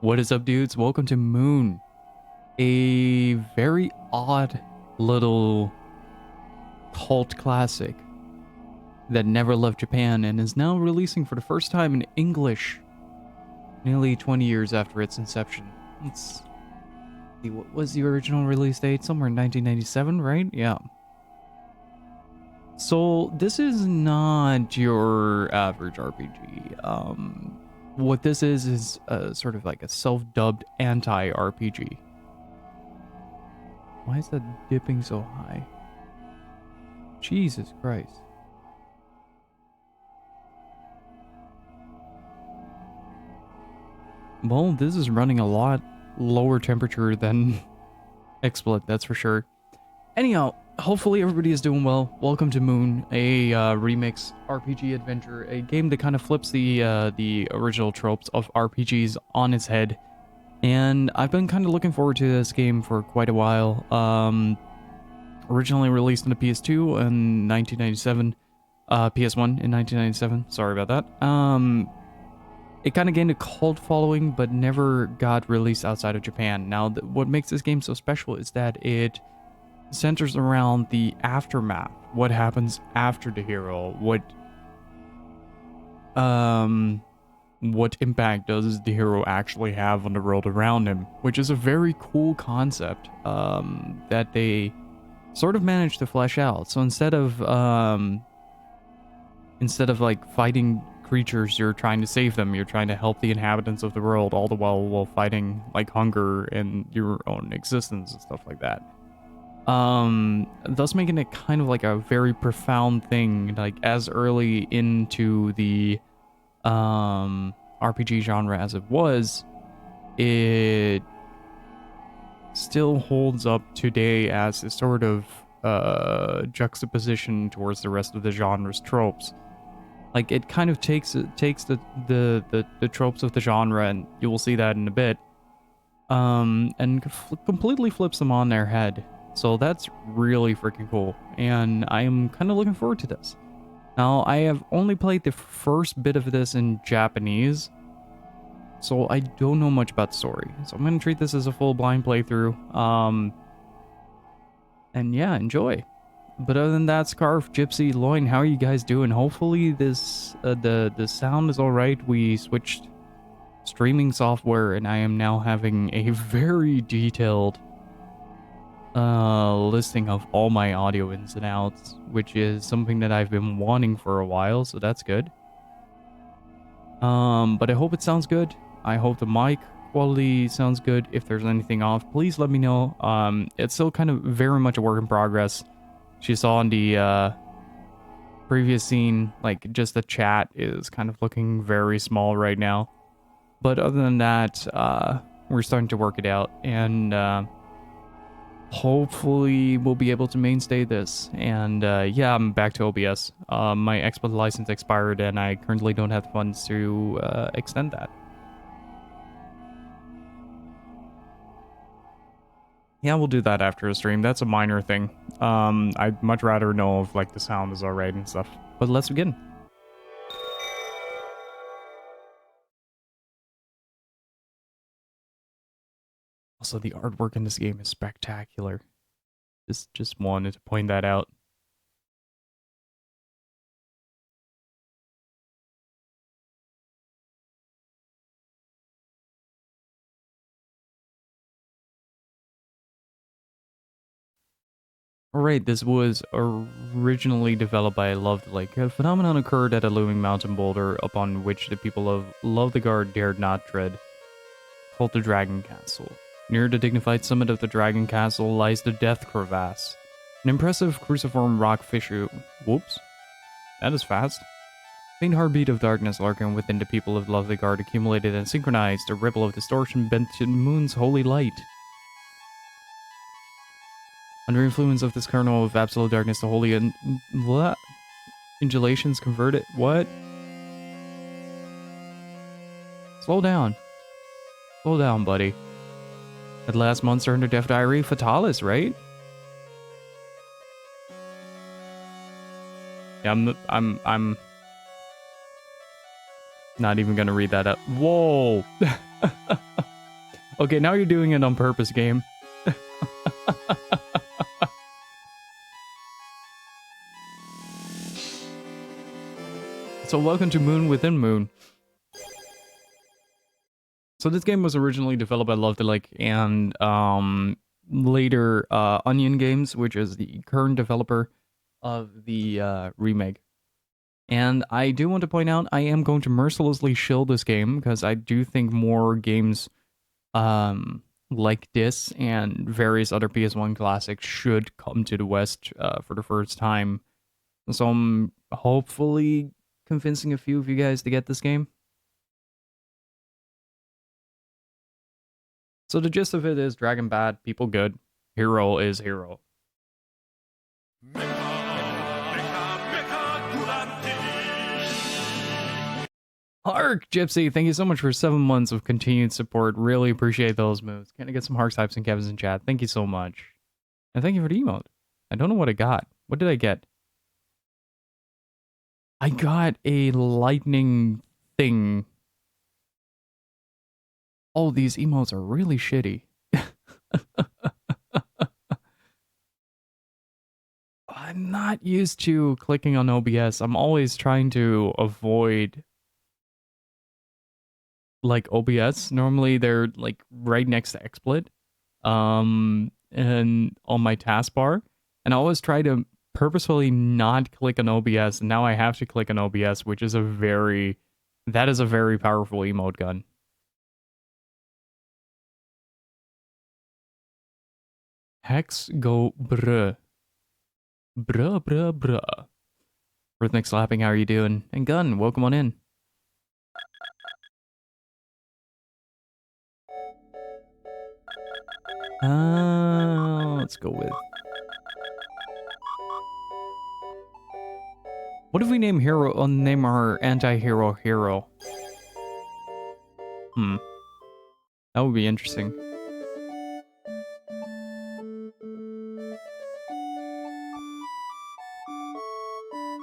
What is up, dudes? Welcome to Moon, a very odd little cult classic that never left Japan and is now releasing for the first time in English nearly 20 years after its inception. Let's see, what was the original release date? Somewhere in 1997, right? Yeah. So this is not your average RPG. What this is sort of like a self-dubbed anti-RPG. Why is that dipping so high? Jesus Christ. Well, this is running a lot lower temperature than XSplit, that's for sure. Anyhow, hopefully everybody is doing well. Welcome to Moon, a remix RPG adventure, a game that kind of flips the original tropes of RPGs on its head. And I've been kind of looking forward to this game for quite a while. Originally released on the PS2 in 1997, PS1 in 1997. Sorry about that. It kind of gained a cult following, but never got released outside of Japan. Now, what makes this game so special is that it centers around the aftermath. What happens after the hero? What impact does the hero actually have on the world around him? Which is a very cool concept that they sort of managed to flesh out. So instead of like fighting creatures, you're trying to save them. You're trying to help the inhabitants of the world, all the while fighting like hunger and your own existence and stuff like that. Thus making it kind of like a very profound thing, like as early into the RPG genre as it was, it still holds up today as a sort of juxtaposition towards the rest of the genre's tropes. Like it kind of takes the tropes of the genre, and you will see that in a bit, and completely flips them on their head. So that's really freaking cool, and I am kind of looking forward to this. Now, I have only played the first bit of this in Japanese, so I don't know much about the story. So I'm going to treat this as a full blind playthrough. And yeah, enjoy. But other than that, Scarf, Gypsy, Loin, how are you guys doing? Hopefully this the sound is alright. We switched streaming software, and I am now having a very detailed listing of all my audio ins and outs, which is something that I've been wanting for a while, so that's good. But I hope it sounds good. I hope the mic quality sounds good. If there's anything off, please let me know. It's still kind of very much a work in progress. She saw in the previous scene, like just the chat is kind of looking very small right now. But other than that, we're starting to work it out, and hopefully we'll be able to mainstay this. And yeah, I'm back to OBS. My XSplit license expired, and I currently don't have the funds to extend that. Yeah, we'll do that after a stream. That's a minor thing. I'd much rather know if like the sound is alright and stuff. But let's begin. Also, the artwork in this game is spectacular. Just wanted to point that out. Alright, this was originally developed by Love-De-Lic. A phenomenon occurred at a looming mountain boulder upon which the people of Love-the-Guard dared not tread, called the Dragon Castle. Near the dignified summit of the Dragon Castle lies the Death Crevasse, an impressive cruciform rock fissure. Whoops. That is fast. Faint heartbeat of darkness lurking within the people of Love-the-Guard accumulated and synchronized. A ripple of distortion bent to the moon's holy light. Under influence of this kernel of absolute darkness, the holy undulations converted. What? Slow down. Slow down, buddy. At last, monster under Death Diary, Fatalis, right? Yeah, I'm not even gonna read that up. Whoa! Okay, now you're doing it on purpose, game. So welcome to Moon Within Moon. So this game was originally developed by Love-De-Lic and later Onion Games, which is the current developer of the remake. And I do want to point out, I am going to mercilessly shill this game because I do think more games like this and various other PS1 classics should come to the West for the first time. So I'm hopefully convincing a few of you guys to get this game. So the gist of it is Dragon bad, people good, hero is hero. Hark, Gypsy, thank you so much for 7 months of continued support. Really appreciate those moves. Can I get some hearts, types, and Kevins in chat? Thank you so much. And thank you for the emote. I don't know what I got. What did I get? I got a lightning thing. Oh, these emotes are really shitty. I'm not used to clicking on OBS. I'm always trying to avoid like OBS. Normally they're like right next to XSplit. And on my taskbar. And I always try to purposefully not click on OBS. And now I have to click on OBS, which is that is a very powerful emote gun. Hex go bruh. Bruh, bruh, bruh. Rhythmic slapping, how are you doing? And Gun, welcome on in. Let's go with... What if we name name our anti-hero hero? That would be interesting.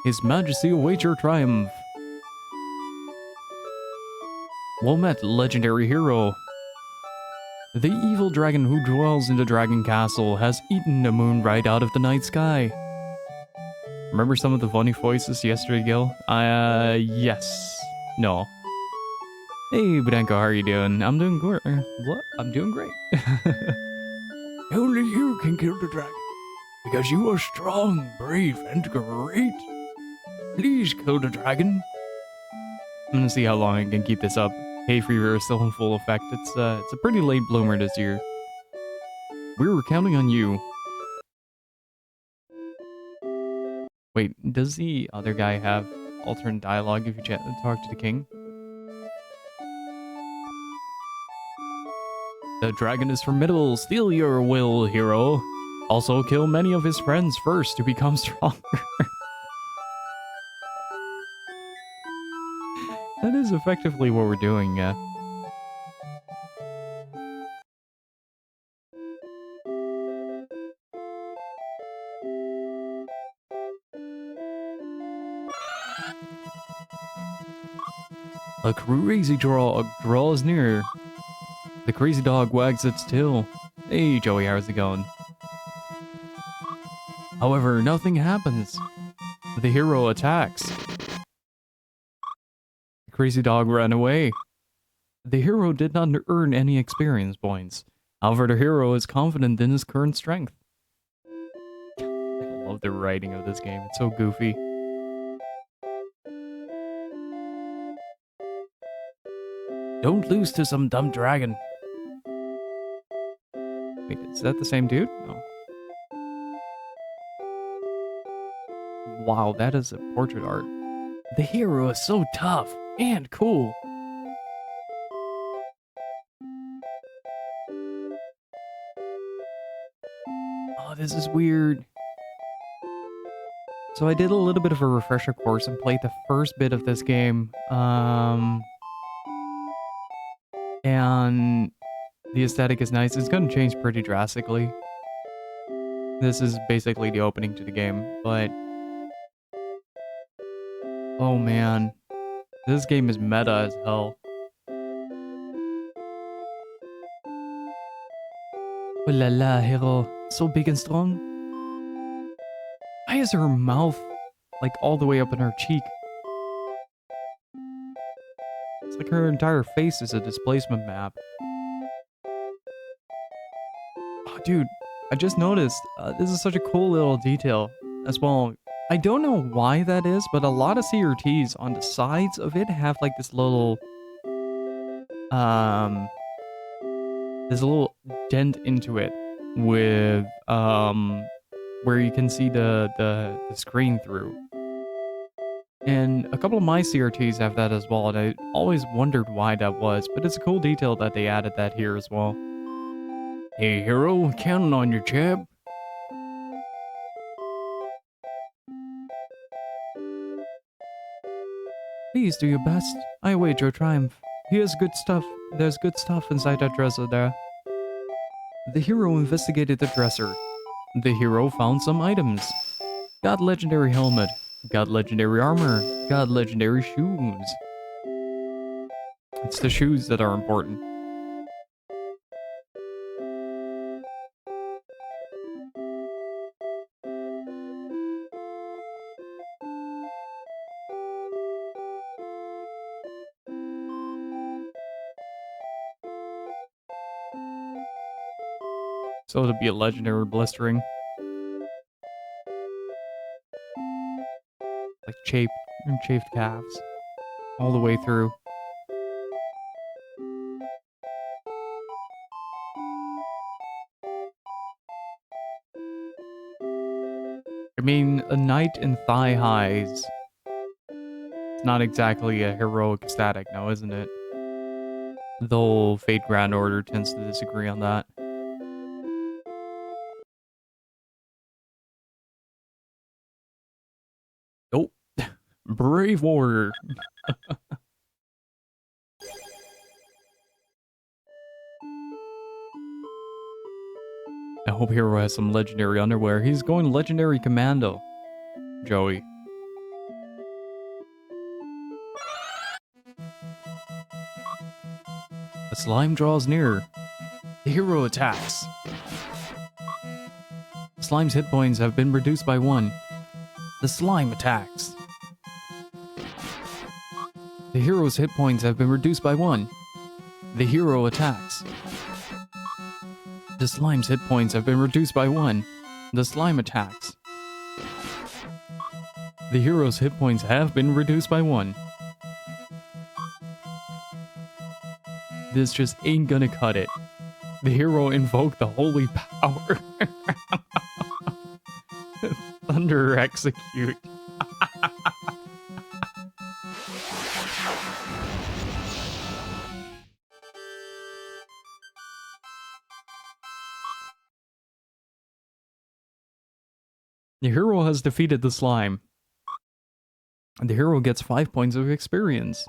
His Majesty awaits your triumph. Well met, legendary hero. The evil dragon who dwells in the dragon castle has eaten the moon right out of the night sky. Remember some of the funny voices yesterday, Gil? Yes. No. Hey, Branko, how are you doing? I'm doing great. What? I'm doing great. Only you can kill the dragon. Because you are strong, brave, and great. Please kill the dragon. I'm gonna see how long I can keep this up. Hay fever is still in full effect. It's a pretty late bloomer this year. We were counting on you. Wait, does the other guy have alternate dialogue if you talk to the king? The dragon is formidable. Steal your will, hero. Also kill many of his friends first to become stronger. That is effectively what we're doing, yeah. A crazy draws near. The crazy dog wags its tail. Hey, Joey, how's it going? However, nothing happens. The hero attacks. The crazy dog ran away. The hero did not earn any experience points. However, the hero is confident in his current strength. I love the writing of this game. It's so goofy. Don't lose to some dumb dragon. Wait, is that the same dude? No. Wow, that is a portrait art. The hero is so tough and cool. Oh, this is weird. So I did a little bit of a refresher course and played the first bit of this game. And the aesthetic is nice. It's going to change pretty drastically. This is basically the opening to the game, but... Oh man. This game is meta as hell. Oh la la, hero. So big and strong. Why is her mouth like all the way up in her cheek? It's like her entire face is a displacement map. Oh, dude, I just noticed. This is such a cool little detail as well. I don't know why that is, but a lot of CRTs on the sides of it have like this little there's a little dent into it with where you can see the screen through. And a couple of my CRTs have that as well, and I always wondered why that was, but it's a cool detail that they added that here as well. Hey hero, counting on your chap. Please do your best. I await your triumph. Here's good stuff. There's good stuff inside that dresser there. The hero investigated the dresser. The hero found some items. Got legendary helmet. Got legendary armor. Got legendary shoes. It's the shoes that are important. So to be a legendary blistering. Like chafed calves. All the way through. I mean, a knight in thigh highs. It's not exactly a heroic static now, isn't it? Though Fate Grand Order tends to disagree on that. Nope. Brave warrior. I hope Hero has some legendary underwear. He's going legendary commando. Joey. The slime draws near. The hero attacks. Slime's hit points have been reduced by 1. The slime attacks. The hero's hit points have been reduced by 1. The hero attacks. The slime's hit points have been reduced by 1. The slime attacks. The hero's hit points have been reduced by 1. This just ain't gonna cut it. The hero invoked the holy power. Thunder execute. The hero has defeated the slime. And the hero gets 5 points of experience.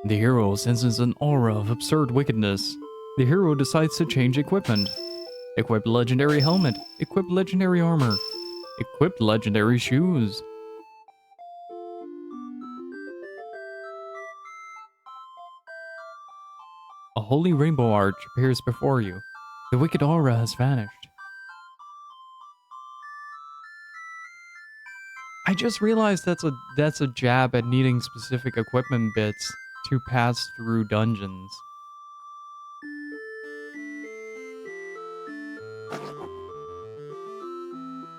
The hero senses an aura of absurd wickedness. The hero decides to change equipment. Equip legendary helmet. Equip legendary armor. Equip legendary shoes. A holy rainbow arch appears before you. The wicked aura has vanished. I just realized that's a jab at needing specific equipment bits to pass through dungeons.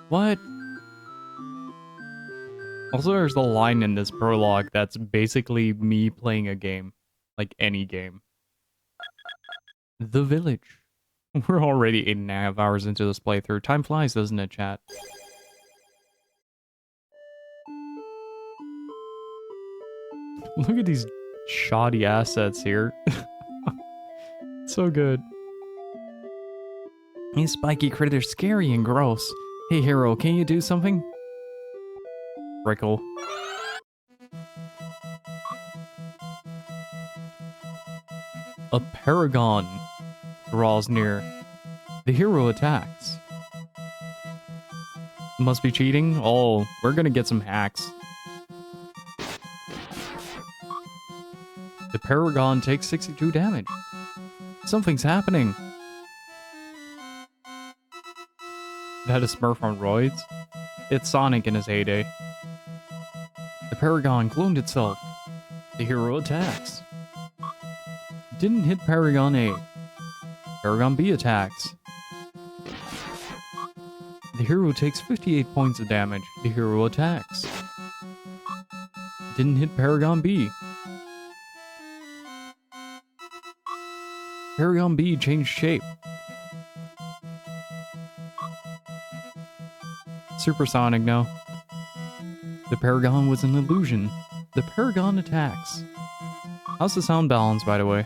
What? Also, there's a line in this prologue that's basically me playing a game. Like any game. The village. We're already 8.5 hours into this playthrough. Time flies, doesn't it, chat? Look at these shoddy assets here. So good. These spiky critters scary and gross. Hey hero, can you do something? Rickle. A paragon draws near. The hero attacks. Must be cheating? Oh, we're gonna get some hacks. The Paragon takes 62 damage. Something's happening. That is Smurf on roids? It's Sonic in his heyday. The Paragon cloned itself. The hero attacks. Didn't hit Paragon A. Paragon B attacks. The hero takes 58 points of damage. The hero attacks. Didn't hit Paragon B. Paragon B changed shape. Supersonic now. The Paragon was an illusion. The Paragon attacks. How's the sound balance, by the way?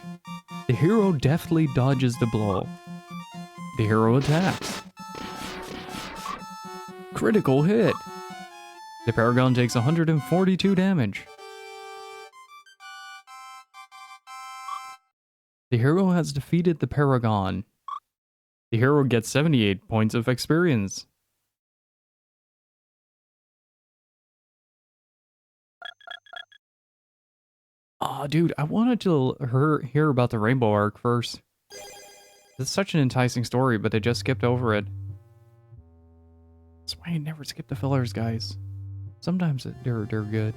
The hero deftly dodges the blow. The hero attacks. Critical hit. The Paragon takes 142 damage. The hero has defeated the Paragon. The hero gets 78 points of experience. Aw, dude, I wanted to hear about the Rainbow Arc first. It's such an enticing story, but they just skipped over it. That's why I never skip the fillers, guys. Sometimes they're good.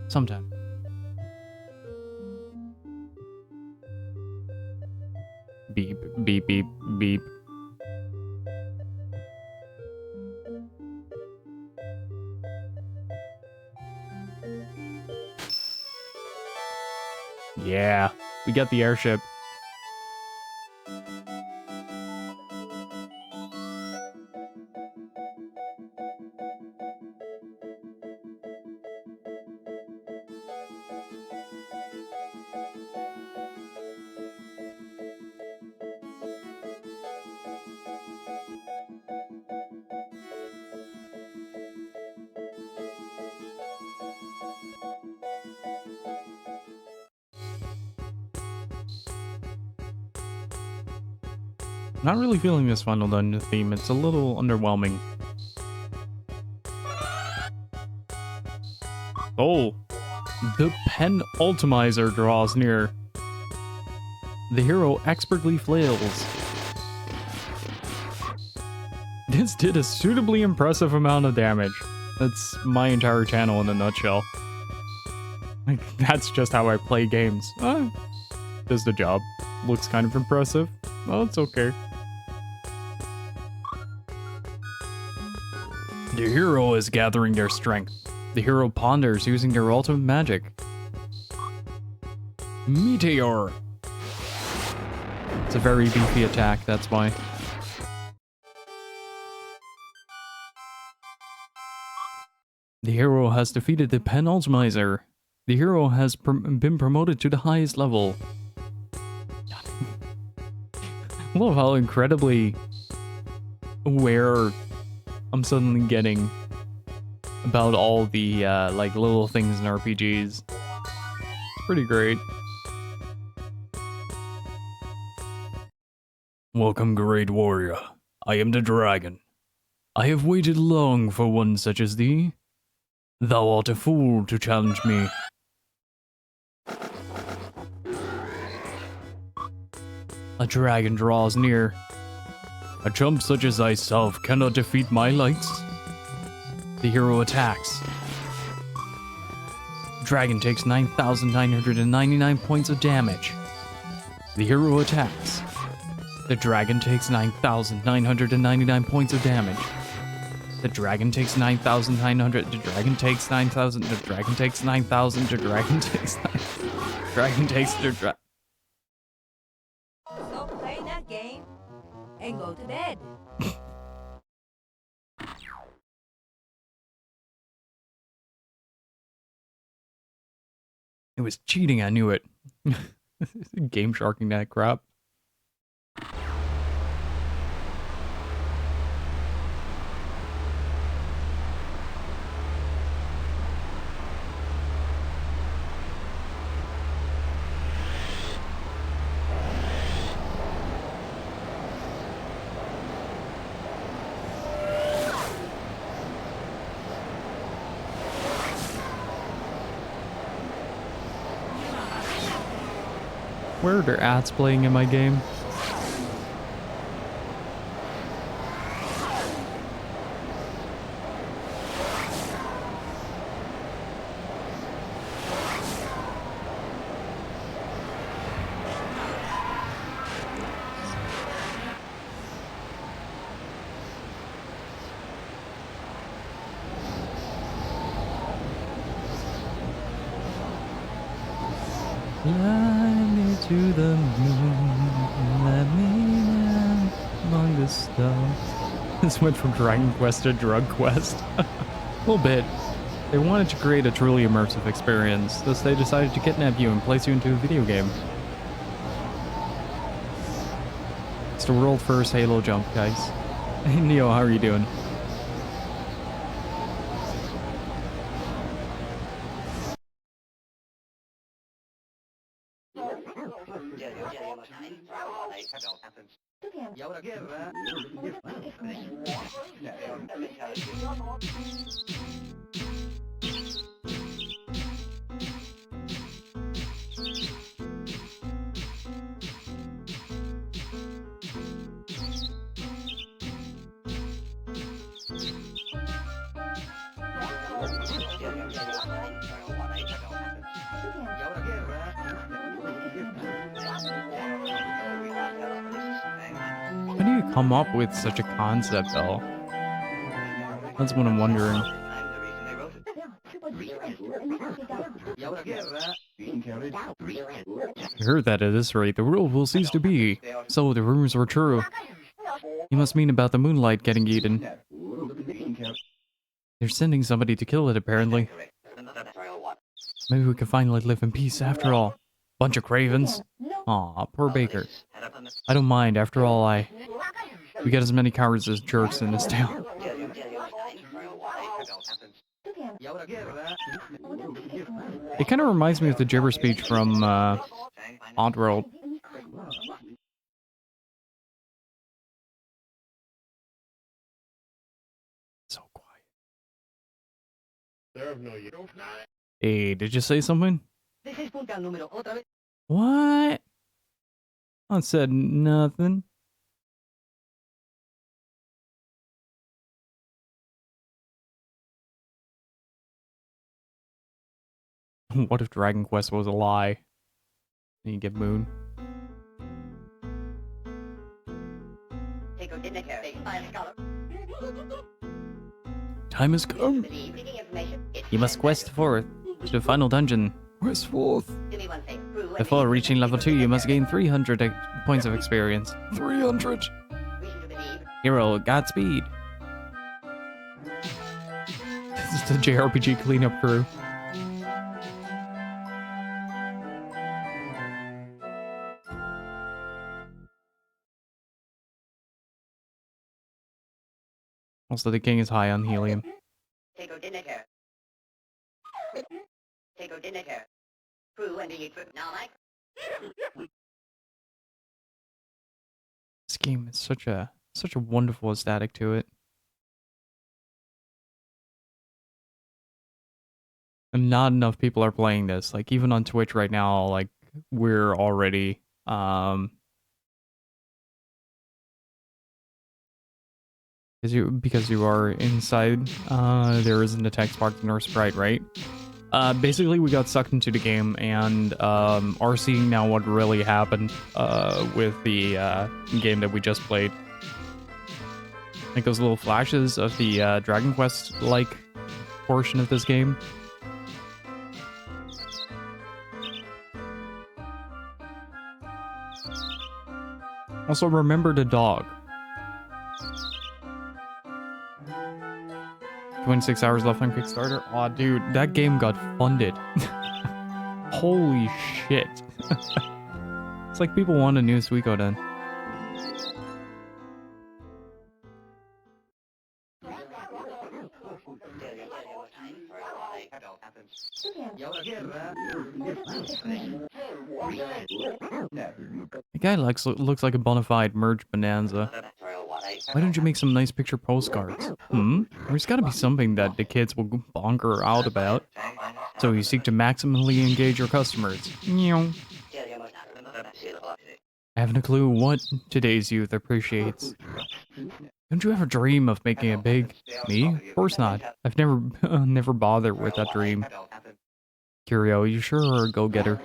Sometimes. Beep, beep, beep, beep. Yeah, we got the airship. Not really feeling this Final Dungeon theme, it's a little underwhelming. Oh, the penultimizer draws near. The hero expertly flails. This did a suitably impressive amount of damage. That's my entire channel in a nutshell. Like, that's just how I play games. Does the job. Looks kind of impressive. Well, it's okay. The hero is gathering their strength. The hero ponders using their ultimate magic. Meteor! It's a very beefy attack, that's why. The hero has defeated the penultimizer. The hero has been promoted to the highest level. I love how incredibly aware I'm suddenly getting about all the like little things in RPGs. It's pretty great. Welcome, great warrior. I am the dragon. I have waited long for one such as thee. Thou art a fool to challenge me. A dragon draws near. A chump such as thyself cannot defeat my lights. The hero attacks. Dragon takes 9,999 points of damage. The hero attacks. The dragon takes 9,999 points of damage. The dragon takes 9,900. The dragon takes 9,000. The dragon takes 9,000. The dragon takes 9. Dragon takes the So play that game and go to bed. It was cheating, I knew it. Game sharking that crap. Where are there ads playing in my game? Fly me to the moon, let me down among the stars. This went from Dragon Quest to Drug Quest. A little bit. They wanted to create a truly immersive experience, thus they decided to kidnap you and place you into a video game. It's the world first Halo jump, guys. Hey Neo, how are you doing? How do you come up with such a concept, though? That's what I'm wondering. I heard that at this rate, the world will cease to be. So the rumors were true. You must mean about the moonlight getting eaten. They're sending somebody to kill it, apparently. Maybe we can finally live in peace after all. Bunch of cravens. Aw, poor Baker. I don't mind, after all, we get as many cowards as jerks in this town. It kind of reminds me of the gibber speech from, Oddworld. So quiet. Hey, did you say something? What? I said nothing. What if Dragon Quest was a lie? And you get Moon. Time has come. You must quest forth to the final dungeon. Quest forth. Before reaching level 2, you must gain 300 points of experience. 300? Hero, Godspeed. This is the JRPG cleanup crew. Also, the king is high on helium. This game is such a wonderful aesthetic to it. And not enough people are playing this. Like, even on Twitch right now, like, we're already, because you are inside, there isn't a text box nor sprite, right? Basically, we got sucked into the game and are seeing now what really happened with the game that we just played. Like those little flashes of the Dragon Quest-like portion of this game. Also, remember the dog. 26 hours left on Kickstarter. Aw, dude, that game got funded. Holy shit. It's like people want a new Suikoden. The guy looks like a bona fide merge bonanza. Why don't you make some nice picture postcards? There's gotta be something that the kids will bonker out about. So you seek to maximally engage your customers. I haven't a clue what today's youth appreciates. Don't you ever dream of making it big? Me? Of course not. I've never never bothered with that dream. Curio, you sure are a go-getter.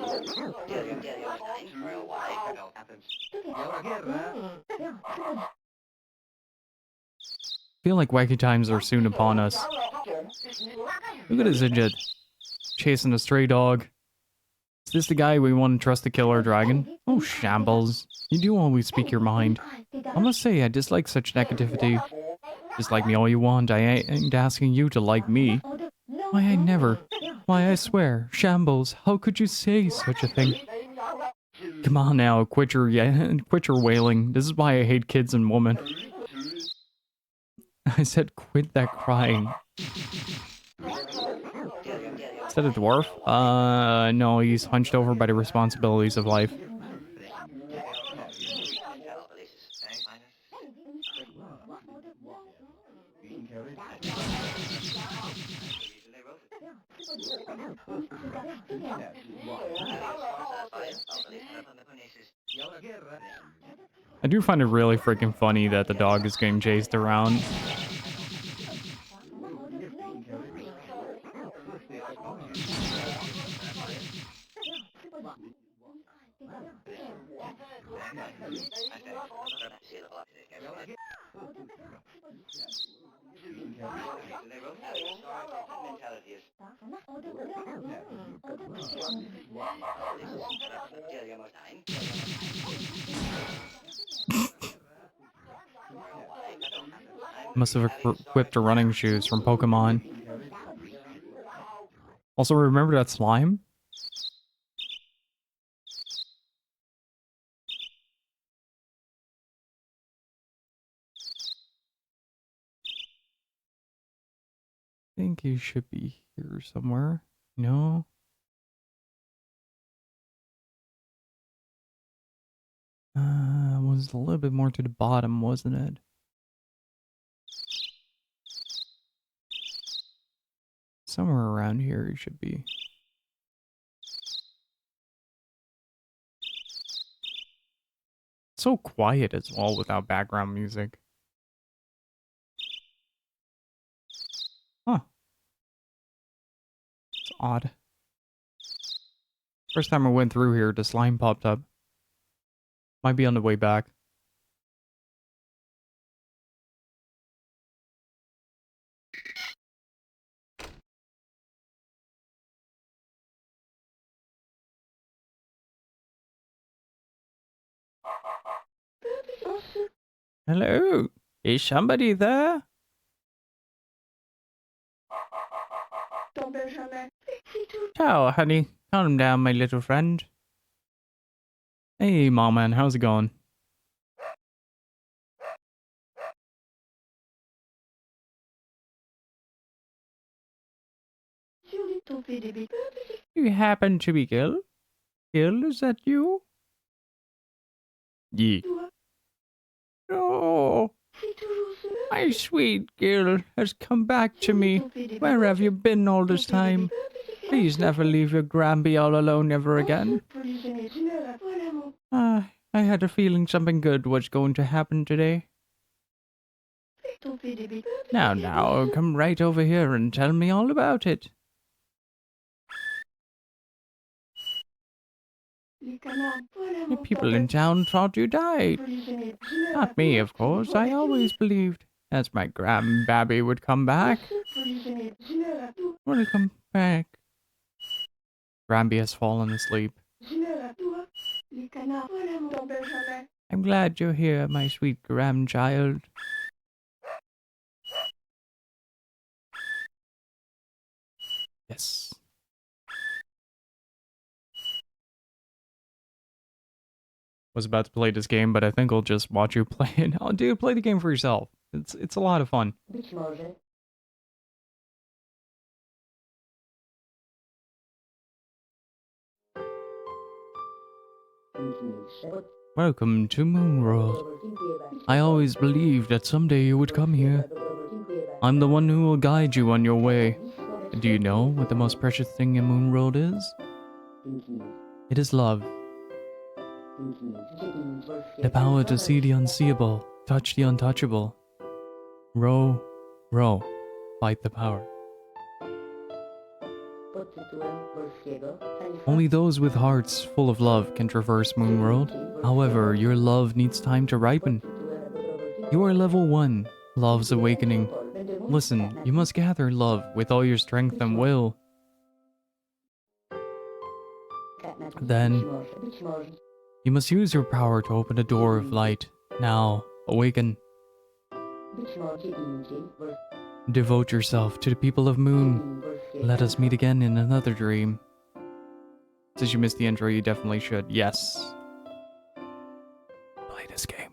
Feel like wacky times are soon upon us. Look at this idiot. Chasing a stray dog. Is this the guy we want to trust to kill our dragon? Oh, shambles. You do always speak your mind. I must say, I dislike such negativity. Dislike me all you want, I ain't asking you to like me. Why, I never. Why, I swear, shambles, how could you say such a thing? Come on now, quit your wailing. This is why I hate kids and women. I said quit that crying. Is that a dwarf? No, he's hunched over by the responsibilities of life. I do find it really freaking funny that the dog is getting chased around. Must have equipped her running shoes from Pokemon. Also, remember that slime? I think he should be here somewhere. No? Was a little bit more to the bottom, wasn't it? Somewhere around here he should be. So quiet as well without background music. Huh. It's odd. First time I went through here, the slime popped up. Might be on the way back. Hello? Is somebody there? Ciao, honey. Calm down, my little friend. Hey, mom, man, how's it going? You happen to be Gil? Gil, is that you? Yeah. Oh, my sweet Gil has come back to me. Where have you been all this time? Please never leave your Granby all alone ever again. I had a feeling something good was going to happen today. Now, come right over here and tell me all about it. The people in town thought you died. Not me, of course. I always believed, as my grandbaby would come back. Welcome back. Granby has fallen asleep. I'm glad you're here, my sweet grandchild. Yes. Was about to play this game, but I think I'll just watch you play it. Oh, dude, play the game for yourself. It's a lot of fun. Welcome to Moonworld. I always believed that someday you would come here. I'm the one who will guide you on your way. Do you know what the most precious thing in Moonworld is? It is love. The power to see the unseeable, touch the untouchable. Row, row, fight the power. Only those with hearts full of love can traverse Moonworld. However, your love needs time to ripen. You are level 1, Love's Awakening. Listen, you must gather love with all your strength and will. Then, you must use your power to open a door of light. Now, awaken. Devote yourself to the people of Moon. Let us meet again in another dream. Since you missed the intro, you definitely should. Yes. Play this game.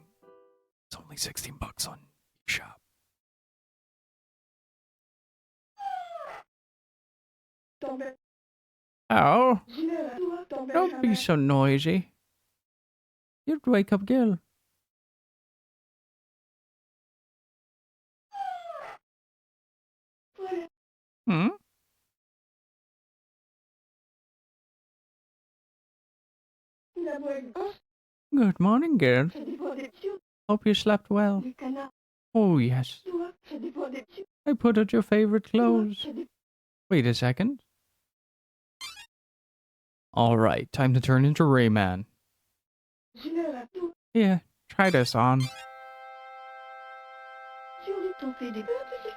It's only $16 on eShop. Oh, don't be so noisy. You'd wake up Gil. Hmm? Good morning, Gil. Hope you slept well. Oh, yes. I put out your favorite clothes. Wait a second. Alright, time to turn into Rayman. Here, try this on.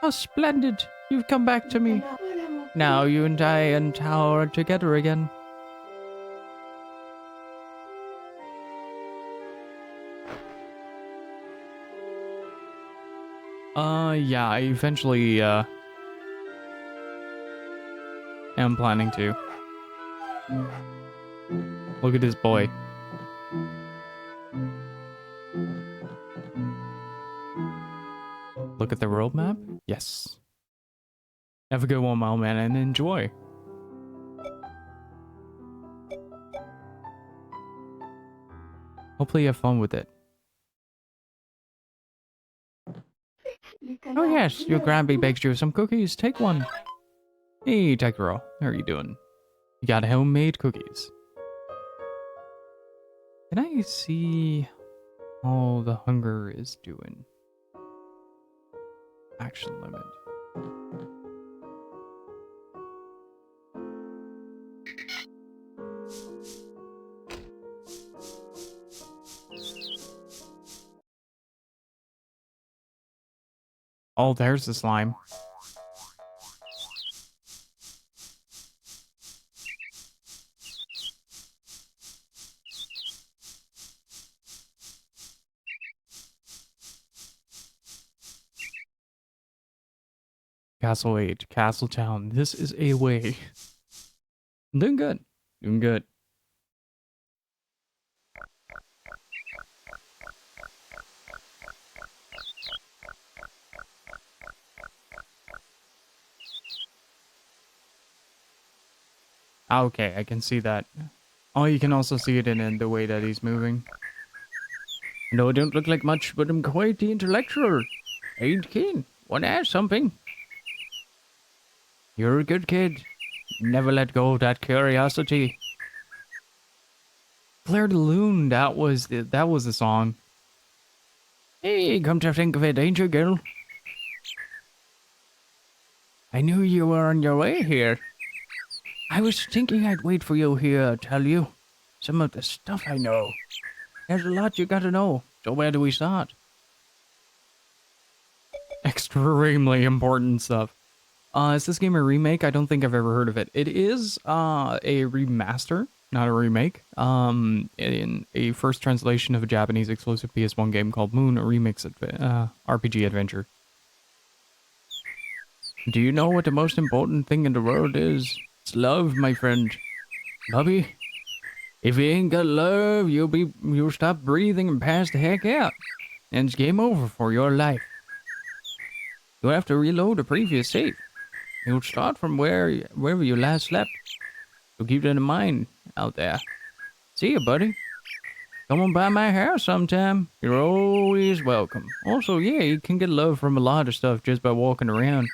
How splendid! You've come back to me. Now you and I and Tao are together again. Yeah, I eventually, am planning to. Look at this boy. Look at the world map? Yes. Have a good one, my man, and enjoy. Hopefully you have fun with it. Oh yes, your Granby baked you some cookies. Take one. Hey, Tekiro. How are you doing? You got homemade cookies. Can I see how the hunger is doing? Action limit. Oh, there's the slime. Castle 8, Castle Town. This is a way. I'm doing good. Doing good. Okay, I can see that. Oh, you can also see it in the way that he's moving. No, I don't look like much, but I'm quite the intellectual. Ain't keen. Wanna ask something? You're a good kid. Never let go of that curiosity. Claire de Lune, that was the song. Hey, come to think of it, ain't you, girl? I knew you were on your way here. I was thinking I'd wait for you here, tell you some of the stuff I know. There's a lot you gotta know, so where do we start? Extremely important stuff. Is this game a remake? I don't think I've ever heard of it. It is a remaster, not a remake. In a first translation of a Japanese exclusive PS1 game called Moon, a remix RPG adventure. Do you know what the most important thing in the world is? It's love, my friend. Bubby, if you ain't got love, you'll stop breathing and pass the heck out. And it's game over for your life. You'll have to reload a previous save. You'll start from wherever you last slept. So keep that in mind out there. See ya, buddy. Come on by my house sometime. You're always welcome. Also, yeah, you can get love from a lot of stuff just by walking around.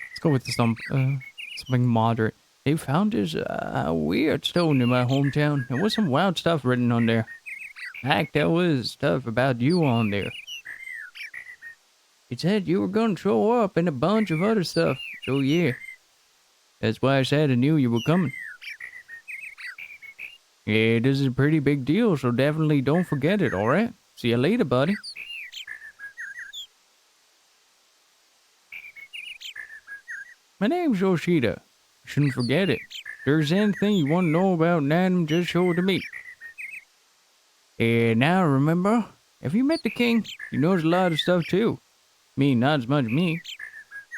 Let's go with the something moderate. They found this weird stone in my hometown. There was some wild stuff written on there. Heck, there was stuff about you on there. It said you were gonna show up and a bunch of other stuff. So yeah, that's why I said I knew you were coming. Yeah, this is a pretty big deal, so definitely don't forget it, alright? See you later, buddy. My name's Yoshida. You shouldn't forget it. If there's anything you want to know about Nanem, just show it to me. And now remember, if you met the king, he knows a lot of stuff too. Me, not as much me.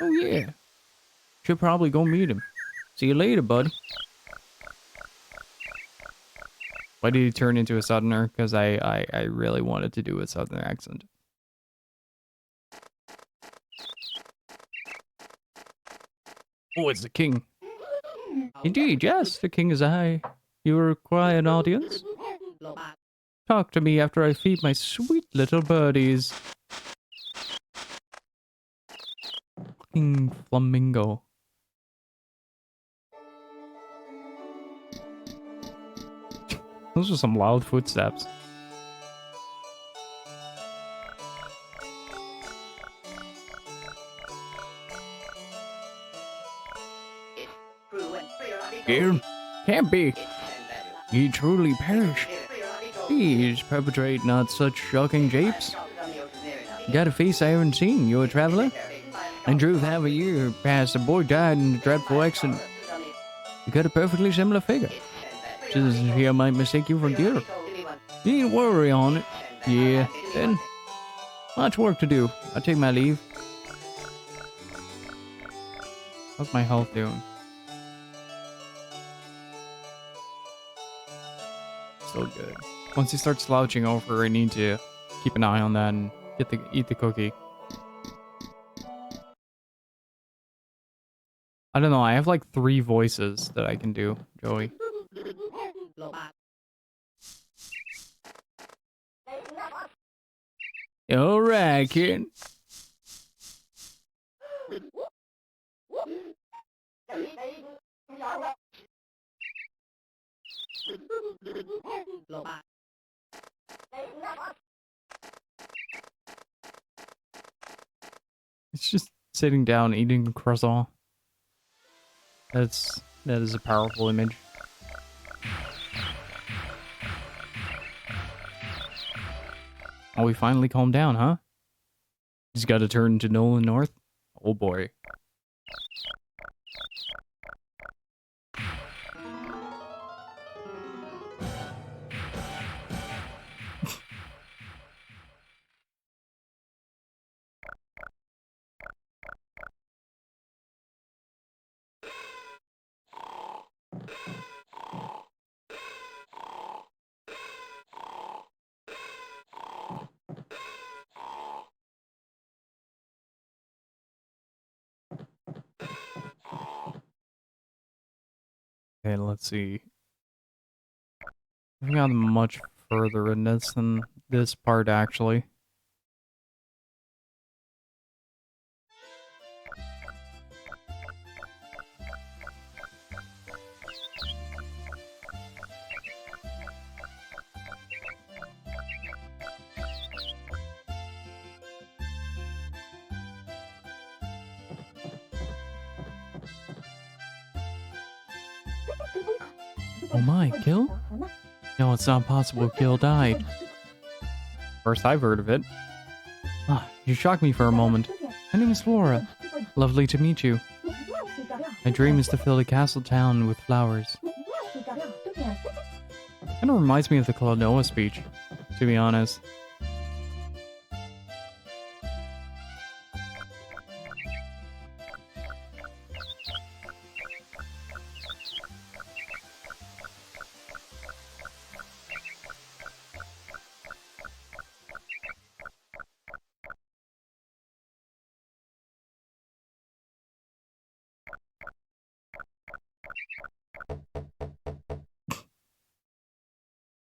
Oh yeah. Should probably go meet him. See you later, buddy. Why did he turn into a southerner? Because I really wanted to do a southern accent. Oh, it's the king. Indeed, yes, the king is I. You require an audience? Talk to me after I feed my sweet little birdies. Fucking flamingo. Those are some loud footsteps. Here? Can't be. He truly perished. Please perpetrate not such shocking japes. You got a face I haven't seen. You a traveler? In truth, half a year past, a boy died in a dreadful accident. You got a perfectly similar figure. Citizens here might mistake you for Gear. You needn't worry on it. Yeah, then. Much work to do. I'll take my leave. How's my health doing? Still good. Once he starts slouching over, I need to keep an eye on that and eat the cookie. I don't know, I have like 3 voices that I can do, Joey. Alright, kid. It's just sitting down eating a croissant. That is a powerful image. Oh, we finally calmed down, huh? He's got to turn to Nolan North? Oh boy. Okay, let's see. I've gotten much further in this than this part, actually. Oh my, Gil? No, it's not possible. Gil died. First I've heard of it. Ah, you shocked me for a moment. My name is Flora. Lovely to meet you. My dream is to fill the castle town with flowers. Kinda reminds me of the Klonoa speech, to be honest.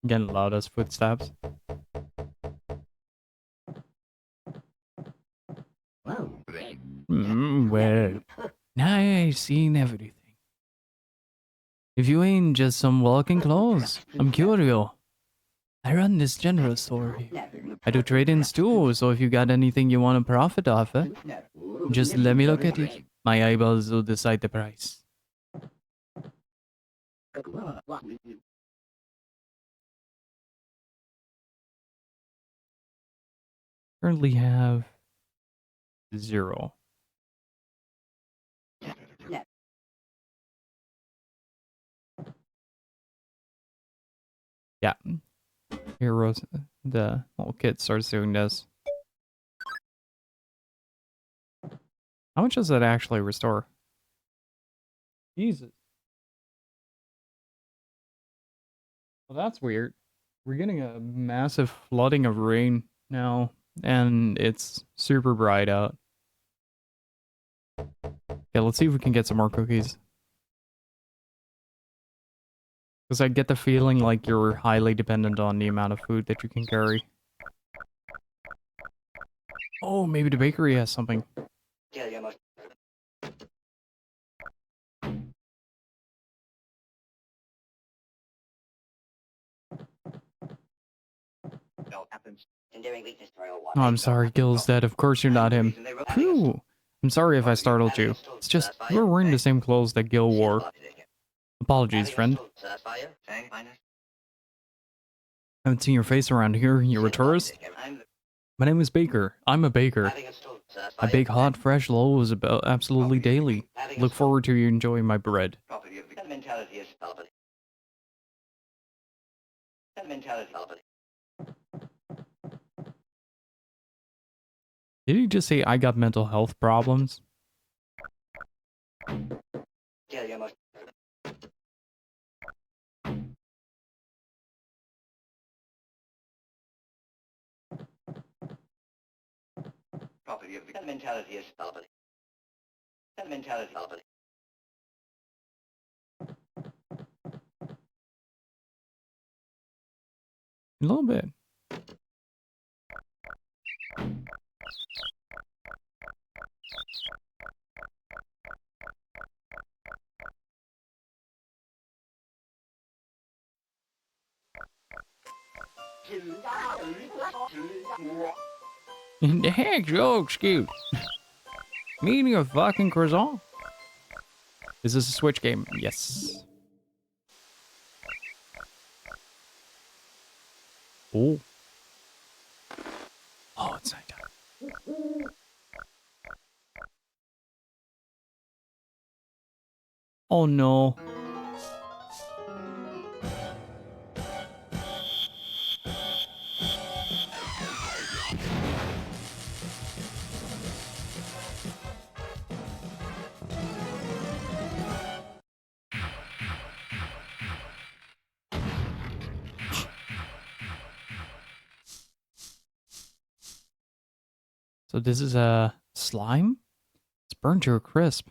Getting loud as footsteps. Well, now I've seen everything. If you ain't just some walking clothes, I'm curious. I run this general store. I do trade-ins too, so if you got anything you want to profit off it, just let me look at it. My eyeballs will decide the price. Currently have 0. Yeah. Heroes, the little kid starts doing this. How much does that actually restore? Jesus. Well, that's weird. We're getting a massive flooding of rain now, and it's super bright out. Yeah, let's see if we can get some more cookies. Because I get the feeling like you're highly dependent on the amount of food that you can carry. Oh, maybe the bakery has something. Oh, I'm sorry, Gil's dead. Of course you're not him. Phew. I'm sorry if I startled you. It's just, you were wearing the same clothes that Gil wore. Apologies, friend. I haven't seen your face around here. You're a tourist? My name is Baker. I'm a baker. I bake hot, fresh loaves about absolutely daily. Look forward to you enjoying my bread. Did he just say I got mental health problems? A little bit. The heck, oh, excuse. Meaning a fucking croissant? Is this a Switch game? Yes. Oh. Oh, it's nighttime. Oh no. So this is a slime? It's burned to a crisp.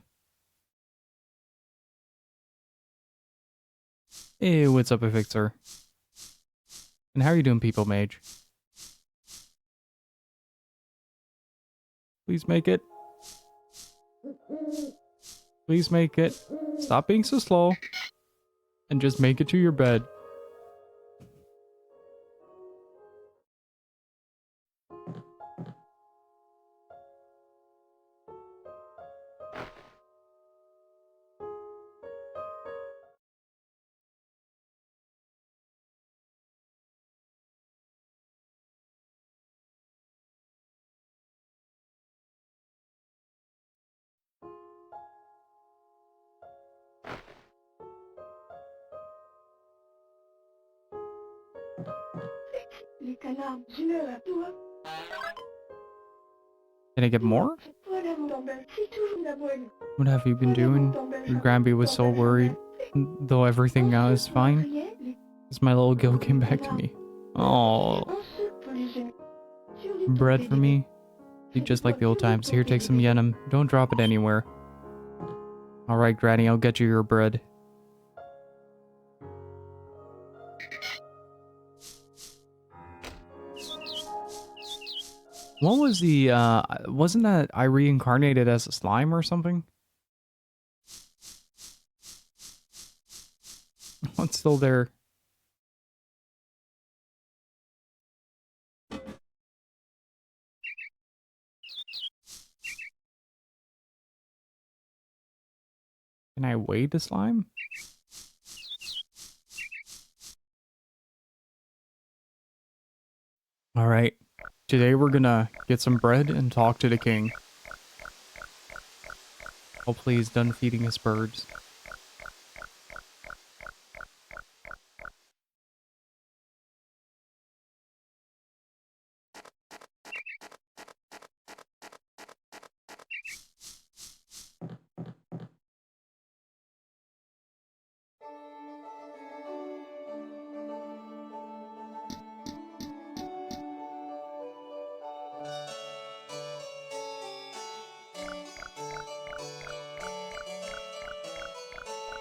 Hey, what's up, Evictor? And how are you doing, People Mage? Please make it. Please make it. Stop being so slow. And just make it to your bed. Can I get more? What have you been doing? Granby was so worried, though everything now is fine. As my little Gil came back to me. Oh, bread for me? Be just like the old times. Here, take some yenum. Don't drop it anywhere. Alright, Granny, I'll get you your bread. What was the, wasn't that I reincarnated as a slime or something? It's still there. Can I weigh the slime? Alright. Today we're gonna get some bread and talk to the king. Hopefully he's done feeding his birds.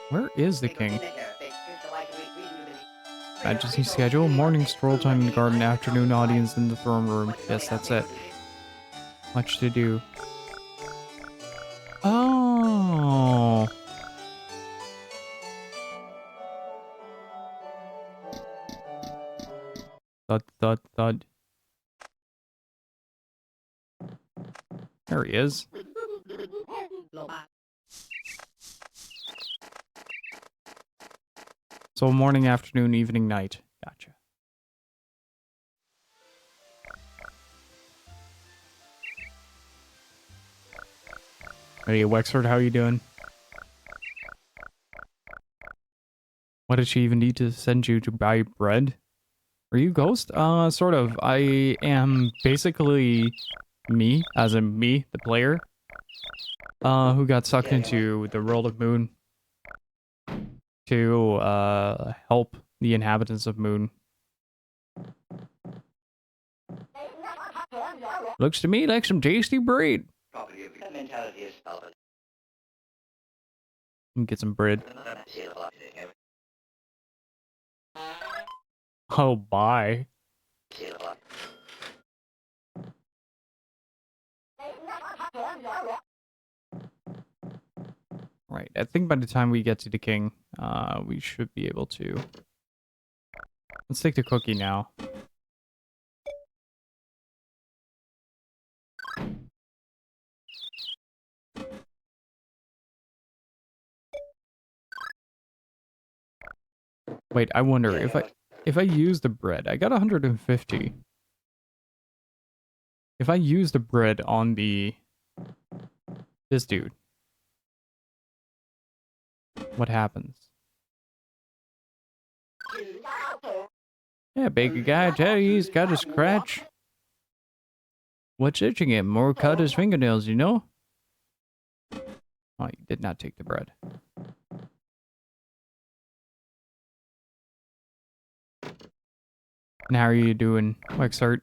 Where is the king? Majesty schedule, morning stroll time in the garden, afternoon audience in the throne room. Yes, that's it. Much to do. Oh. Thud, thud, thud. There he is. So morning, afternoon, evening, night. Gotcha. Hey, Wexford, how you doing? What did she even need to send you to buy bread? Are you Ghost? Sort of. I am basically me, as in me, the player, who got sucked into the world of Moon to, help the inhabitants of Moon. Looks to me like some tasty bread. Get some bread. Oh, bye. Right, I think by the time we get to the king, we should be able to. Let's take the cookie now. Wait, I wonder if I use the bread. I got 150. If I use the bread on this dude, what happens? Yeah, baker guy, I tell you, he's got a scratch. What's itching him? More cut his fingernails, you know? Oh, you did not take the bread. And how are you doing, Wexart?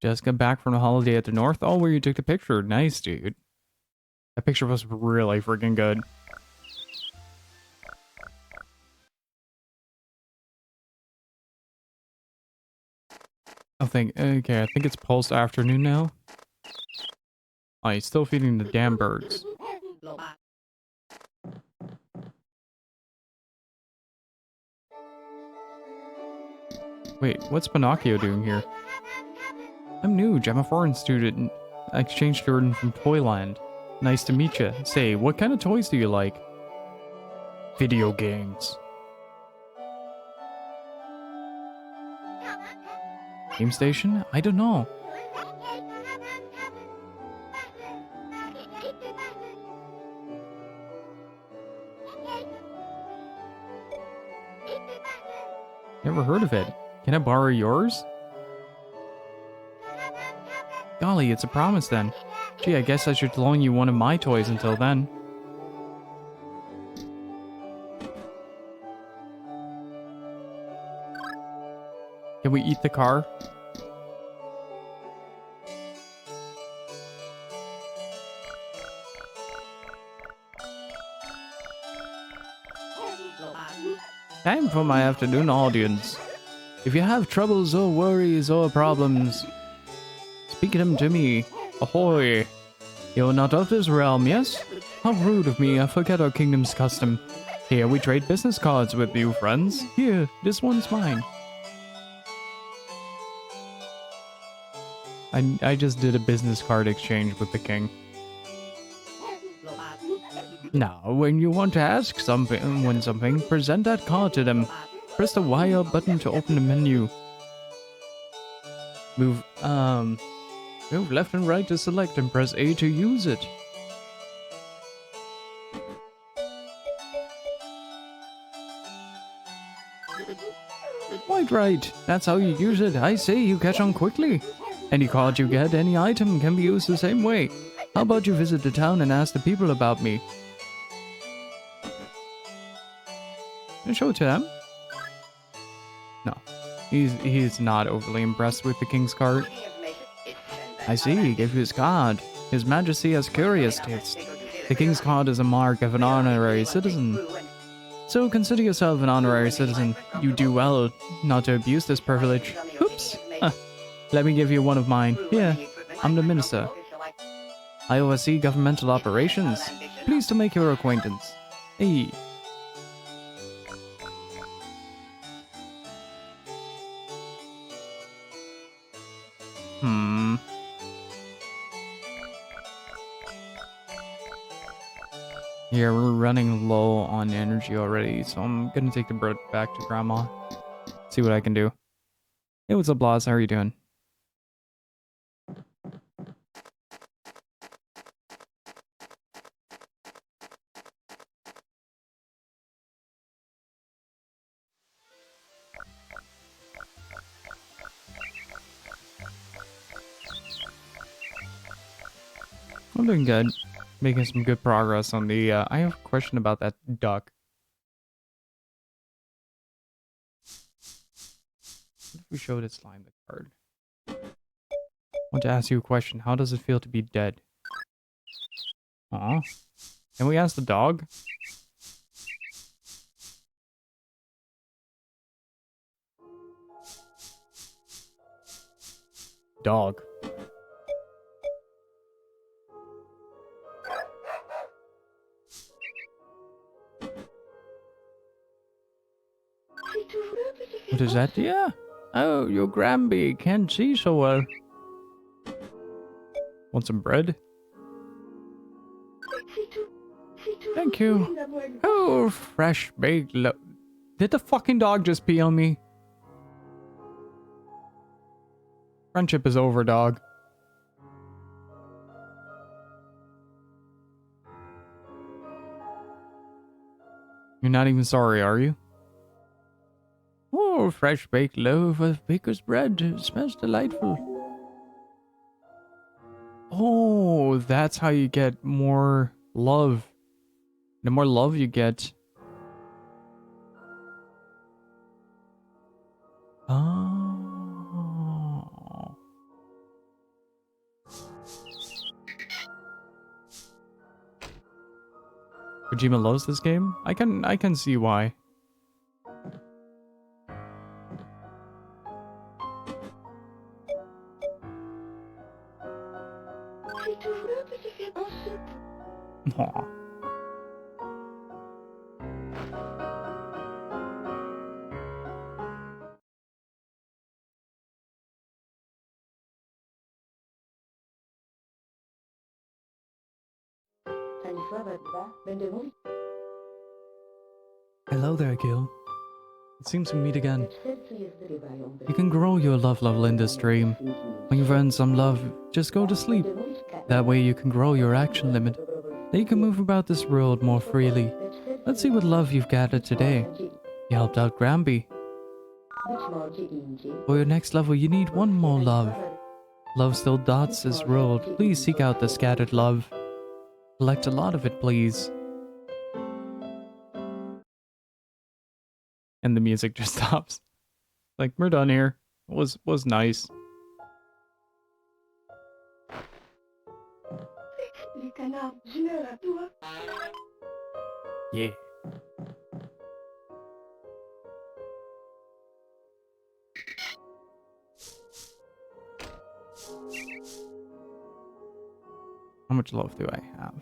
Just got back from a holiday at the north. Oh, where you took the picture. Nice, dude. That picture was really freaking good. Okay, I think it's post afternoon now. Oh, he's still feeding the damn birds. Wait, what's Pinocchio doing here? I'm Nuge. I'm a foreign student, exchange student from Toyland. Nice to meet you. Say, what kind of toys do you like? Video games. Game station? I don't know. Never heard of it. Can I borrow yours? Golly, it's a promise then. Gee, I guess I should loan you one of my toys until then. Can we eat the car? Time for my afternoon audience. If you have troubles or worries or problems, speak them to me. Ahoy! You're not of this realm, yes? How rude of me, I forget our kingdom's custom. Here, we trade business cards with you, friends. Here, this one's mine. I just did a business card exchange with the king. Now, when you want to ask something, present that card to them. Press the Y up button to open the menu. Move left and right to select and press A to use it. Quite right. That's how you use it. I say you catch on quickly. Any card you get, any item can be used the same way. How about you visit the town and ask the people about me? Can I show it to them? No. He's not overly impressed with the king's card. I see, he gave you his card. His Majesty has curious taste. The king's card is a mark of an honorary citizen. So consider yourself an honorary citizen. You do well not to abuse this privilege. Oops. Huh. Let me give you one of mine. Here, I'm the minister. I oversee governmental operations. Pleased to make your acquaintance. Hey. Yeah, we're running low on energy already, so I'm gonna take the bird back to Grandma. See what I can do. Hey, what's up, Blas? How are you doing? I'm doing good. Making some good progress on the, I have a question about that duck. What if we showed it slime the card? I want to ask you a question. How does it feel to be dead? Aw. Can we ask the dog? Dog. What is that? Yeah. Oh, you're Granby. Can't see so well. Want some bread? Thank you. Oh, fresh baked Did the fucking dog just pee on me? Friendship is over, dog. You're not even sorry, are you? Oh, fresh baked loaf of baker's bread. It smells delightful. Oh, that's how you get more love. The more love you get. Oh. Kojima loves this game? I can see why. Aw. Hello there, Gil. It seems we meet again. You can grow your love level in this dream. When you've earned some love, just go to sleep. That way you can grow your action limit. Then you can move about this world more freely. Let's see what love you've gathered today. You helped out Granby. For your next level, you need one more love. Love still dots this world. Please seek out the scattered love. Collect a lot of it, please. And the music just stops. Like, we're done here. It was nice. Yeah. much love do I have?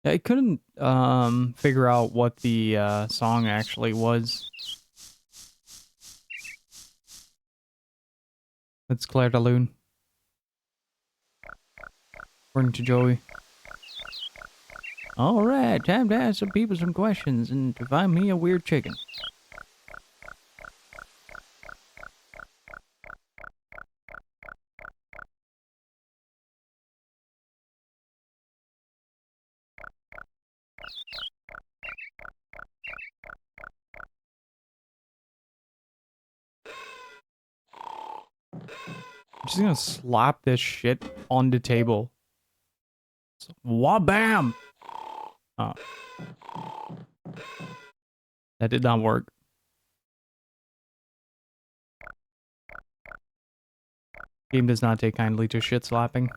Yeah, I couldn't figure out what the song actually was. It's Claire de Lune. According to Joey. Alright, time to ask some people some questions and to find me a weird chicken. I'm just gonna slap this shit on the table. Wabam! Oh. That did not work. Game does not take kindly to shit slapping.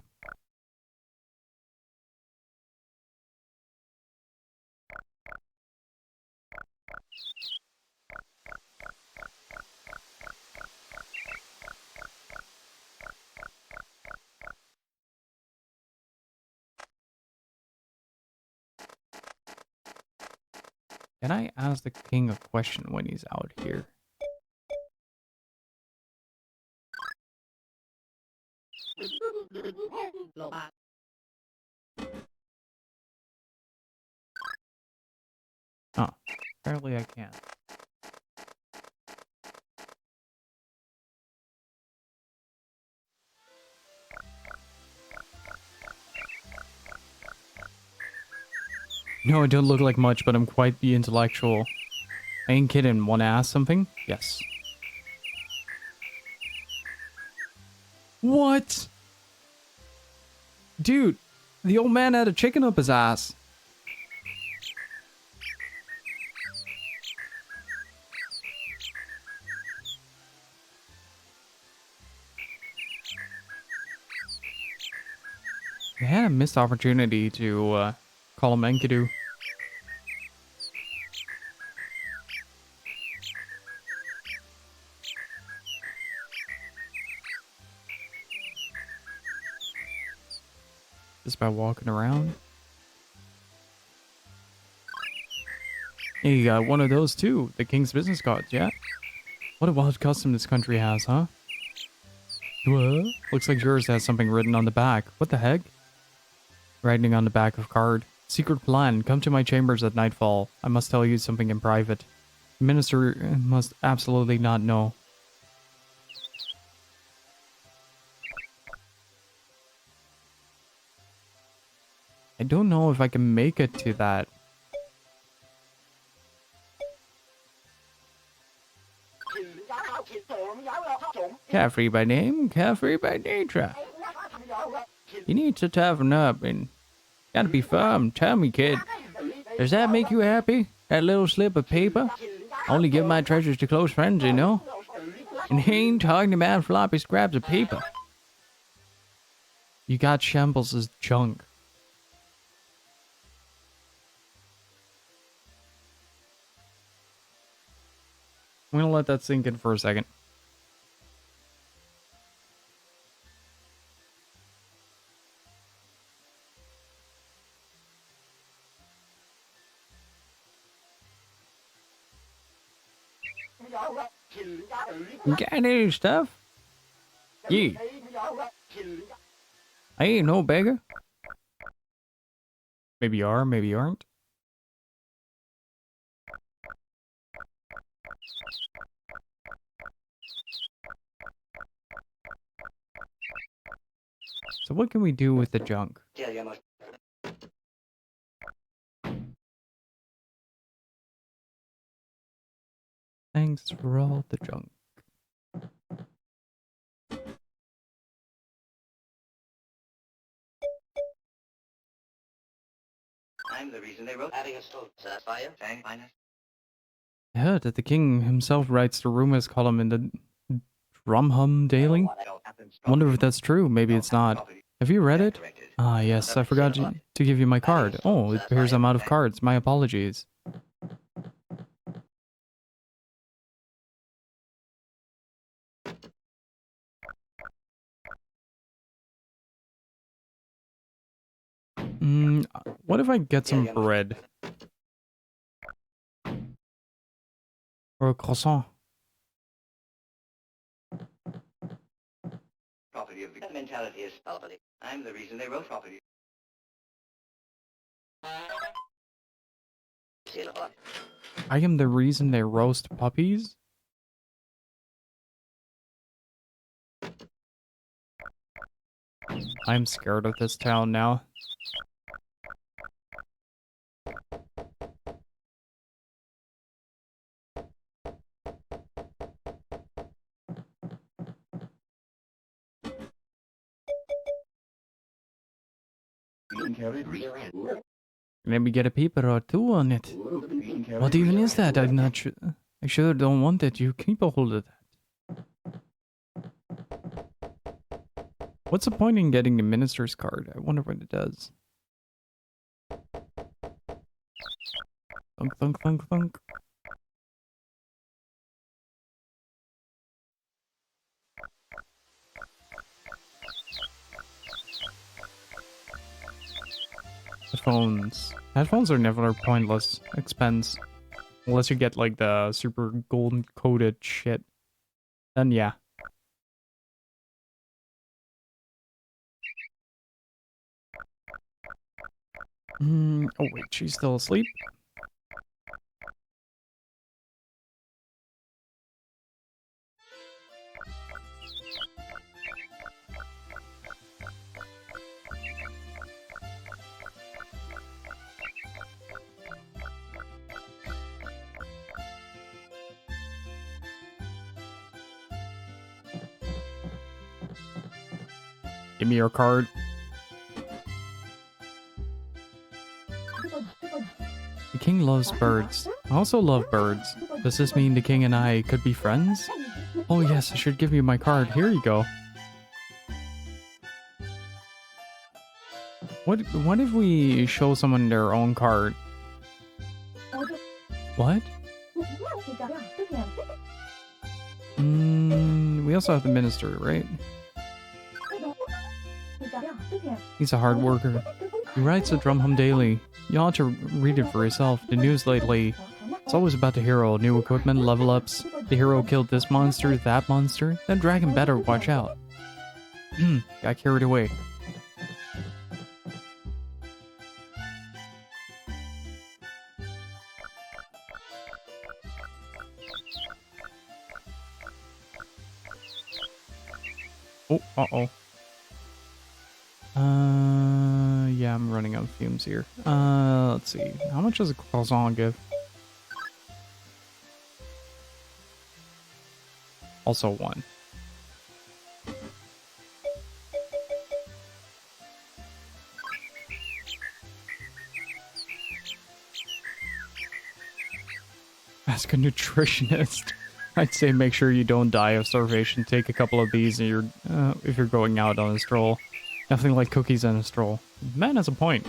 Can I ask the king a question when he's out here? Oh, apparently I can't. No, I don't look like much, but I'm quite the intellectual. I ain't kidding. Wanna ask something? Yes. What? Dude, the old man had a chicken up his ass. I had a missed opportunity to call him Enkidu. Just by walking around. Hey, you got one of those too. The king's business cards, yeah? What a wild custom this country has, huh? What? Looks like yours has something written on the back. What the heck? Writing on the back of card. Secret plan. Come to my chambers at nightfall. I must tell you something in private. The minister must absolutely not know. I don't know if I can make it to that. Carefree by name, carefree by nature. You need to toughen up and gotta be firm. Tell me, kid. Does that make you happy? That little slip of paper? I only give my treasures to close friends, you know? And he ain't talking about floppy scraps of paper. You got Shambles' junk. I'm gonna let that sink in for a second. Got any stuff? Yeah. I ain't no beggar. Maybe you are, maybe you aren't. So what can we do with the junk? Thanks for all the junk. I'm the reason they wrote having a stove. Sapphire, Fang, minus. I heard that the king himself writes the rumors column in the Drumhum Daily. Wonder if that's true. Maybe it's not. Have you read it? Ah, yes. I forgot to give you my card. Oh, it appears I'm out of cards. My apologies. What if I get some bread? Or a croissant? Property of the that mentality is property. I'm the reason they wrote property. See a lot. I am the reason they roast puppies? I'm scared of this town now. Maybe get a paper or two on it. What even is that? I'm not sure. I sure don't want that. You keep a hold of that. What's the point in getting the minister's card? I wonder what it does. Thunk, thunk, thunk, thunk. Headphones. Headphones are never a pointless expense. Unless you get like the super golden coated shit. Then yeah. Oh wait, she's still asleep? Give me your card. The king loves birds. I also love birds. Does this mean the king and I could be friends? Oh yes, I should give you my card. Here you go. What if we show someone their own card? What? We also have the minister, right? He's a hard worker. He writes a drum hum daily. You ought to read it for yourself. The news lately, it's always about the hero. New equipment, level ups. The hero killed this monster, that monster. That dragon better watch out. Got carried away. Oh, uh-oh. Yeah, I'm running out of fumes here. Let's see. How much does a croissant give? Also one. Ask a nutritionist. I'd say make sure you don't die of starvation. Take a couple of these and you're, if you're going out on a stroll. Nothing like cookies on a stroll. Man has a point.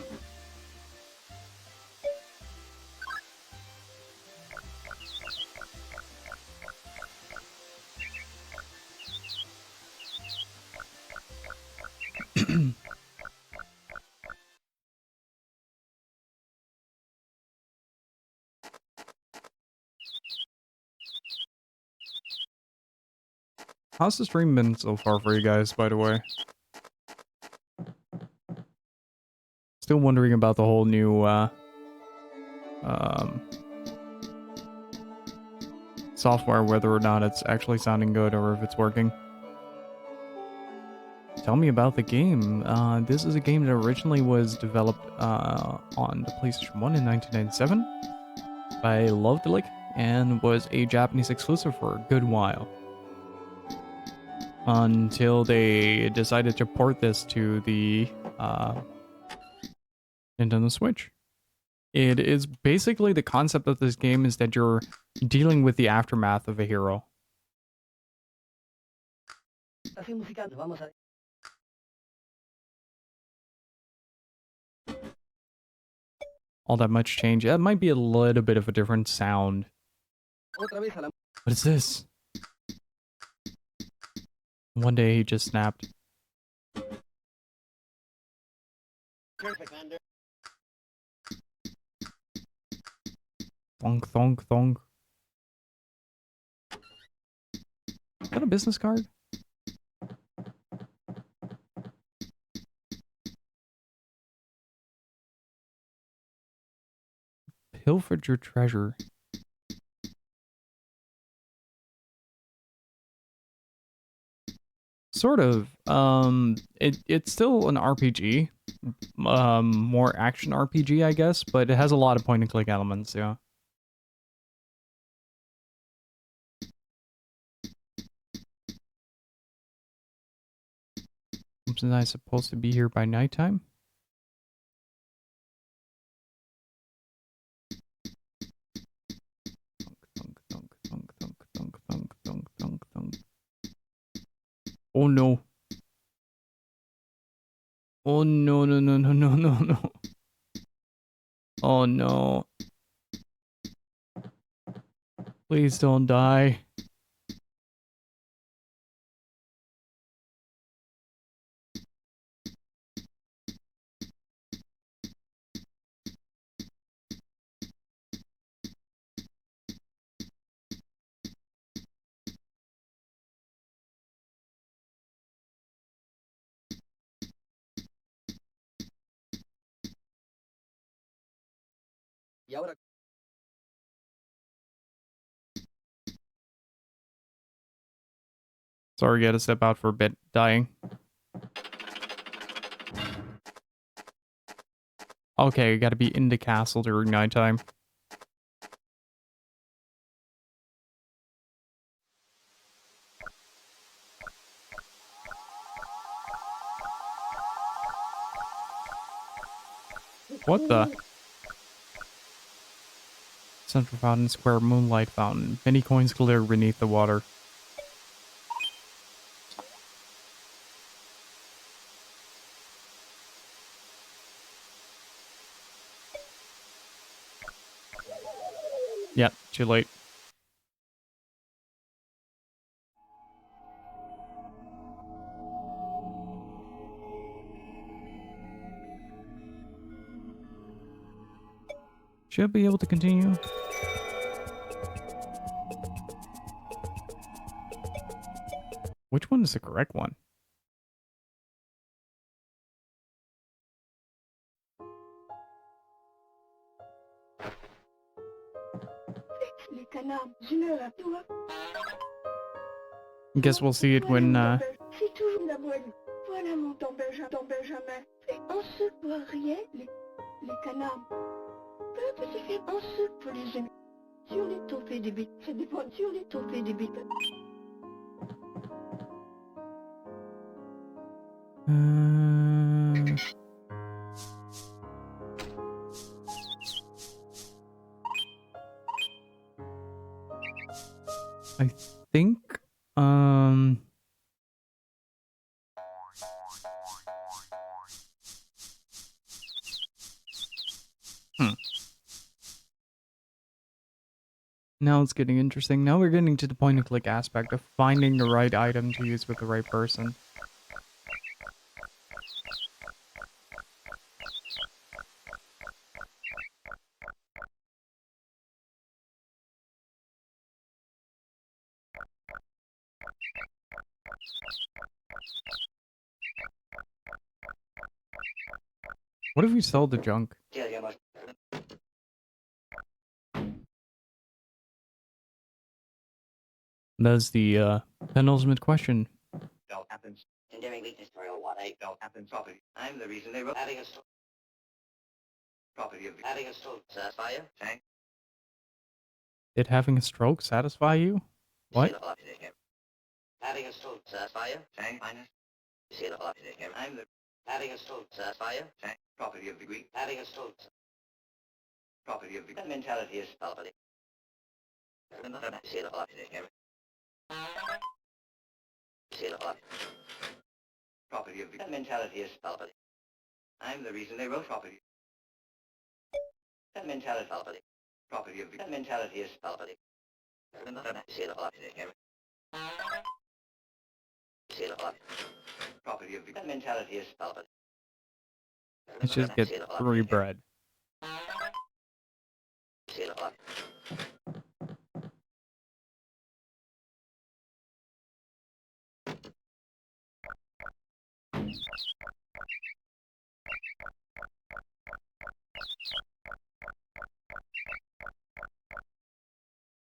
How's the stream been so far for you guys, by the way? Still wondering about the whole new, software, whether or not it's actually sounding good or if it's working. Tell me about the game. This is a game that originally was developed, on the PlayStation 1 in 1997 by Love-De-Lic and was a Japanese exclusive for a good while. Until they decided to port this to the Nintendo Switch. It is basically the concept of this game is that you're dealing with the aftermath of a hero. All that much change. That might be a little bit of a different sound. What is this? One day he just snapped. Thonk, thonk, thonk. Is that a business card? Pilfered your treasure. Sort of. It's still an RPG. More action RPG, I guess, but it has a lot of point and click elements, yeah. Wasn't I supposed to be here by nighttime? Thunk, thunk, thunk, thunk, thunk, thunk, thunk, thunk, thunk. Oh no. Oh no, no, no, no, no, no, no. Oh no. Please don't die. Sorry, gotta step out for a bit. Dying. Okay, gotta be in the castle during nighttime. What the? Central Fountain Square Moonlight Fountain. Many coins glitter beneath the water. Yep, too late. Should I be able to continue? Which one is the correct one? Les canards, je meurs à toi. Guess we'll see it when, C'est toujours la bonne. Voilà mon ton Benjamin. Et on se voit rien, les canards. Un petit fait, on se voit les aimer. Sur les toffées des bites, ça dépend sur les toffées des bites. I think, hmm. Now it's getting interesting. Now we're getting to the point and click aspect of finding the right item to use with the right person. What if we sell the junk? Kill you must. That's the penultimate question. Bell happens. Endearing weakness for your what? Bell happens property. I'm the reason they wrote having a store. Property of the having a store. Satisfy you? Thank. Did having a stroke satisfy you? What? Having a store. Satisfy you? Thank. Minus. You see the fluff in here. I'm the having a store. Satisfy you? Thank. Property of the Greek. Having a store. Property of the that mentality is property. See the fluff in here. See the fluff. Property of the that mentality is property. I'm the reason they wrote property. That mentality property. Property of the that mentality is property. See the fluff in here. See the fluff. Property of the that mentality is property. Let's just get 3 bread.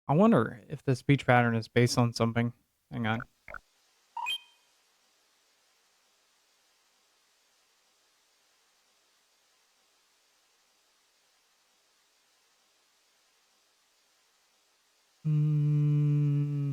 I wonder if the speech pattern is based on something. Hang on. Hmm.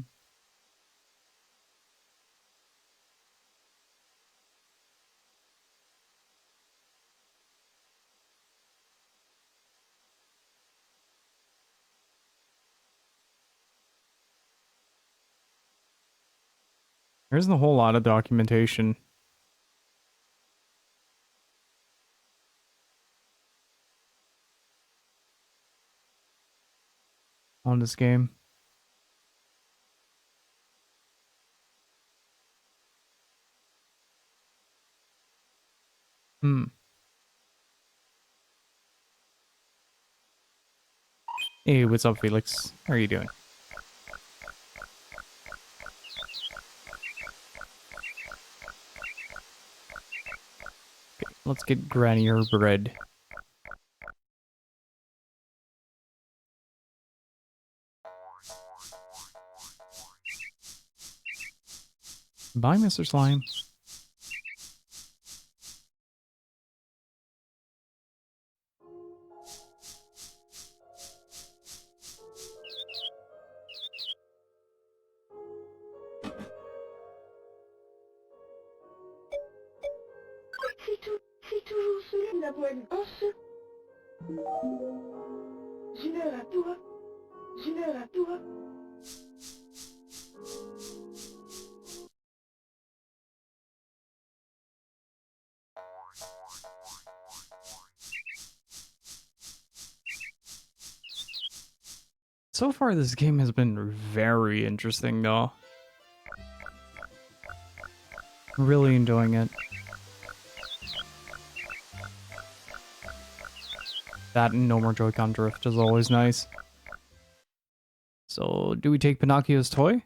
There isn't a whole lot of documentation on this game. Hmm. Hey, what's up, Felix? How are you doing? Okay, let's get Granny her bread. Bye, Mr. Slime. C'est toujours cela la bonne en ce. Je meurs à toi. Je meurs à toi. So far, this game has been very interesting, though. Really enjoying it. That and no more Joy-Con drift is always nice. So, do we take Pinocchio's toy?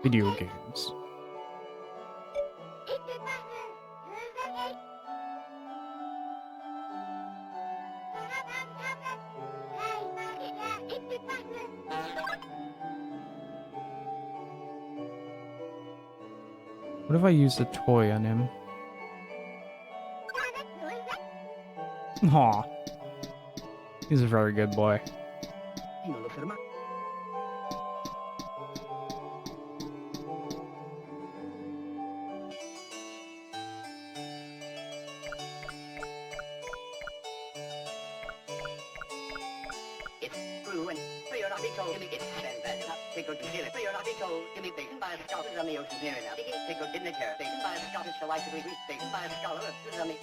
Video games. What if I use a toy on him? Aw. He's a very good boy. It's true, and fear not be told, give me it's then value. Tickle to feel it, fear not be told, give me bacon by the scholars on the ocean near enough. Tickle didn't it care, bacon by the Scottish delight to be greased, bacon by the scholar of Susan.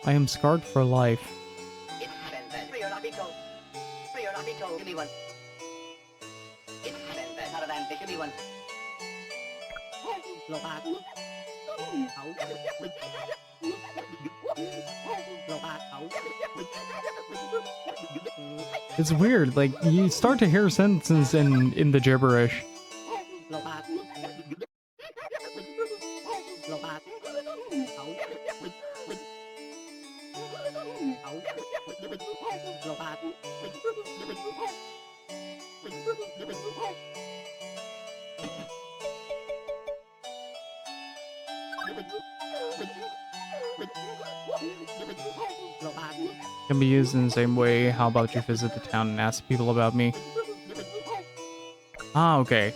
I am scarred for life. It's then value, fear not be told, fear not be told, give me one. It's then value, out of ambition, give me one. It's weird, like, you start to hear sentences in the gibberish. Can be used in the same way. How about you visit the town and ask people about me? Ah, okay.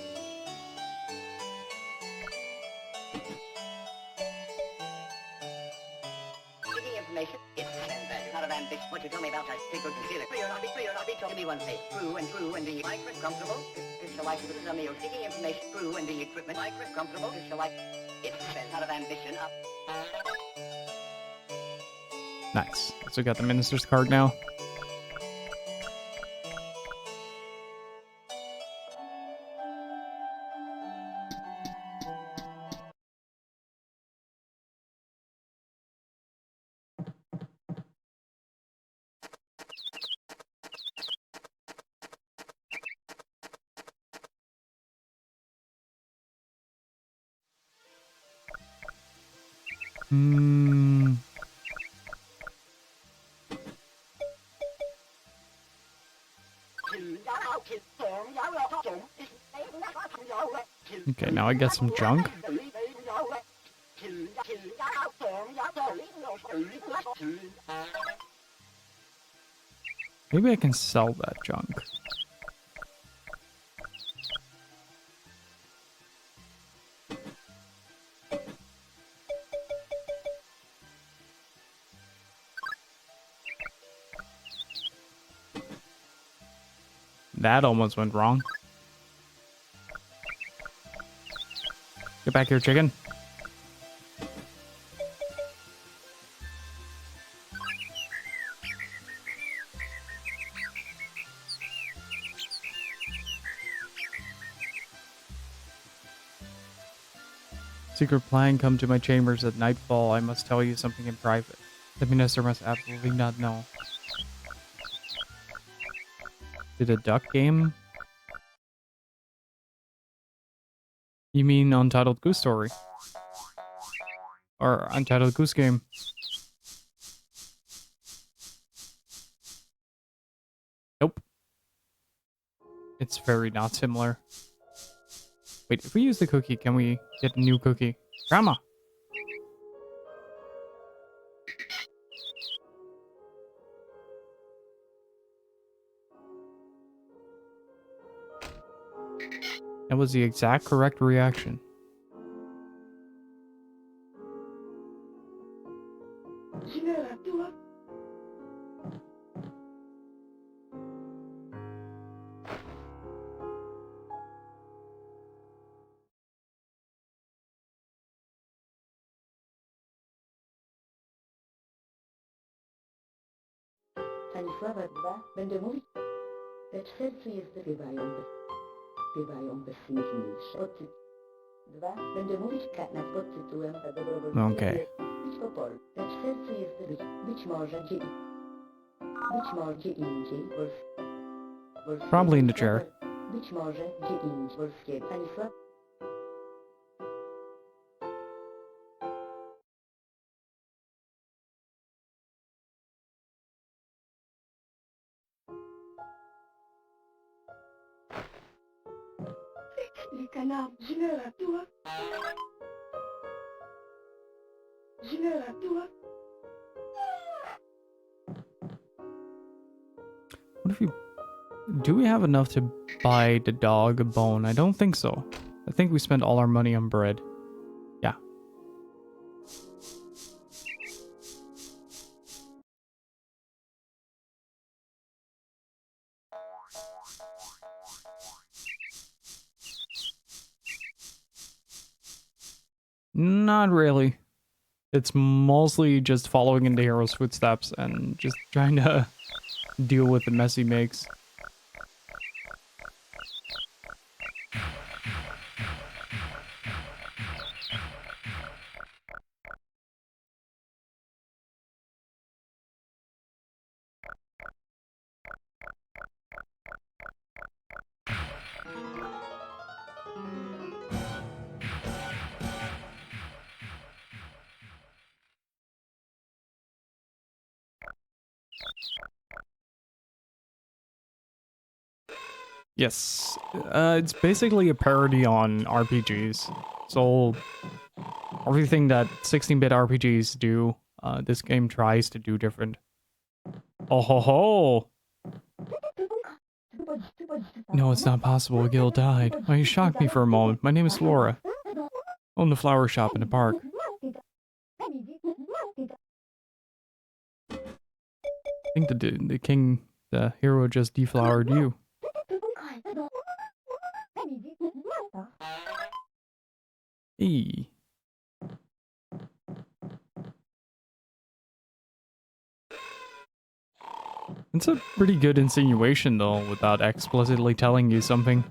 Seeking information, it's then value, out of ambition. What you tell me about, I tickle to feel it. Fear not be told, give me one. Say, true and the life is comfortable. like with some of your sticky information crew and the equipment. Like comfortable. Like it's a lot of ambition up. Nice. So we got the minister's card now. Hmm. Okay, now I get some junk. Maybe I can sell that junk. That almost went wrong. Get back here, chicken. Secret plan, come to my chambers at nightfall. I must tell you something in private. The minister must absolutely not know. Did a duck game? You mean Untitled Goose Story? Or Untitled Goose Game? Nope. It's very not similar. Wait, if we use the cookie, can we get a new cookie? Grandma! That was the exact correct reaction. Stanisława II będę mówić, lecz sercu jest bywają bezsmyślniejsze. Dwa, będę mówić nad podtytułem dobrowolnie. Okay. Być po polu, lecz sercu jest być może gdzie indziej, Probably in the chair. Być może gdzie indziej, polskiego. Stanisław. Les canards, dis-leur à toi. Dis-leur à toi. What if you... Do we have enough to buy the dog a bone? I don't think so. I think we spent all our money on bread. Yeah. Not really. It's mostly just following in the hero's footsteps and just trying to deal with the mess he makes. Yes, it's basically a parody on RPGs. So everything that 16-bit RPGs do, this game tries to do different. Oh ho ho! No, it's not possible. Gil died. Oh, you shocked me for a moment. My name is Flora. Own the flower shop in the park. I think the hero just deflowered you. Hey. It's a pretty good insinuation, though, without explicitly telling you something.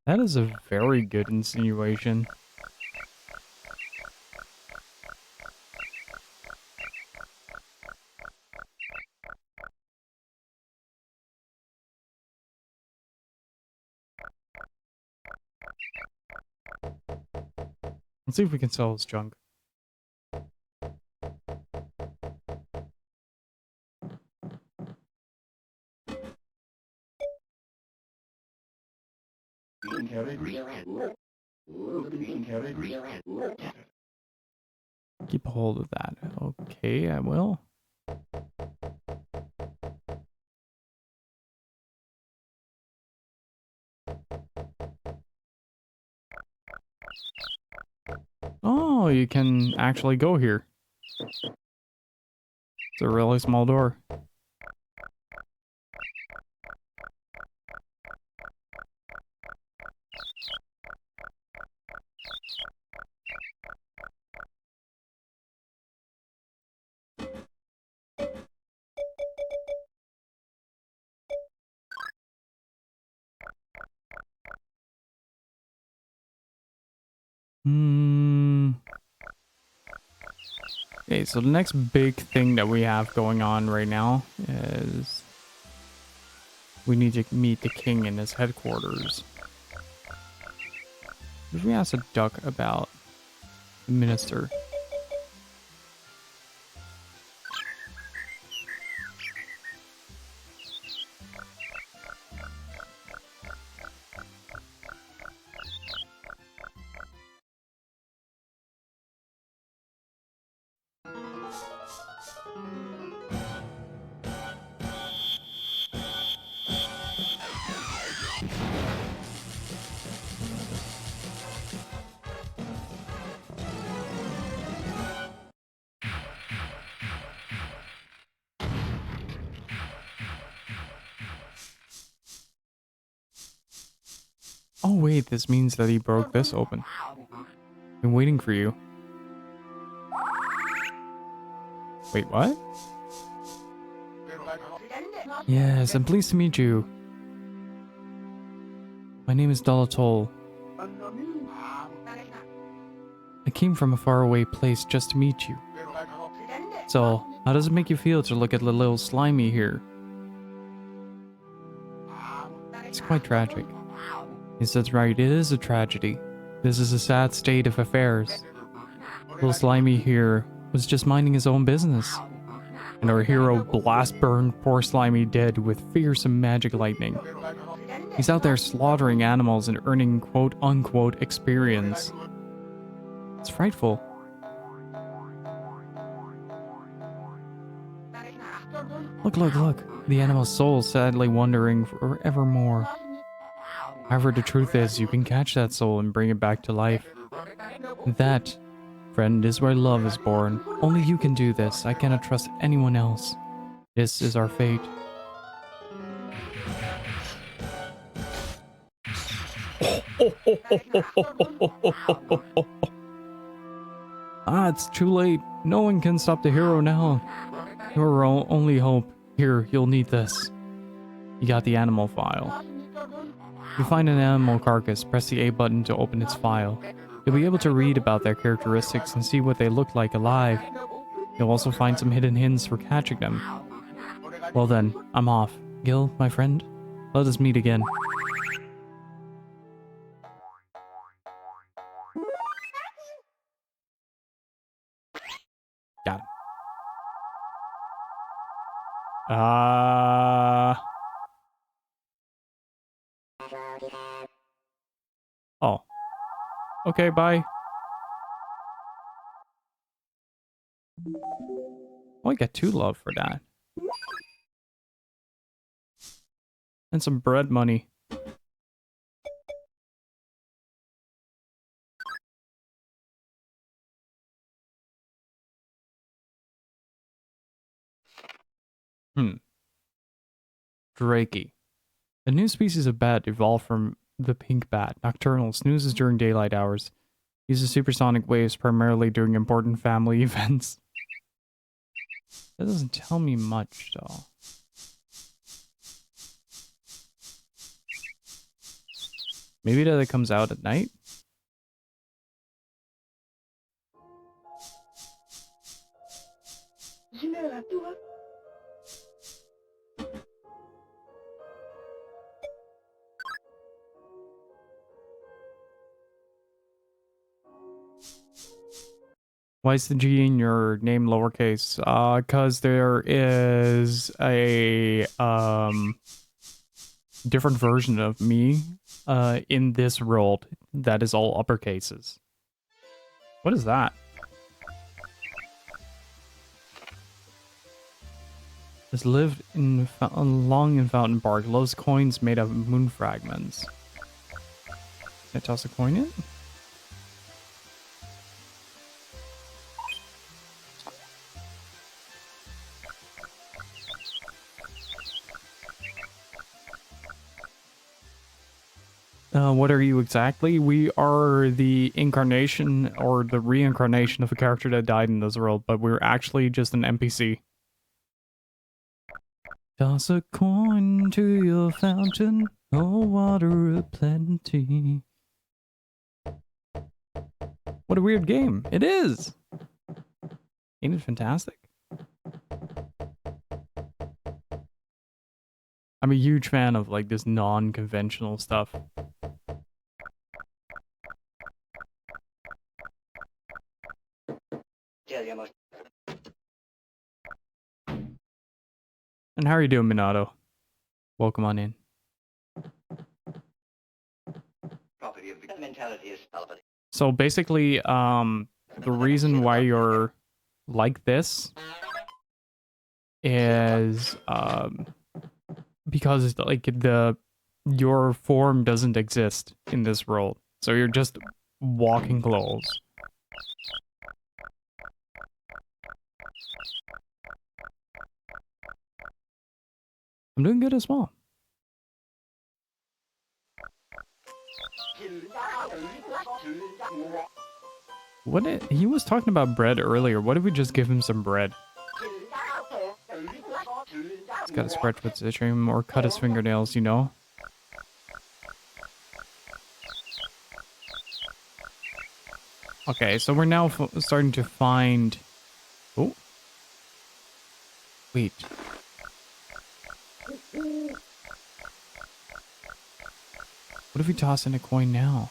That is a very good insinuation. Let's see if we can sell his junk. Keep a hold of that. Okay, I will. Oh, you can actually go here. It's a really small door. Hmm. Okay, so the next big thing that we have going on right now is we need to meet the king in his headquarters. Did we ask a duck about the minister? Oh wait, this means that he broke this open. Been waiting for you. Wait, what? Yes, I'm pleased to meet you. My name is Dalatol. I came from a faraway place just to meet you. So, how does it make you feel to look at the little slimy here? It's quite tragic. Yes, that's right, it is a tragedy. This is a sad state of affairs. Little slimy here was just minding his own business. And our hero blast burned poor slimy dead with fearsome magic lightning. He's out there slaughtering animals and earning quote-unquote experience. It's frightful. Look, look, look. The animal's soul sadly wandering forevermore. However, the truth is, you can catch that soul and bring it back to life. That, friend, is where love is born. Only you can do this. I cannot trust anyone else. This is our fate. Ah, it's too late. No one can stop the hero now. You're our only hope. Here, you'll need this. You got the animal file. If you find an animal carcass, press the A button to open its file. You'll be able to read about their characteristics and see what they look like alive. You'll also find some hidden hints for catching them. Well then, I'm off. Gil, my friend, let us meet again. Got him. Oh. Okay, bye. Oh, I got 2 love for that. And some bread money. Drakey. A new species of bat evolved from the pink bat. Nocturnal, snoozes during daylight hours. Uses supersonic waves primarily during important family events. That doesn't tell me much, though. Maybe that it comes out at night? Why is the G in your name lowercase? Cause there is a different version of me in this world that is all uppercases. What is that? Has lived in long in Fountain Park. Loves coins made of moon fragments. Can I toss a coin in? What are you exactly? We are the incarnation or the reincarnation of a character that died in this world, but we're actually just an NPC. Toss a coin to your fountain, oh water aplenty. What a weird game. It is! Ain't it fantastic? I'm a huge fan of like this non-conventional stuff. And how are you doing, Minato? Welcome on in. Property of the mentality is telepathy. So basically, the reason why you're like this is because like your form doesn't exist in this world. So you're just walking clothes. I'm doing good as well. He was talking about bread earlier. What if we just give him some bread? He's got to scratch with the stream or cut his fingernails, you know? Okay, so we're now starting to find... Oh. Wait. What if we toss in a coin now?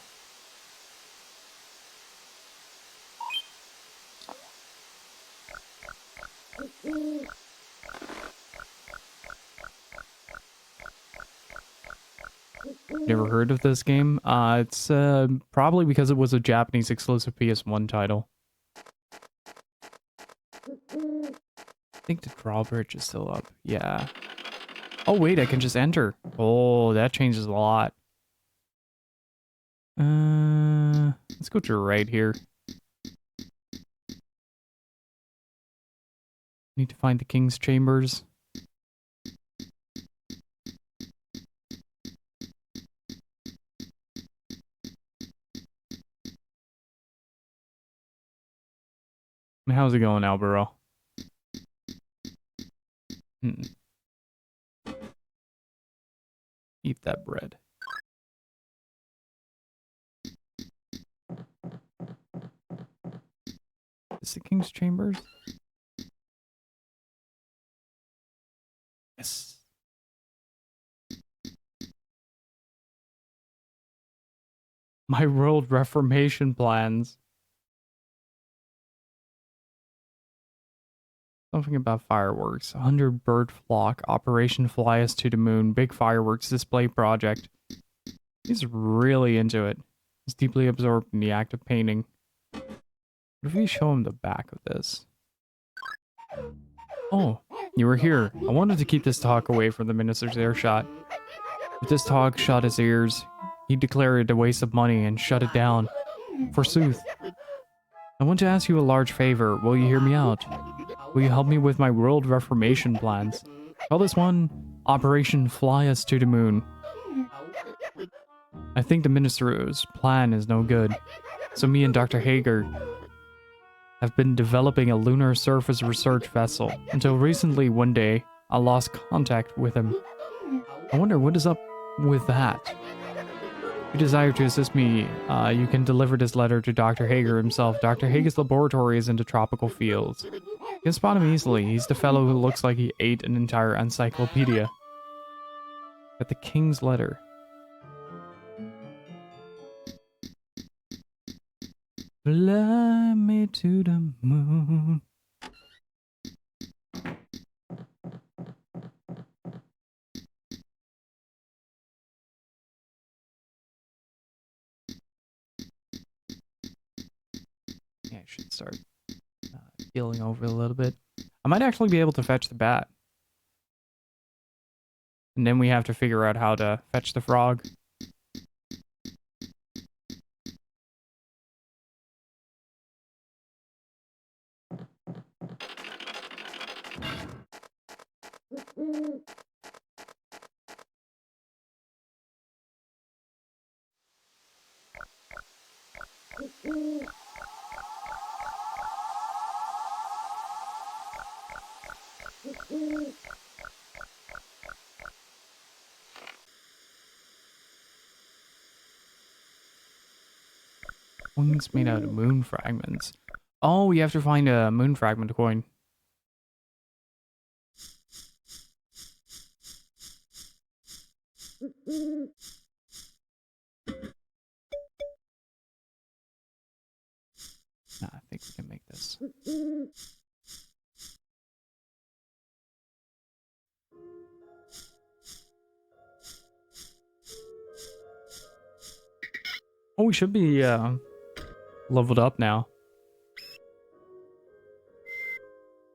Never heard of this game? It's probably because it was a Japanese exclusive PS1 title. I think the drawbridge is still up. Yeah. Oh wait, I can just enter. Oh, that changes a lot. Let's go to right here. Need to find the king's chambers. How's it going, Albero? Eat that bread. Is the king's chambers? Yes. My world reformation plans. Something about fireworks. 100 bird flock. Operation Fly Us to the Moon. Big fireworks display project. He's really into it. He's deeply absorbed in the act of painting. What if we show him the back of this? Oh, you were here. I wanted to keep this talk away from the minister's earshot. If this talk shot his ears, he'd declare it a waste of money and shut it down. Forsooth. I want to ask you a large favor. Will you hear me out? Will you help me with my world reformation plans? Call this one Operation Fly Us to the Moon. I think the minister's plan is no good. So me and Dr. Hager have been developing a lunar surface research vessel until recently one day I lost contact with him. I wonder what is up with that. If you desire to assist me, you can deliver this letter to Dr. Hager himself. Dr. Hager's laboratory is in the tropical fields. You can spot him easily. He's the fellow who looks like he ate an entire encyclopedia. Got the king's letter. Fly me to the moon. Yeah, I should start healing over a little bit. I might actually be able to fetch the bat. And then we have to figure out how to fetch the frog. Coins made out of moon fragments. Oh, we have to find a moon fragment coin. Nah, I think we can make this. Oh, we should be leveled up now.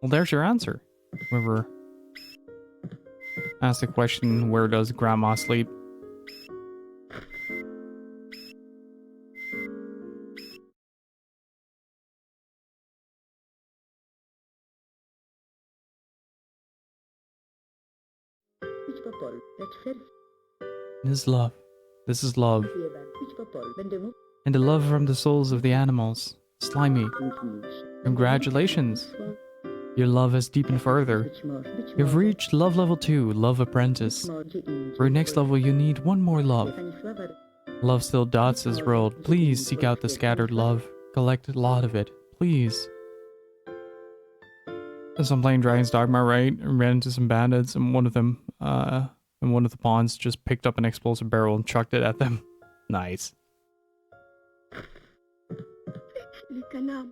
Well, there's your answer. Whoever asked the question, where does grandma sleep? This is love. This is love. And the love from the souls of the animals. Slimy. Congratulations. Your love has deepened further. You've reached love level 2, love apprentice. For your next level, you need one more love. Love still dots this world. Please seek out the scattered love. Collect a lot of it. Please. As I'm playing Dragon's Dogma, right? I ran into some bandits, and one of them, in one of the pawns just picked up an explosive barrel and chucked it at them. Nice. Oh,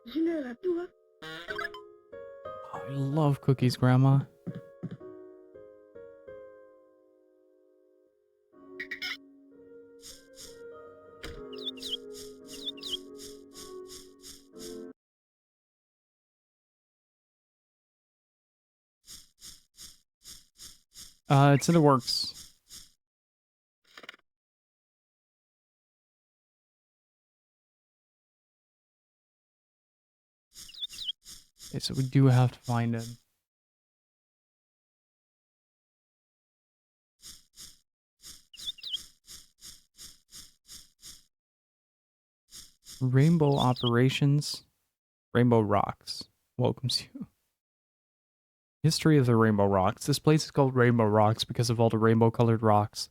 I love cookies, Grandma. It's in the works. Okay, so we do have to find him. Rainbow Operations. Rainbow Rocks welcomes you. History of the Rainbow Rocks. This place is called Rainbow Rocks because of all the rainbow-colored rocks.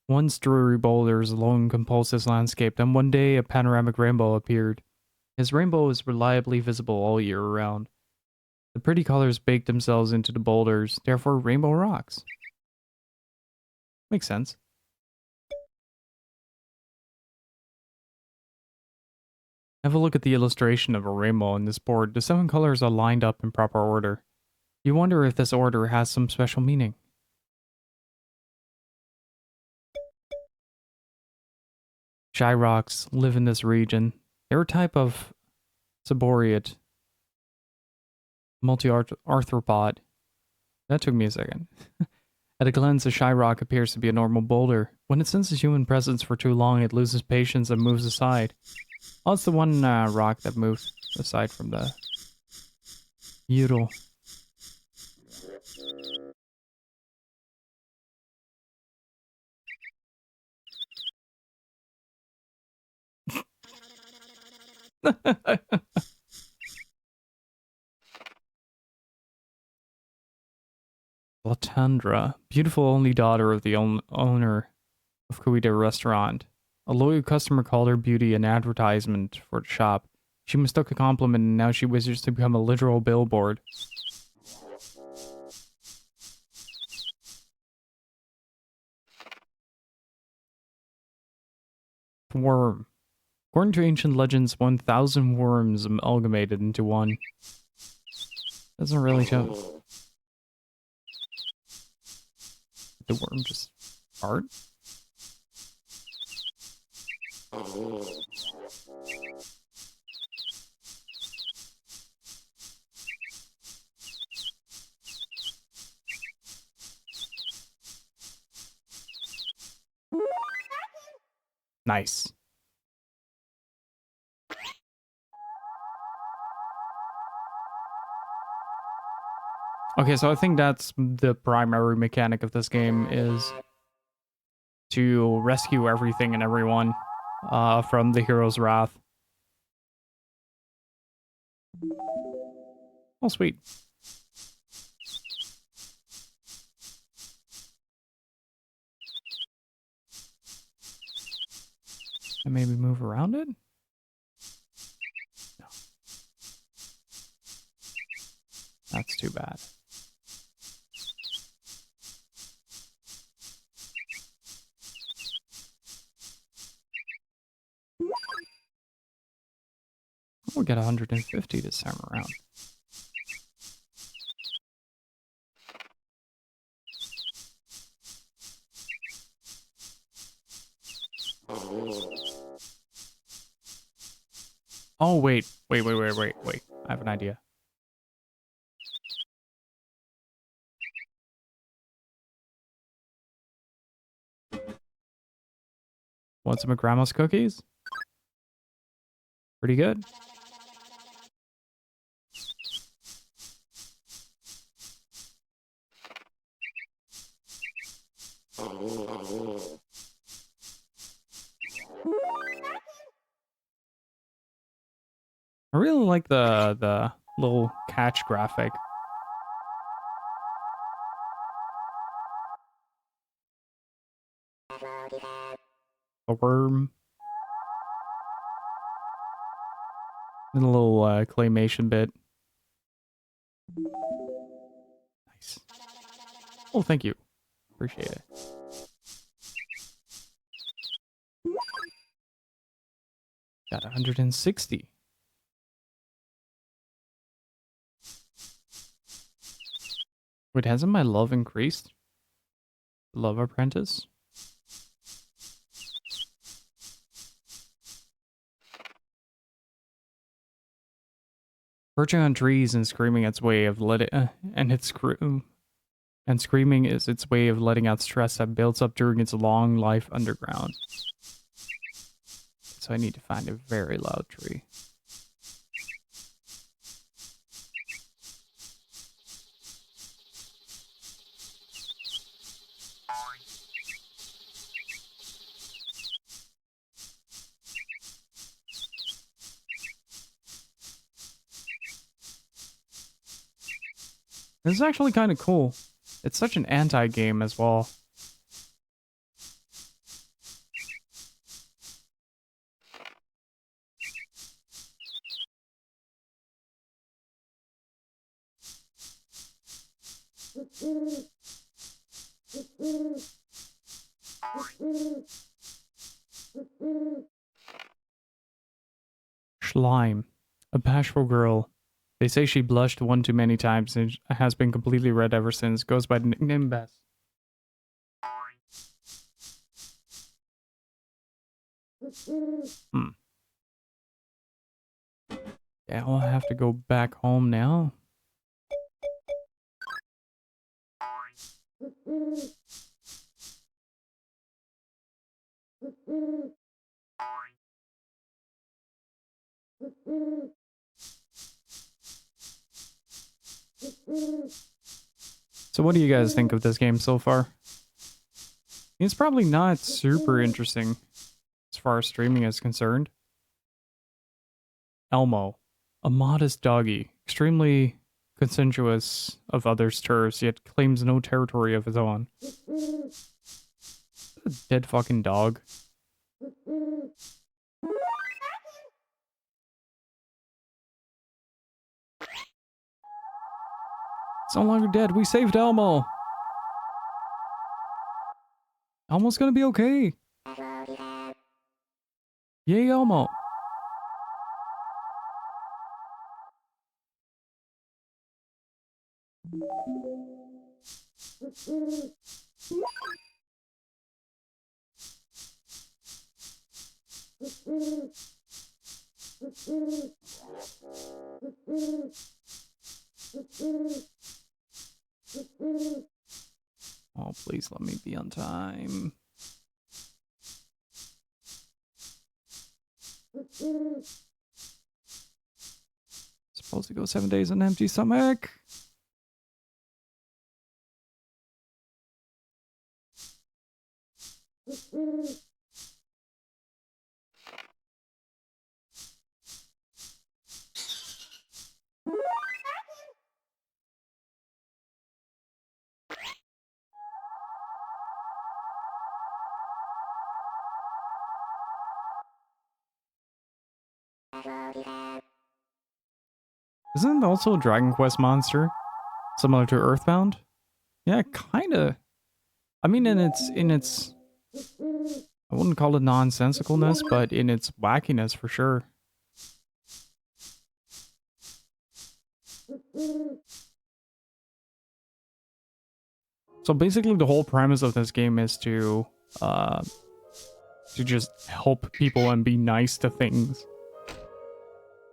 Once dreary boulders alone composed this landscape, then one day a panoramic rainbow appeared. His rainbow is reliably visible all year round. The pretty colors bake themselves into the boulders, therefore Rainbow Rocks. Makes sense. Have a look at the illustration of a rainbow on this board. The 7 colors are lined up in proper order. You wonder if this order has some special meaning. Shyroks live in this region. They're a type of suborate multi-arthropod. That took me a second. At a glance, a Shyrock appears to be a normal boulder. When it senses human presence for too long, it loses patience and moves aside. Oh, it's the one rock that moved aside from the util. Latandra, beautiful only daughter of the owner of Kuida restaurant. A loyal customer called her beauty an advertisement for the shop. She mistook a compliment and now she wishes to become a literal billboard. Worm. According to ancient legends, 1,000 worms amalgamated into one. Doesn't really tell. The worm just fart? Nice. Okay, so I think that's the primary mechanic of this game is to rescue everything and everyone from the hero's wrath. Oh, sweet. And maybe move around it? No. That's too bad. We'll get 150 this time around. Oh, wait. Wait. I have an idea. Want some of Grandma's cookies? Pretty good. I really like the little catch graphic. A worm. And a little claymation bit. Nice. Oh, thank you. Appreciate it. Got 160. Wait, hasn't my love increased? Love apprentice? Perching on trees and screaming its way of and screaming is its way of letting out stress that builds up during its long life underground. So I need to find a very loud tree. This is actually kind of cool. It's such an anti-game as well. Slime. A bashful girl. They say she blushed one too many times and has been completely red ever since. Goes by the nickname Bess. Hmm. Yeah, I'll have to go back home now. So what do you guys think of this game so far? It's probably not super interesting as far as streaming is concerned. Elmo, a modest doggy, extremely conscientious of others' turfs, yet claims no territory of his own. A dead fucking dog. It's no longer dead. We saved Elmo. Elmo's gonna be okay. Yay, Elmo. Oh, please let me be on time. Supposed to go 7 days on an empty stomach. Isn't it also a Dragon Quest monster? Similar to Earthbound? Yeah, kinda. I mean, in its I wouldn't call it nonsensicalness, but in its wackiness for sure. So basically the whole premise of this game is to just help people and be nice to things.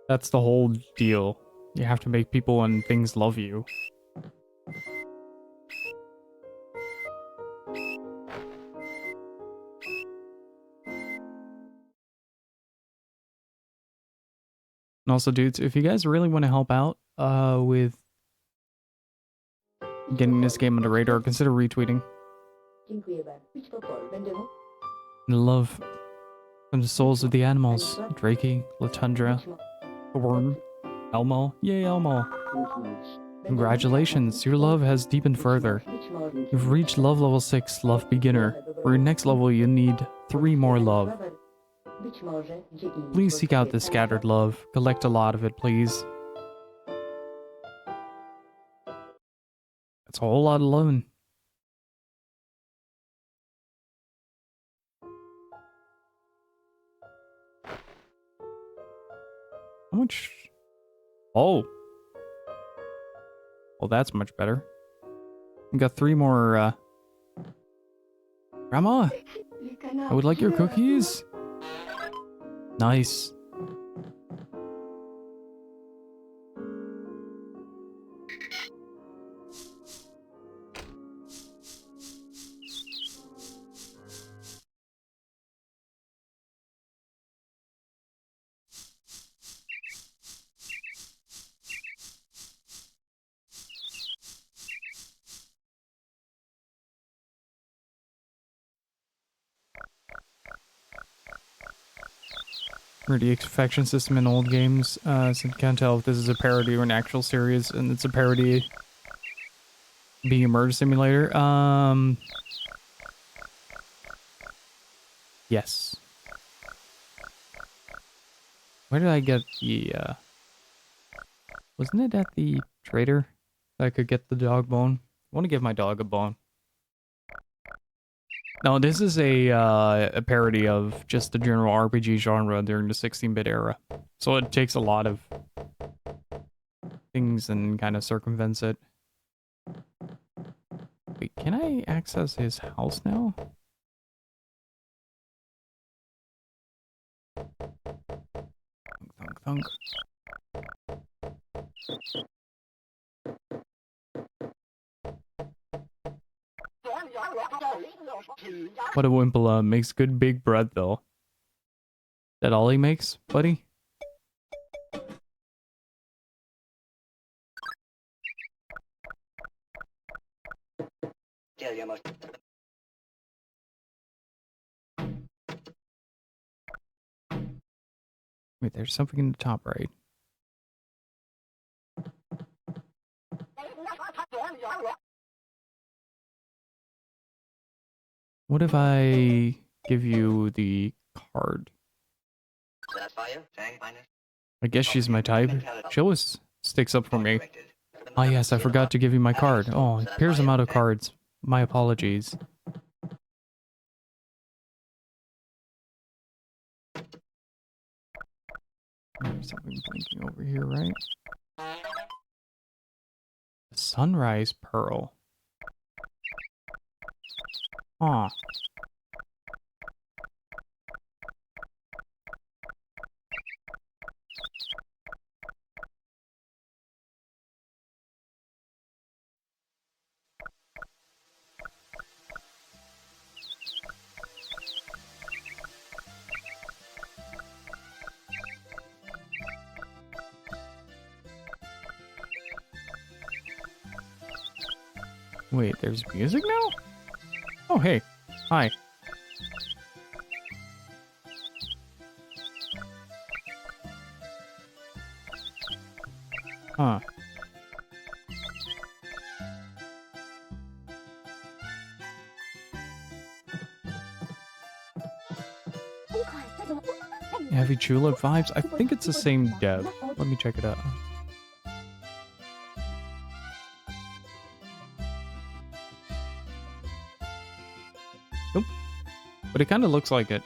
That's the whole deal. You have to make people and things love you. And also, dudes, if you guys really want to help out with getting this game on the radar, consider retweeting. And love from the souls of the animals. Drakey, Latundra, Worm, Elmo. Yay, Elmo. Congratulations, your love has deepened further. You've reached love level 6, love beginner. For your next level, you need 3 more love. Please seek out this scattered love. Collect a lot of it, please. That's a whole lot of loving. How much? Oh. Well, that's much better. We got 3 more, Grandma, I would like your cookies. Nice. For the affection system in old games, so you can't tell if this is a parody or an actual series, and it's a parody being a murder simulator. Yes. Where did I get the, wasn't it at the trader that I could get the dog bone? I want to give my dog a bone. No, this is a parody of just the general RPG genre during the 16-bit era. So it takes a lot of things and kind of circumvents it. Wait, can I access his house now? Thunk, thunk, thunk. What a Wimpala makes good big bread though. That all he makes, buddy? Wait, there's something in the top right. What if I give you the card? Satisfy you? Tang minus. I guess she's my type. She always sticks up for me. Ah, yes, I forgot to give you my card. Oh, it appears I'm out of cards. My apologies. There's something blinking over here, right? Sunrise Pearl. Huh. Wait, there's music now? Oh, hey. Hi. Huh. Heavy Tulip vibes? I think it's the same dev. Let me check it out. Nope. But it kind of looks like it.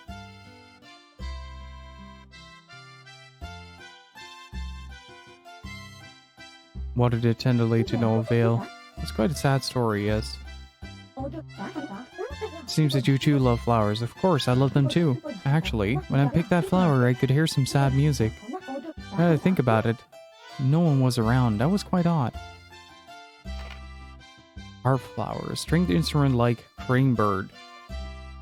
Watered it tenderly to no avail. It's quite a sad story, yes. Seems that you too love flowers. Of course, I love them too. Actually, when I picked that flower, I could hear some sad music. Now that I think about it, no one was around. That was quite odd. Harp flower, a stringed instrument like crane bird.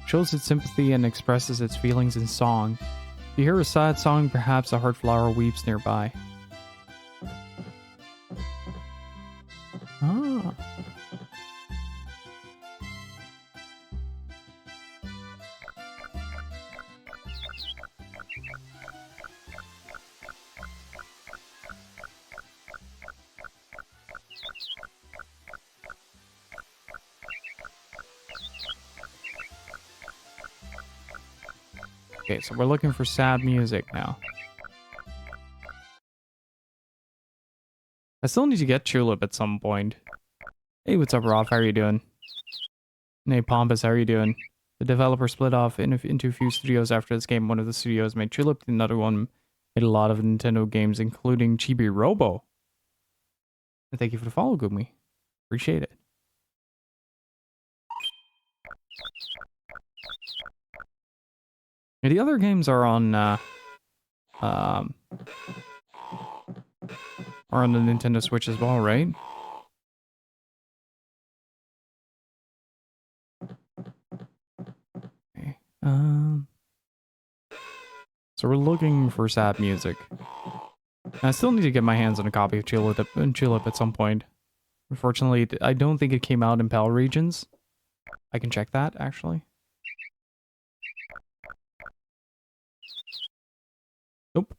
Shows its sympathy and expresses its feelings in song. If you hear a sad song, perhaps a heart flower weeps nearby. Ah. Okay, so we're looking for sad music now. I still need to get Tulip at some point. Hey, what's up, Rolf? How are you doing? Hey, Pompous, how are you doing? The developer split off into a few studios after this game. One of the studios made Tulip, another one made a lot of Nintendo games, including Chibi Robo. And thank you for the follow, Gumi. Appreciate it. Yeah, the other games are on the Nintendo Switch as well, right? Okay. So we're looking for sad music. I still need to get my hands on a copy of Tulip at some point. Unfortunately, I don't think it came out in PAL regions. I can check that, actually. Nope.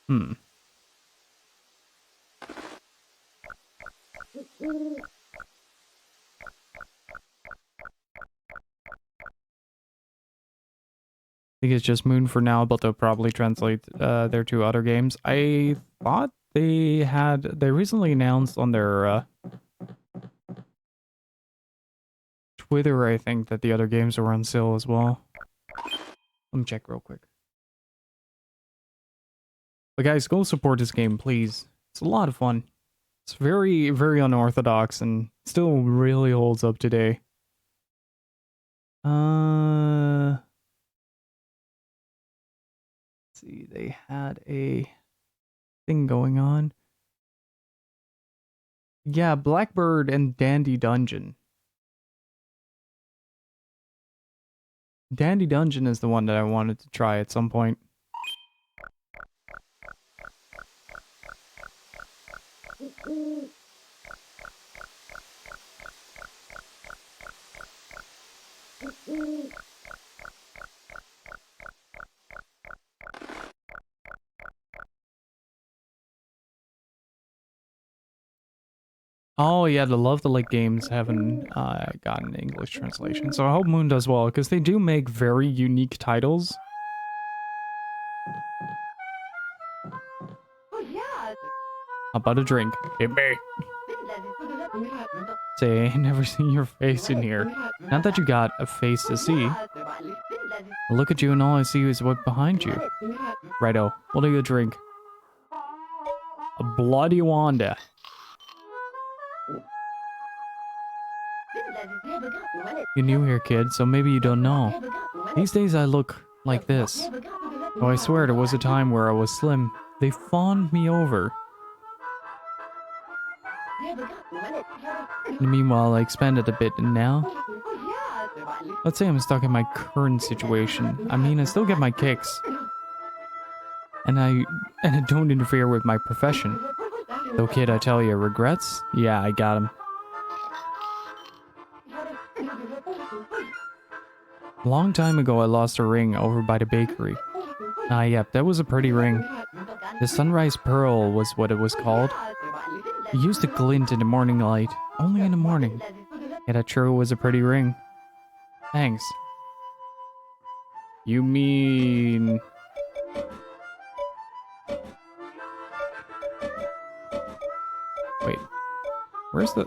Hmm. I think it's just Moon for now, but they'll probably translate their two other games. I thought they recently announced on their Twitter, I think, that the other games were on sale as well. Let me check real quick. But guys, go support this game, please. It's a lot of fun. It's very, very unorthodox and still really holds up today. Let's see, they had a thing going on. Yeah, Blackbird and Dandy Dungeon. Dandy Dungeon is the one that I wanted to try at some point. Oh yeah, the Love-De-Lic games haven't gotten English translation, so I hope Moon does well, because they do make very unique titles. How about a drink? Hit me. Say, I ain't never seen your face in here. Not that you got a face to see. I look at you and all I see is what's behind you. Righto, what do you drink? A bloody Wanda. You're new here, kid, so maybe you don't know. These days I look like this. Oh, I swear there was a time where I was slim. They fawned me over. And meanwhile, I expanded a bit, and now? Let's say I'm stuck in my current situation. I mean, I still get my kicks. And I don't interfere with my profession. Though, kid, I tell you, regrets? Yeah, I got 'em. A long time ago, I lost a ring over by the bakery. Ah, yep, that was a pretty ring. The Sunrise Pearl was what it was called. It used to glint in the morning light, only in the morning. Yeah, that sure was a pretty ring. Thanks. You mean... Wait, where's the...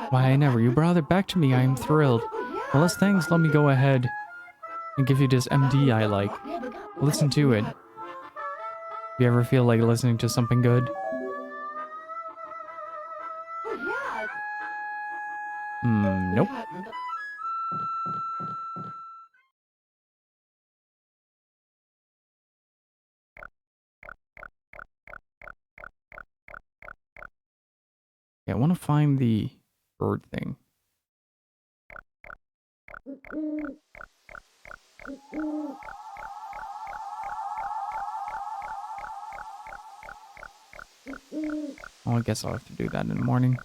Why, I never. You brought it back to me. I am thrilled. Well, as thanks, let me go ahead and give you this MD I like. Listen to it. You ever feel like listening to something good? Nope. Yeah, I want to find the bird thing. Oh, I guess I'll have to do that in the morning.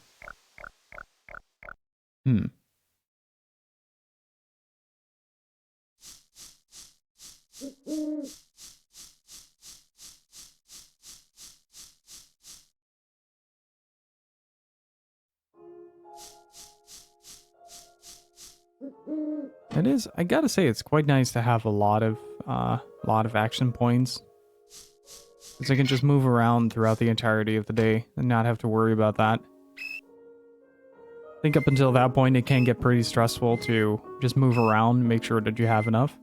It is, I gotta say, it's quite nice to have a lot of action points. Because I can just move around throughout the entirety of the day and not have to worry about that. I think up until that point, it can get pretty stressful to just move around and make sure that you have enough.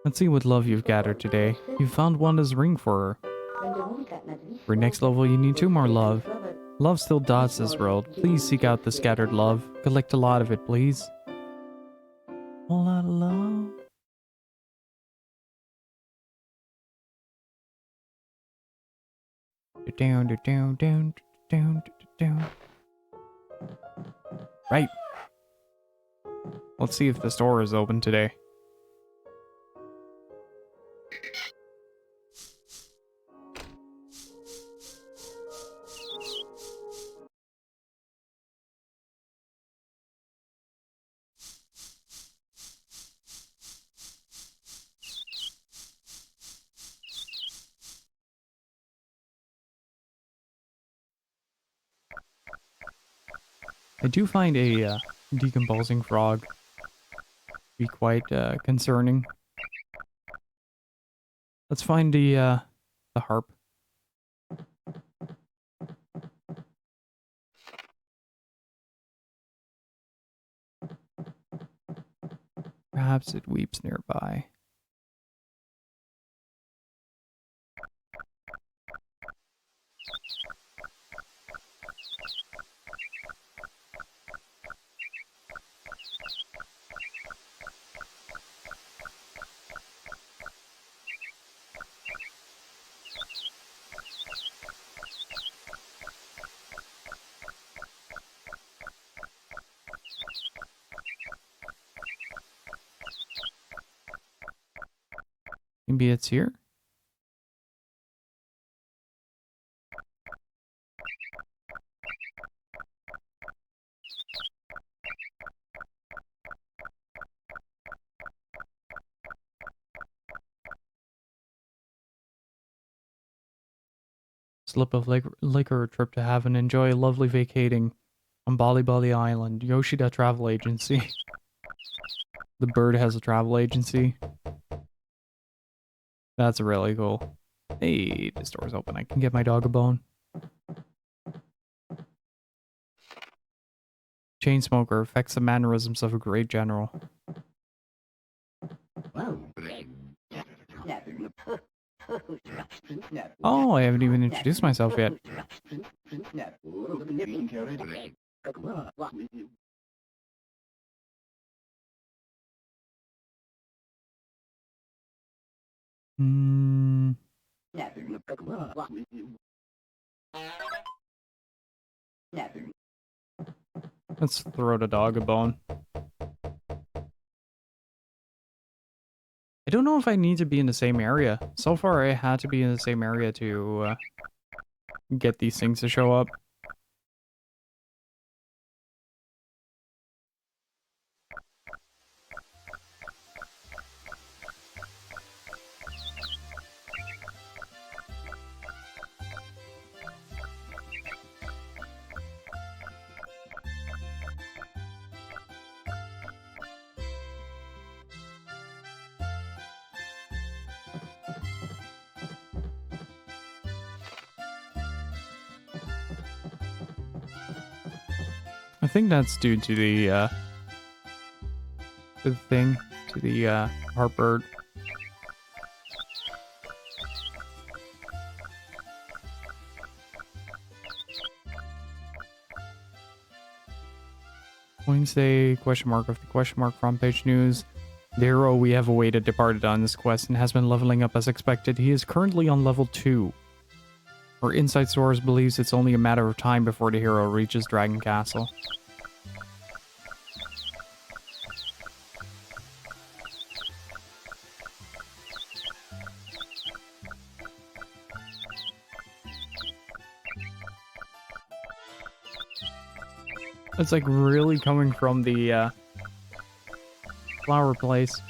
Let's see what love you've gathered today. You found Wanda's ring for her. For next level, you need 2 more love. Love still dots this world. Please seek out the scattered love. Collect a lot of it, please. A lot of love. Down, down, down, down, down. Right. Let's see if the store is open today. I do find a decomposing frog be quite concerning. Let's find the harp. Perhaps it weeps nearby. Maybe it's here? Slip of liquor trip to have and enjoy lovely vacating on Bali Bali Island. Yoshida Travel Agency. The bird has a travel agency. That's really cool. Hey, this door's open. I can get my dog a bone. Chain smoker affects the mannerisms of a great general. Oh, I haven't even introduced myself yet. Hmm. Let's throw the dog a bone. I don't know if I need to be in the same area. So far, I had to be in the same area to get these things to show up. I think that's due to the thing, to the heartbird. Wednesday, question mark of the question mark front page news. The hero we have awaited departed on this quest and has been leveling up as expected. He is currently on level 2. Our inside source believes it's only a matter of time before the hero reaches Dragon Castle. It's like really coming from the flower place.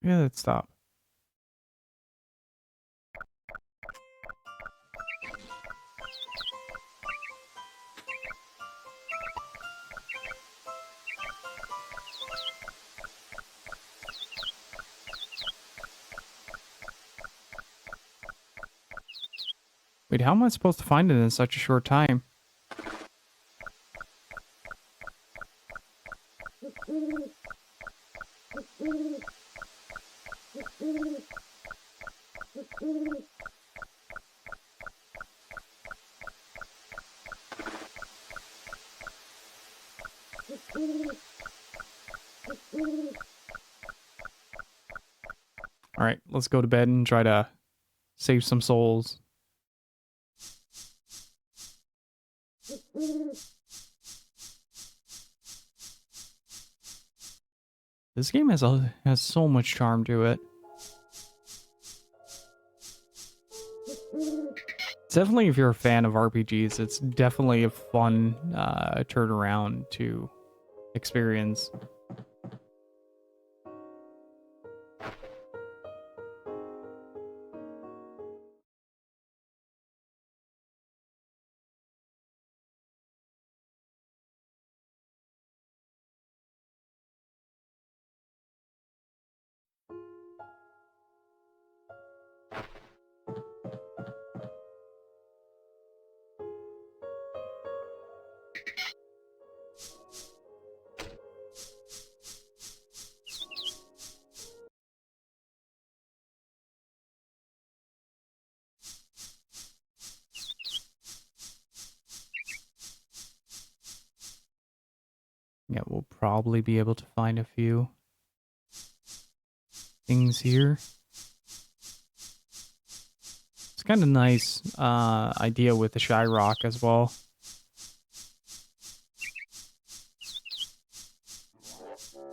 Yeah, let's stop. Wait, how am I supposed to find it in such a short time? Alright, let's go to bed and try to save some souls. This game has so much charm to it. Definitely, if you're a fan of RPGs, it's definitely a fun turnaround to experience. Yeah, we'll probably be able to find a few things here. It's kind of nice idea with the Shy Rock as well.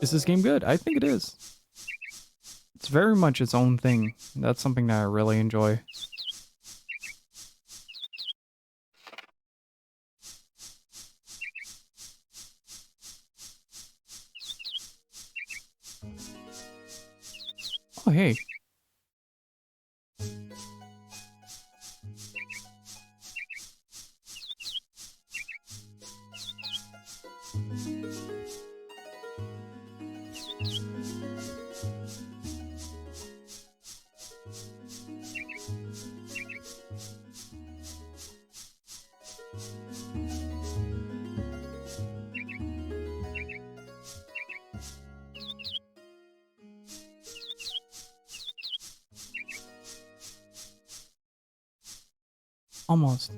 Is this game good? I think it is. It's very much its own thing. That's something that I really enjoy. Oh, hey. Almost.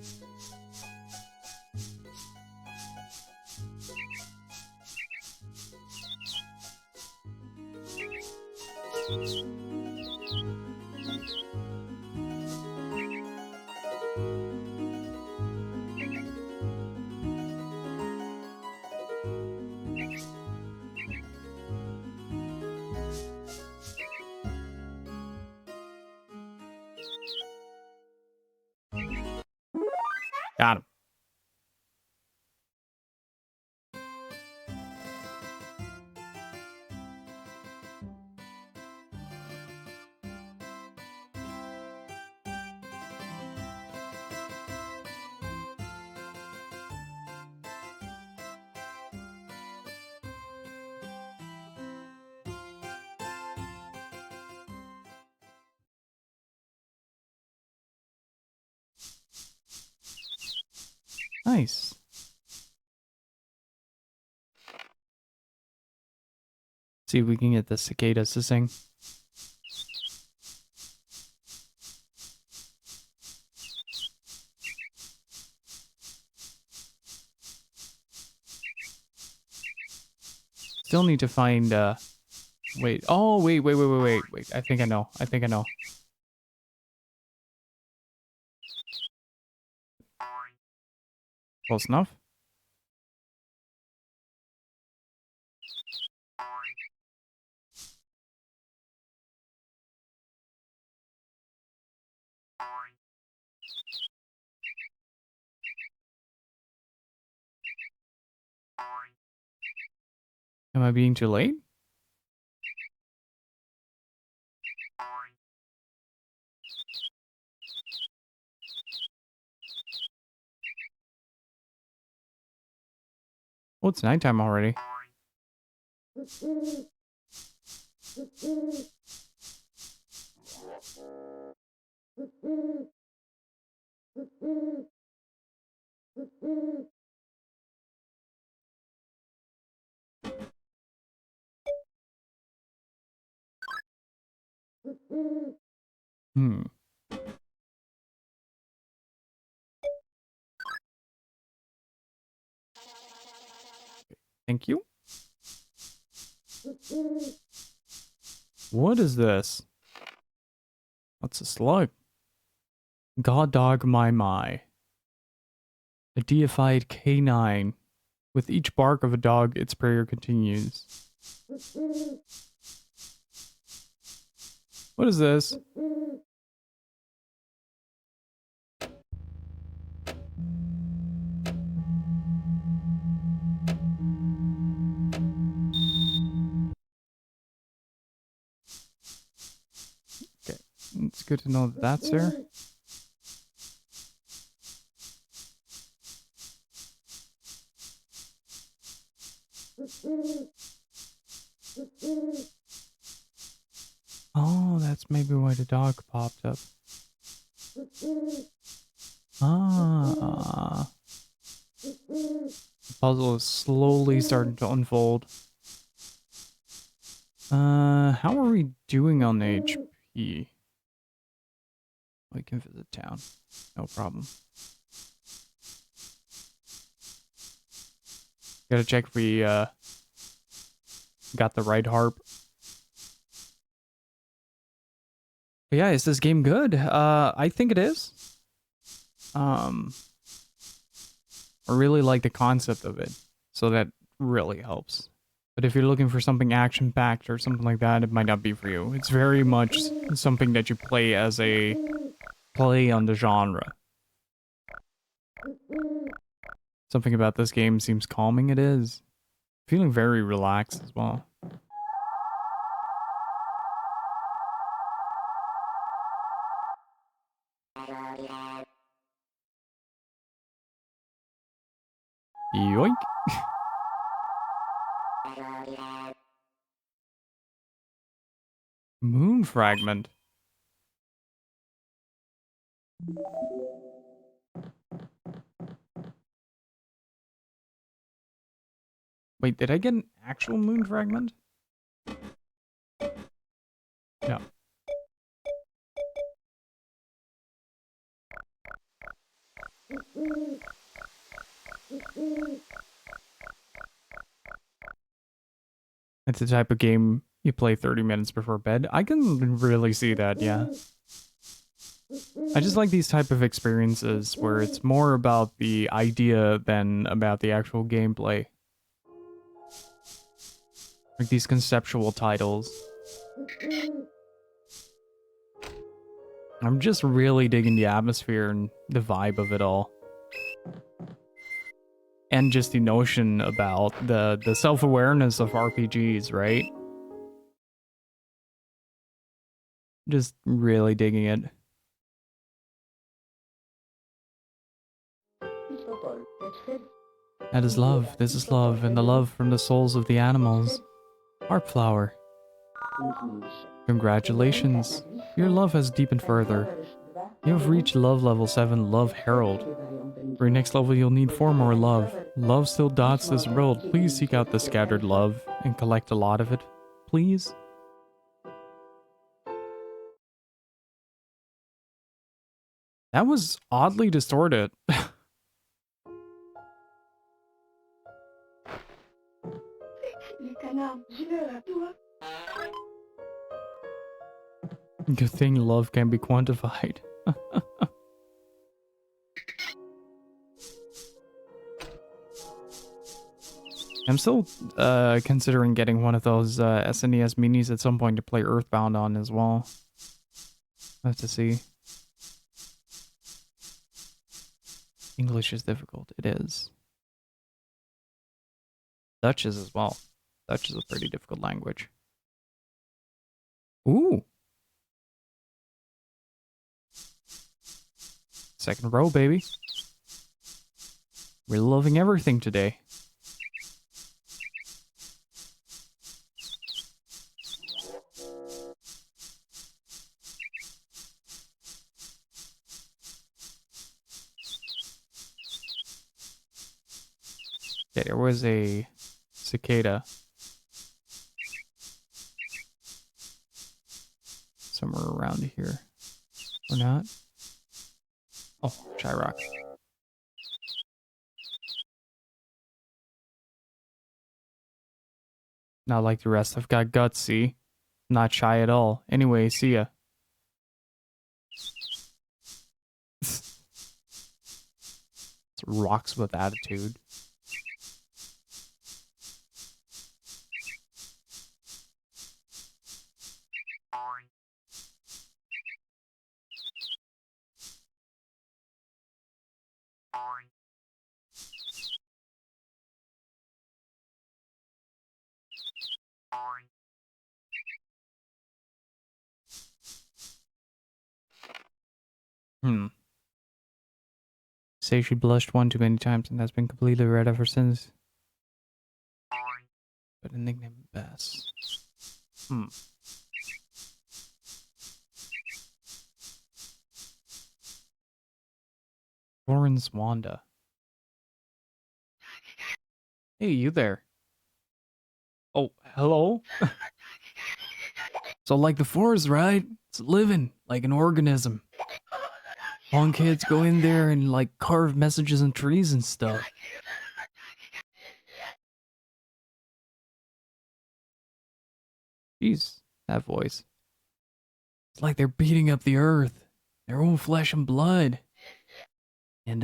Got him. Nice. See if we can get the cicadas to sing. Still need to find, wait. Oh, wait. I think I know. Close enough. Am I being too late? Oh, it's nighttime already. Hmm. Thank you. What is this? What's a slug? God dog my. A deified canine. With each bark of a dog, its prayer continues. What is this? Good to know that that's there. Oh, that's maybe why the dog popped up. Ah. The puzzle is slowly starting to unfold. How are we doing on HP? We can visit town. No problem. Gotta check if we, got the right harp. But yeah, is this game good? I think it is. I really like the concept of it, so that really helps. But if you're looking for something action-packed or something like that, it might not be for you. It's very much something that you play as a play on the genre. Something about this game seems calming. It is. Feeling very relaxed as well. Yoink. Moon fragment. Wait, did I get an actual moon fragment? No. It's the type of game you play 30 minutes before bed. I can really see that, yeah. I just like these type of experiences where it's more about the idea than about the actual gameplay. Like these conceptual titles. I'm just really digging the atmosphere and the vibe of it all. And just the notion about the self-awareness of RPGs, right? Just really digging it. That is love. This is love, and the love from the souls of the animals. Harp flower. Congratulations. Your love has deepened further. You have reached love level 7, Love Herald. For your next level, you'll need 4 more love. Love still dots this world. Please seek out the scattered love and collect a lot of it. Please? That was oddly distorted. Good thing love can be quantified. I'm still considering getting one of those SNES minis at some point to play Earthbound on as well. I'll have to see. English is difficult. It is. Dutch is as well. Dutch is a pretty difficult language. Ooh. Second row, baby. We're loving everything today. Yeah, there was a cicada somewhere around here. Or not? Oh, Chirac. Not like the rest. I've got guts, see? Not shy at all. Anyway, see ya. It's rocks with attitude. Hmm. Say she blushed one too many times and has been completely red ever since. But a nickname Bess. Hmm. Florence Wanda. Hey, you there? Oh, hello? So like the forest, right? It's living like an organism. Long kids go in there and like carve messages on trees and stuff. Jeez, that voice. It's like they're beating up the earth. Their own flesh and blood. And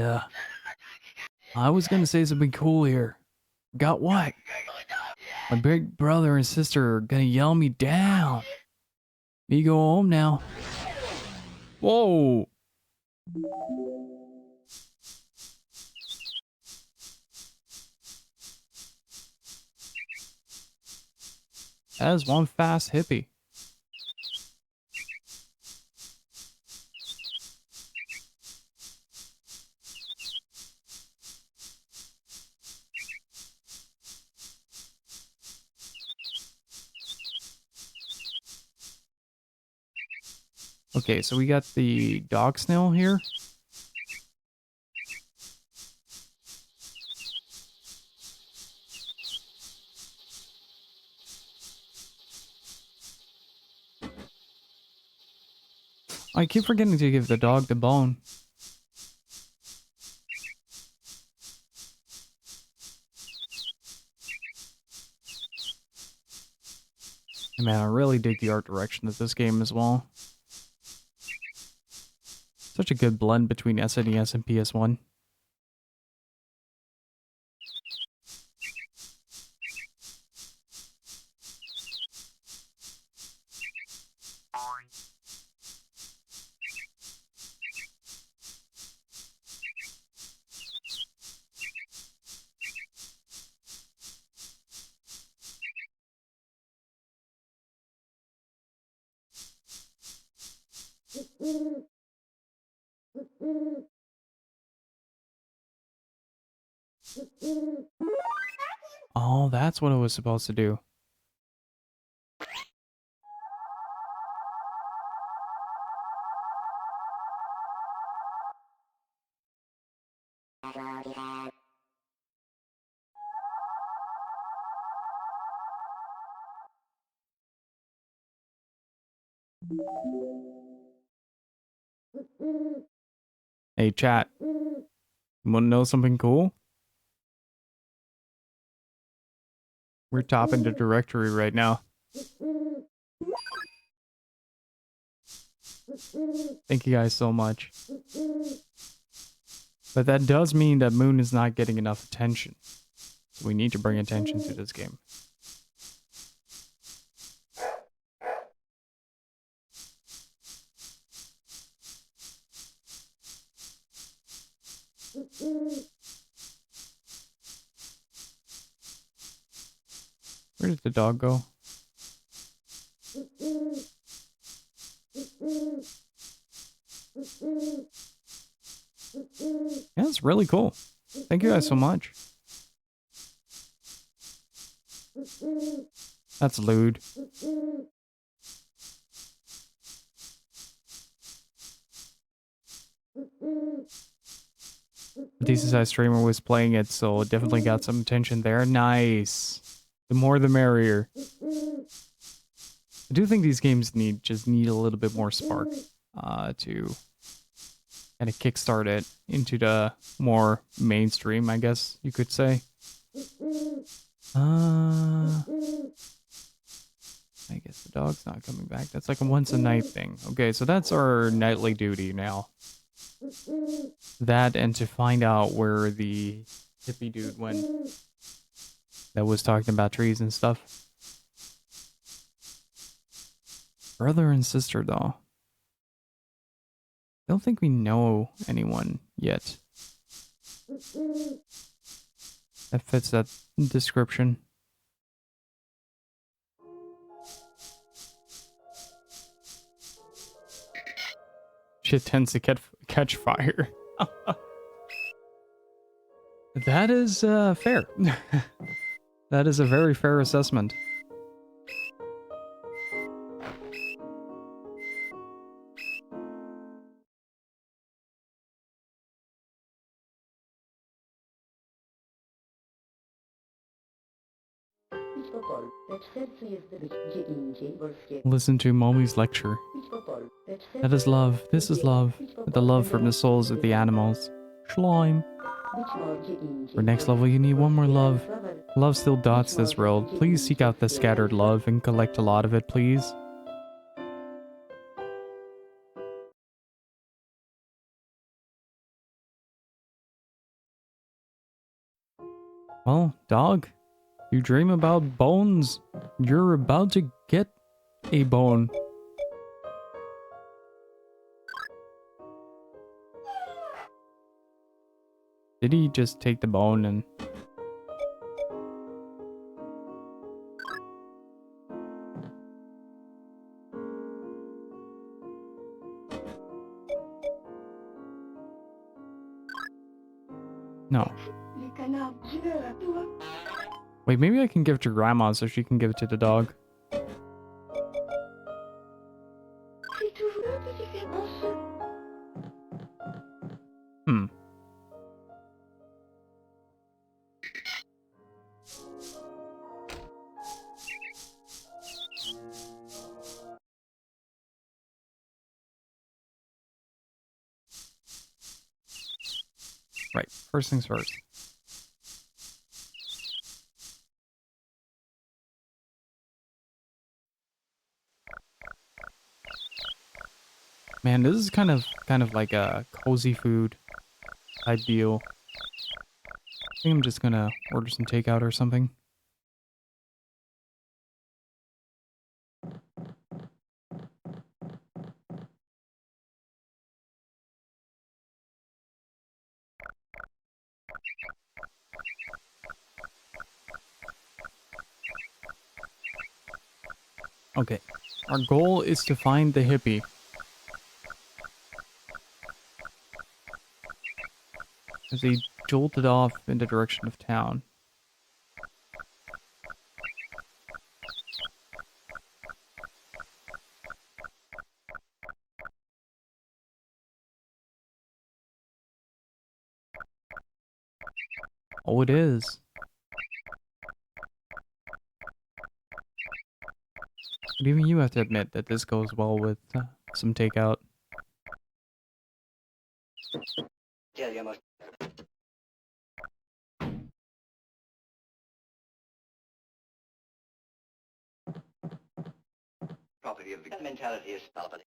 I was gonna say something cool here. Got what? My big brother and sister are gonna yell me down. Me go home now. Whoa. That is one fast hippie. Okay, so we got the dog snail here. I keep forgetting to give the dog the bone. And man, I really dig the art direction of this game as well. Such a good blend between SNES and PS1. Oh, that's what it was supposed to do. Hey, chat. You wanna know something cool? We're topping the directory right now. Thank you guys so much. But that does mean that Moon is not getting enough attention. So we need to bring attention to this game. Where did the dog go? Yeah, it's really cool. Thank you guys so much. That's lewd. A decent sized streamer was playing it, so it definitely got some attention there. Nice. The more the merrier. I do think these games just need a little bit more spark to kind of kickstart it into the more mainstream, I guess you could say. I guess the dog's not coming back. That's like a once a night thing. Okay, so that's our nightly duty now. That and to find out where the hippie dude went that was talking about trees and stuff. Brother and sister, though. I don't think we know anyone yet that fits that description. Shit tends to catch fire. That is fair. That is a very fair assessment. Listen to Momi's lecture. That is love. This is love. The love from the souls of the animals. Slime. For next level, you need one more love. Love still dots this world. Please seek out the scattered love and collect a lot of it, please. Well, dog, you dream about bones. You're about to get a bone. Did he just take the bone and... No. Wait, maybe I can give it to Grandma so she can give it to the dog. Hmm. Right, first things first. Man, this is kind of like a cozy food type deal. I think I'm just gonna order some takeout or something. Okay, our goal is to find the hippie. As he jolted off in the direction of town. Oh, it is. But even you have to admit that this goes well with some takeout. Tell you must. Property of the mentality is property.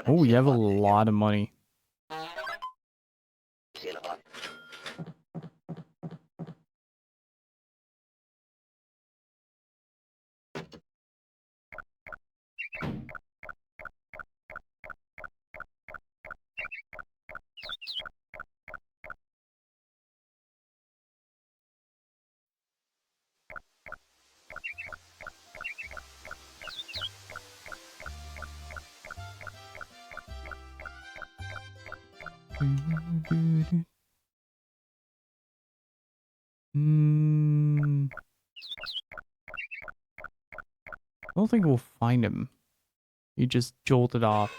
Oh, you have a lot of money. See a lot. I don't think we'll find him. He just jolted off.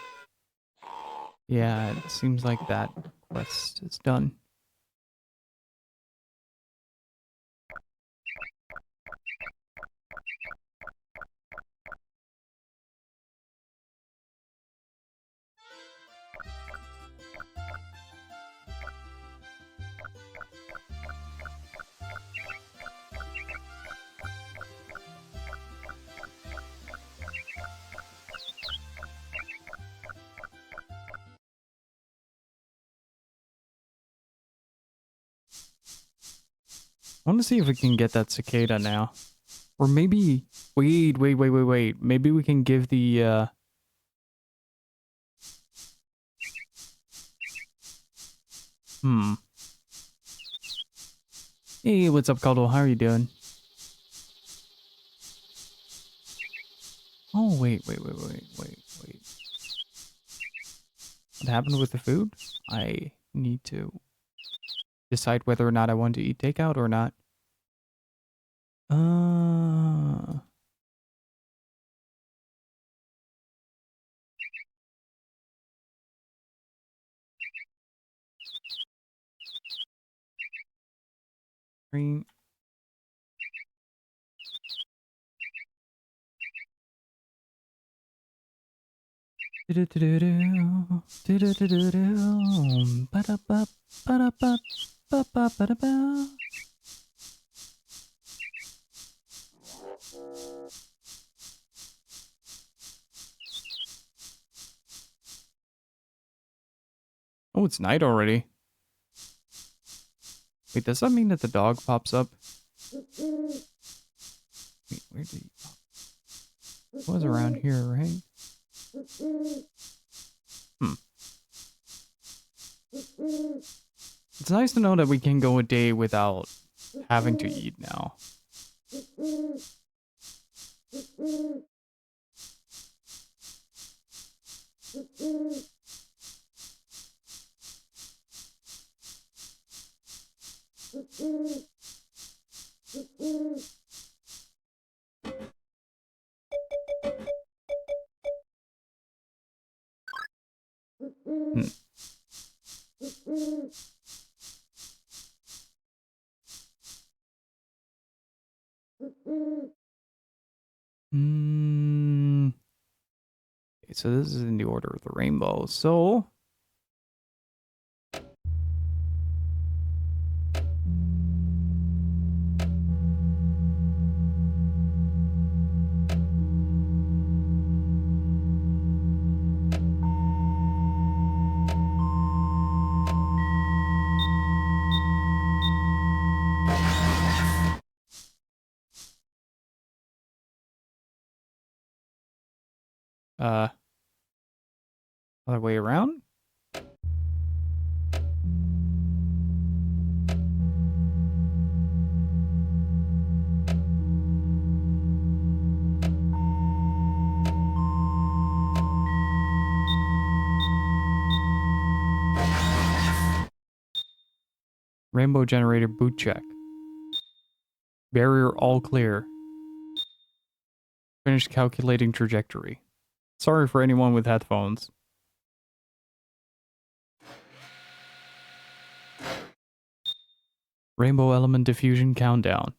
Yeah, it seems like that quest is done. I want to see if we can get that cicada now. Or maybe... Wait. Maybe we can give the... Hey, what's up, Cuddle? How are you doing? Oh, wait. What happened with the food? I need to decide whether or not I want to eat takeout or not. Green. Oh, it's night already. Wait, does that mean that the dog pops up? Wait, where did he pop? It was around here, right? Hmm. It's nice to know that we can go a day without having to eat now. Hmm. Mm. Okay, so this is in the order of the rainbow. So uh other way around? Rainbow generator boot check. Barrier all clear. Finished calculating trajectory. Sorry for anyone with headphones. Rainbow element diffusion countdown.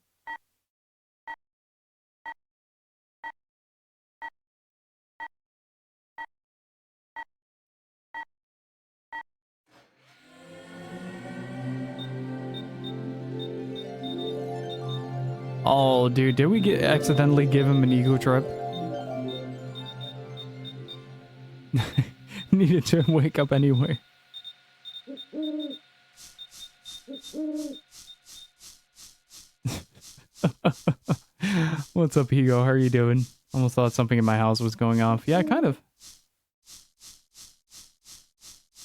Oh, dude, did we accidentally give him an ego trip? Needed to wake up anyway. What's up, Higo? How are you doing? Almost thought something in my house was going off. Yeah, kind of.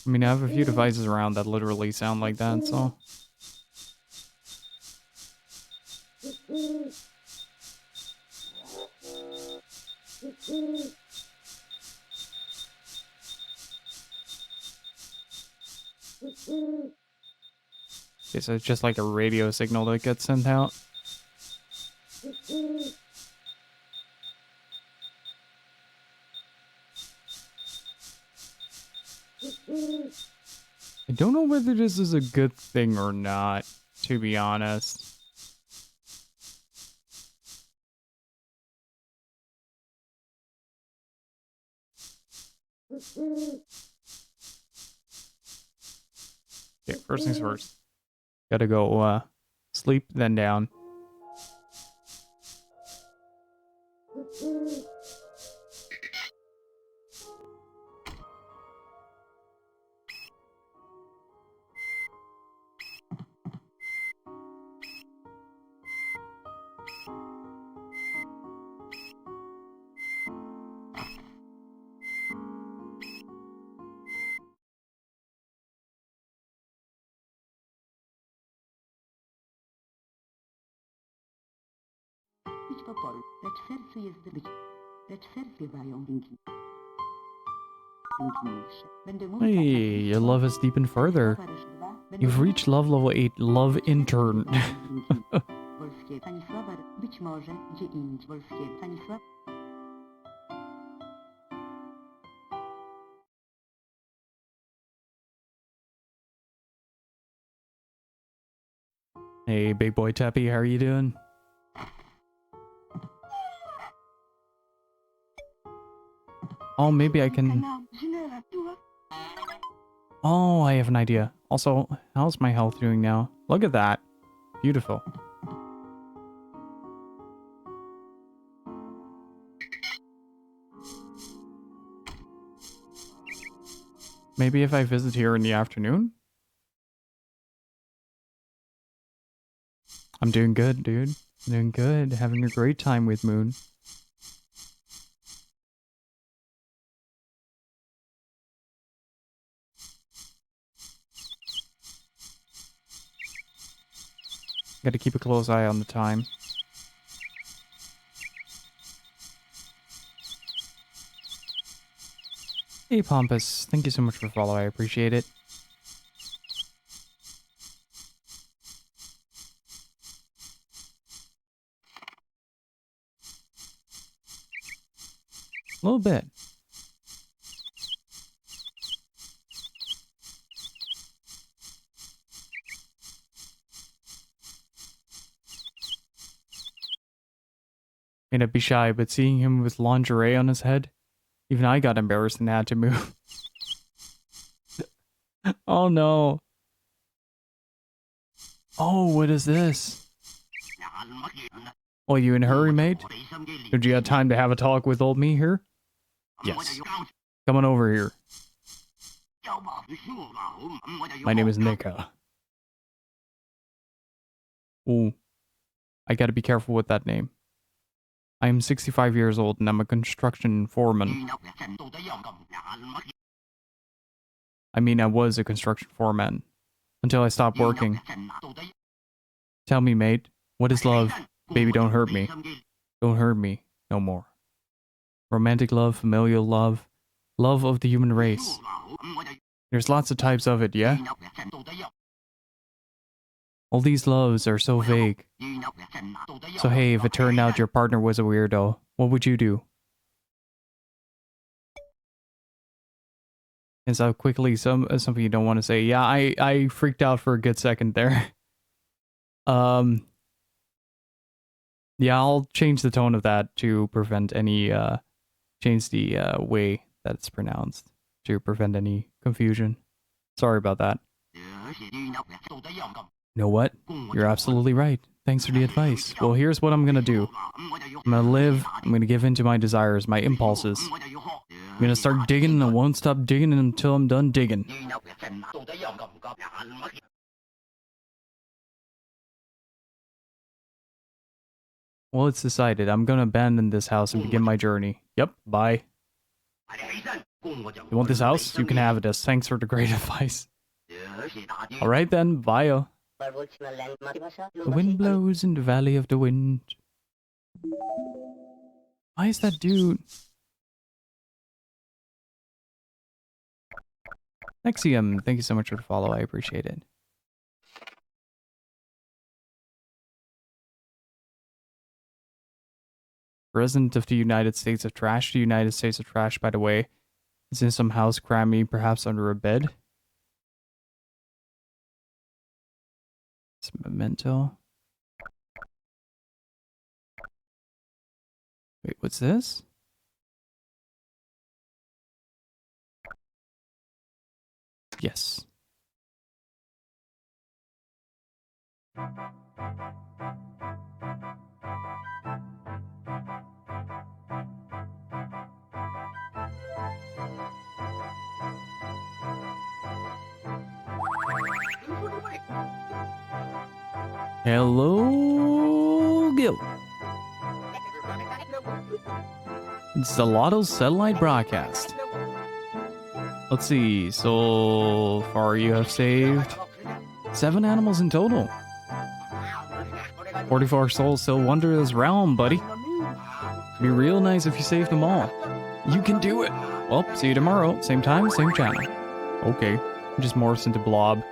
I mean, I have a few devices around that literally sound like that, so... Okay, so it's just like a radio signal that gets sent out. I don't know whether this is a good thing or not, to be honest. Okay, first things first. Gotta go, sleep, then down. Idź po polu, lecz sercu jest zbyt. Lecz serce mają winki. Hey, your love has deepened further. You've reached love level 8, love intern. Hey, big boy Teppy, how are you doing? Oh, maybe I can... Oh, I have an idea. Also, how's my health doing now? Look at that. Beautiful. Maybe if I visit here in the afternoon? I'm doing good, dude. I'm doing good. Having a great time with Moon. Gotta keep a close eye on the time. Hey, Pompous. Thank you so much for following. I appreciate it. A little bit. May not be shy, but seeing him with lingerie on his head, even I got embarrassed and had to move. Oh no. Oh, what is this? Oh, you in a hurry, mate? Did you have time to have a talk with old me here? Yes. Come on over here. My name is Nika. Ooh. I gotta be careful with that name. I am 65 years old and I'm a construction foreman. I mean, I was a construction foreman. Until I stopped working. Tell me, mate, what is love? Baby, don't hurt me. Don't hurt me. No more. Romantic love, familial love, love of the human race. There's lots of types of it, yeah? All these loves are so vague. So hey, if it turned out your partner was a weirdo, what would you do? And so quickly, something you don't want to say. Yeah, I freaked out for a good second there. Yeah, I'll change the tone of that to prevent any, change the way that it's pronounced to prevent any confusion. Sorry about that. You know what? You're absolutely right. Thanks for the advice. Well, here's what I'm gonna do. I'm gonna live, I'm gonna give in to my desires, my impulses. I'm gonna start digging and I won't stop digging until I'm done digging. Well, it's decided. I'm gonna abandon this house and begin my journey. Yep, bye. You want this house? You can have it as thanks for the great advice. Alright then, bye. The wind blows in the valley of the wind. Why is that dude? Nexium, thank you so much for the follow. I appreciate it. President of the United States of Trash. The United States of Trash, by the way, is in some house crammy, perhaps under a bed. It's a memento. Wait, what's this? Yes. Hello, Gil. It's the Lotto Satellite Broadcast. Let's see, so far you have saved 7 animals in total. 44 souls still wander this realm, buddy. It'd be real nice if you saved them all. You can do it. Well, see you tomorrow. Same time, same channel. Okay. Just morphs into blob.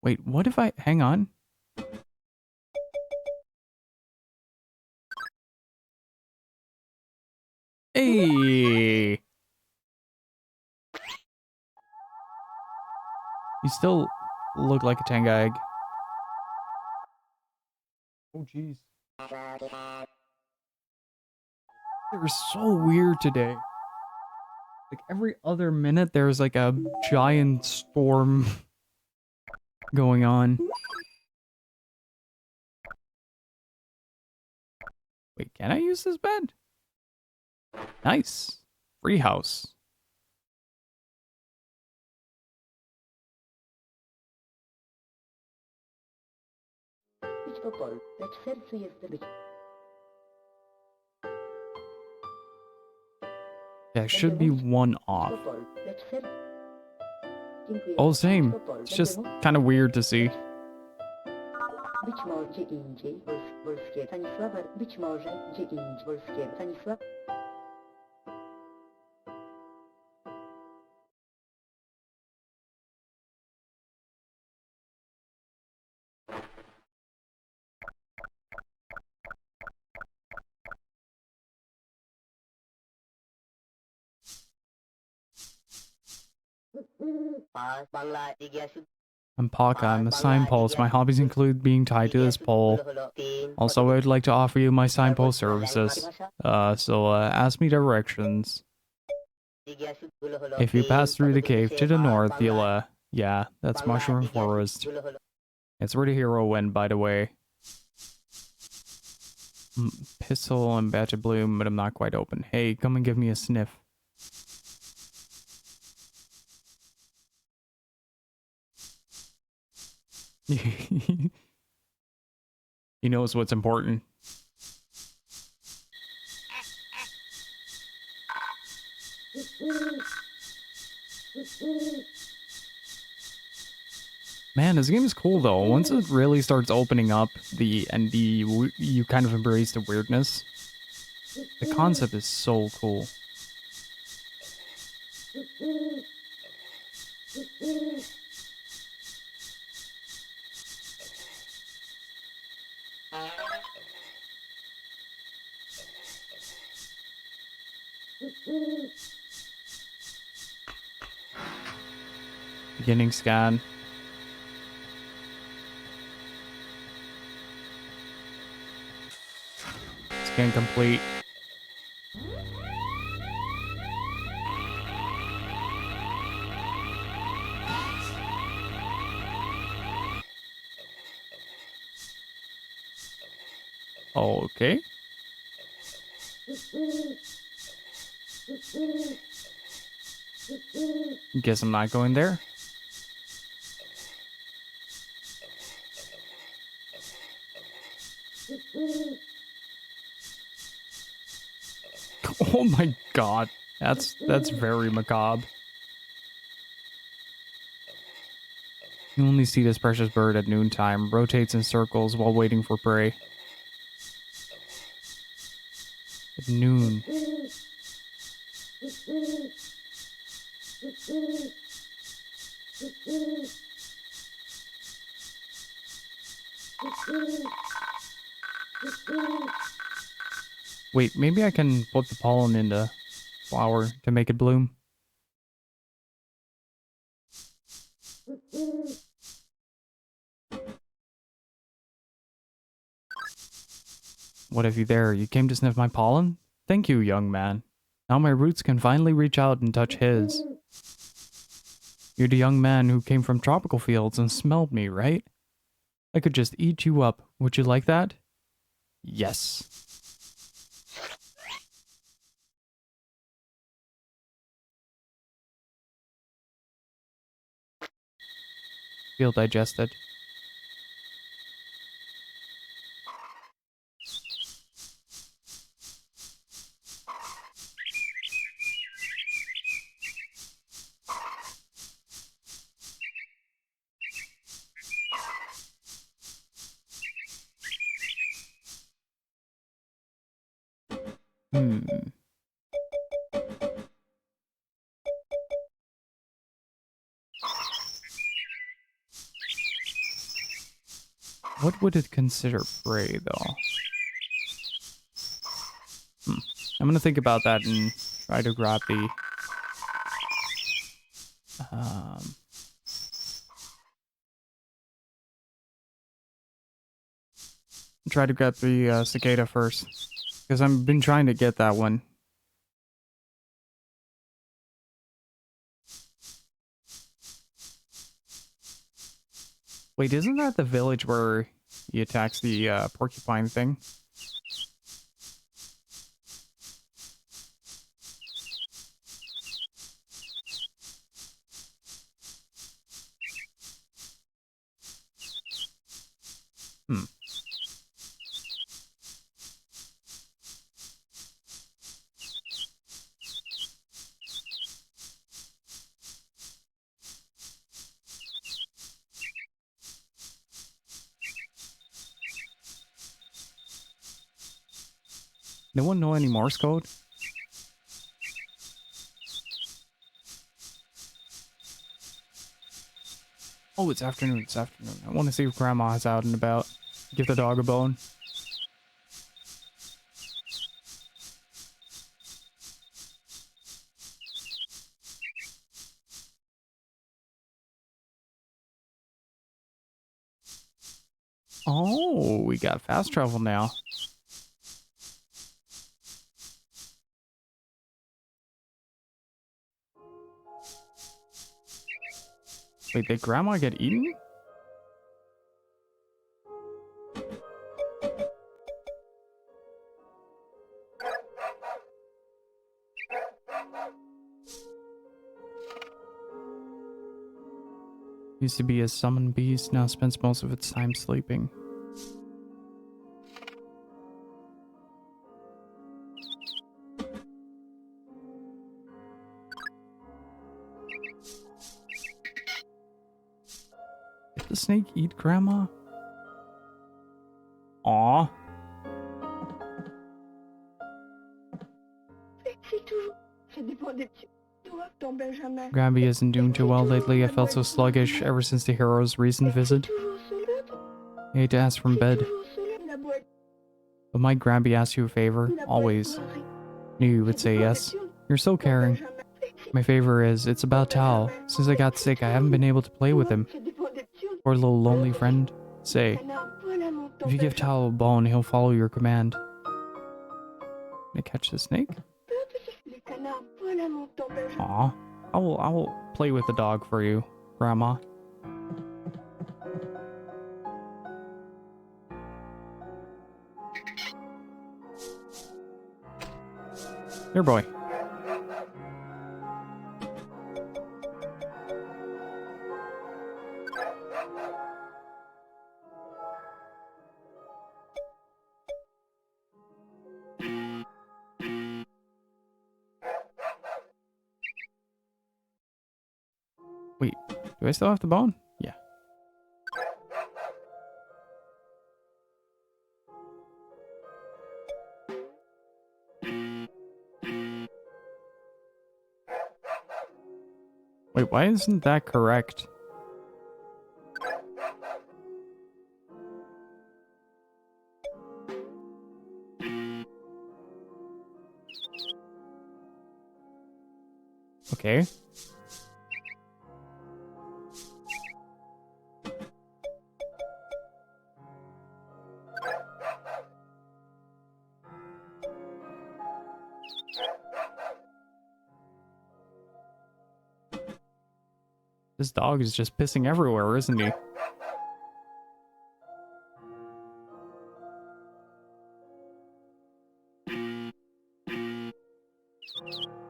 Wait, what if I... Hang on. Hey! You still look like a Tenga egg. Oh, jeez. They're so weird today. Like, every other minute, there's like a giant storm going on. Wait, can I use this bed? Nice. Free house. Yeah, should be one off. All the same. It's just kind of weird to see. Być może gdzie indziej polskie Stanisława, być może gdzie indziej polskie Stanisław. I'm Paka, I'm a signpost. My hobbies include being tied to this pole. Also, I'd like to offer you my signpost services. So ask me directions. If you pass through the cave to the north, you'll, yeah, that's Mushroom Forest. It's where the hero went, by the way. Pistol and Batch of Bloom, but I'm not quite open. Hey, come and give me a sniff. He knows what's important. Man, this game is cool though. Once it really starts opening up, you kind of embrace the weirdness. The concept is so cool. Beginning scan. Scan complete. Okay. Guess I'm not going there. Oh my god. That's very macabre. You only see this precious bird at noontime, rotates in circles while waiting for prey. At noon. Wait, maybe I can put the pollen in the flower to make it bloom. What have you there? You came to sniff my pollen? Thank you, young man. Now my roots can finally reach out and touch his. You're the young man who came from tropical fields and smelled me, right? I could just eat you up. Would you like that? Yes. Feel digested. Hmm. What would it consider prey, though? I'm gonna think about that and try to grab the... Um, try to get the cicada first. Because I've been trying to get that one. Wait, isn't that the village where he attacks the porcupine thing? Hmm. No one know any Morse code? Oh, it's afternoon. It's afternoon. I want to see if Grandma's out and about. Give the dog a bone. Oh, we got fast travel now. Wait, did Grandma get eaten? Used to be a summoned beast, now spends most of its time sleeping. Did the snake eat Grandma? Aw. C'est toujours. Ça dépend des petits. Toi, ton Benjamin. Granby isn't doing too well lately. I felt so sluggish ever since the hero's recent visit. Toujours sur l'autre. I hate to ask from bed, Toujours sur la boîte. but might Granby ask you a favor? La boîte Always. noire. Knew you would say yes. You're so caring. Benjamin. My favor is, it's about Tal. Since I got sick, I haven't been able to play with him. Ça dépend des petits. Poor little lonely friend. Say, Canard, voilà mon ton if you give Benjamin. Tal a bone, he'll follow your command. Can I catch the snake? Les canards, voilà mon ton Benjamin. Aw. I will play with the dog for you, Grandma. Here, boy. Wait, do I still have the bone? Yeah. Wait, why isn't that correct? Okay. This dog is just pissing everywhere, isn't he?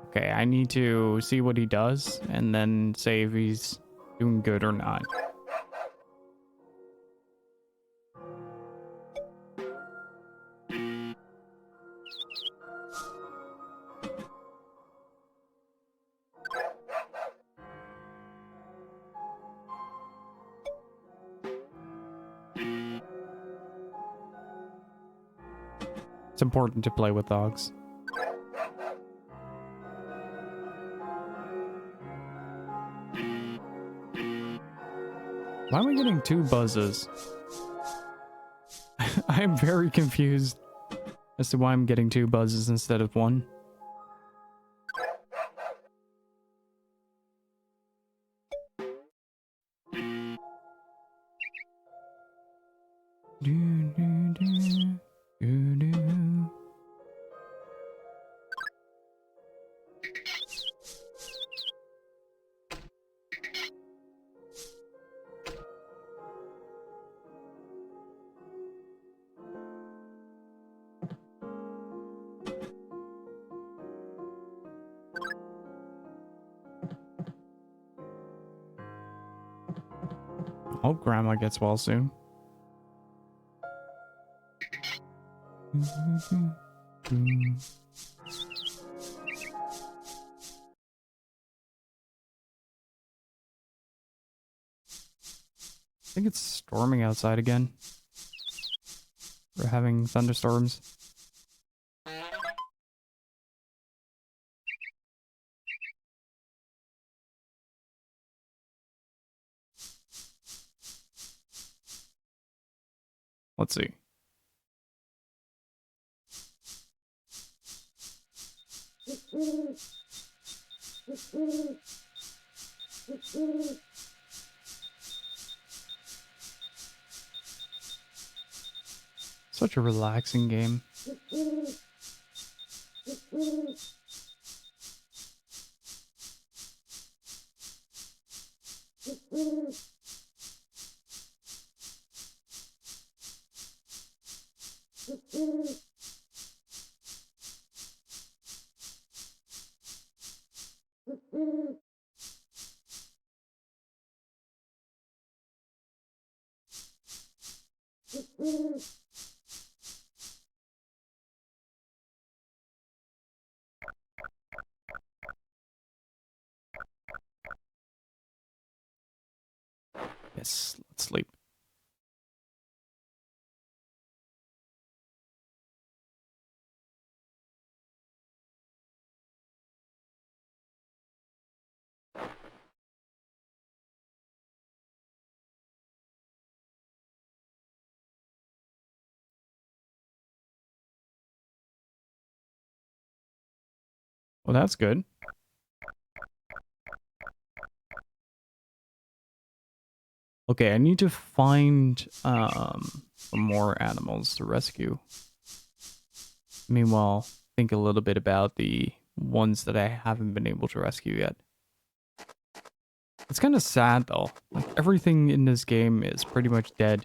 Okay, I need to see what he does and then say if he's doing good or not. It's important to play with dogs. Why am I getting 2 buzzes? I am very confused as to why I'm getting 2 buzzes instead of 1. Hope Grandma gets well soon. I think it's storming outside again. We're having thunderstorms. Let's see. Such a relaxing game. Yes, let's sleep. Well, that's good. Okay, I need to find some more animals to rescue. Meanwhile, think a little bit about the ones that I haven't been able to rescue yet. It's kind of sad though. Like everything in this game is pretty much dead.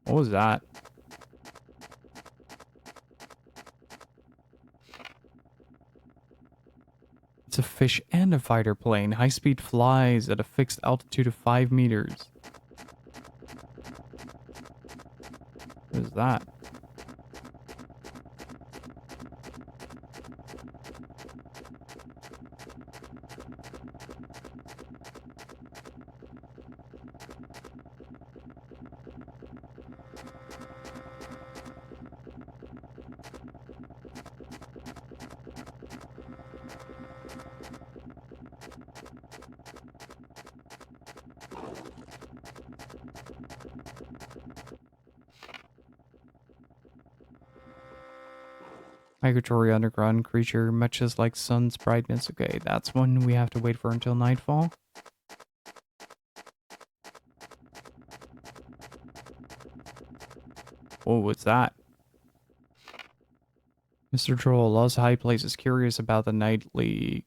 What was that? It's a fish and a fighter plane. High-speed flies at a fixed altitude of 5 meters. What is that? Migratory underground creature, much as like sun's brightness. Okay, that's one we have to wait for until nightfall. What was that? Mr. Troll loves high places, curious about the nightly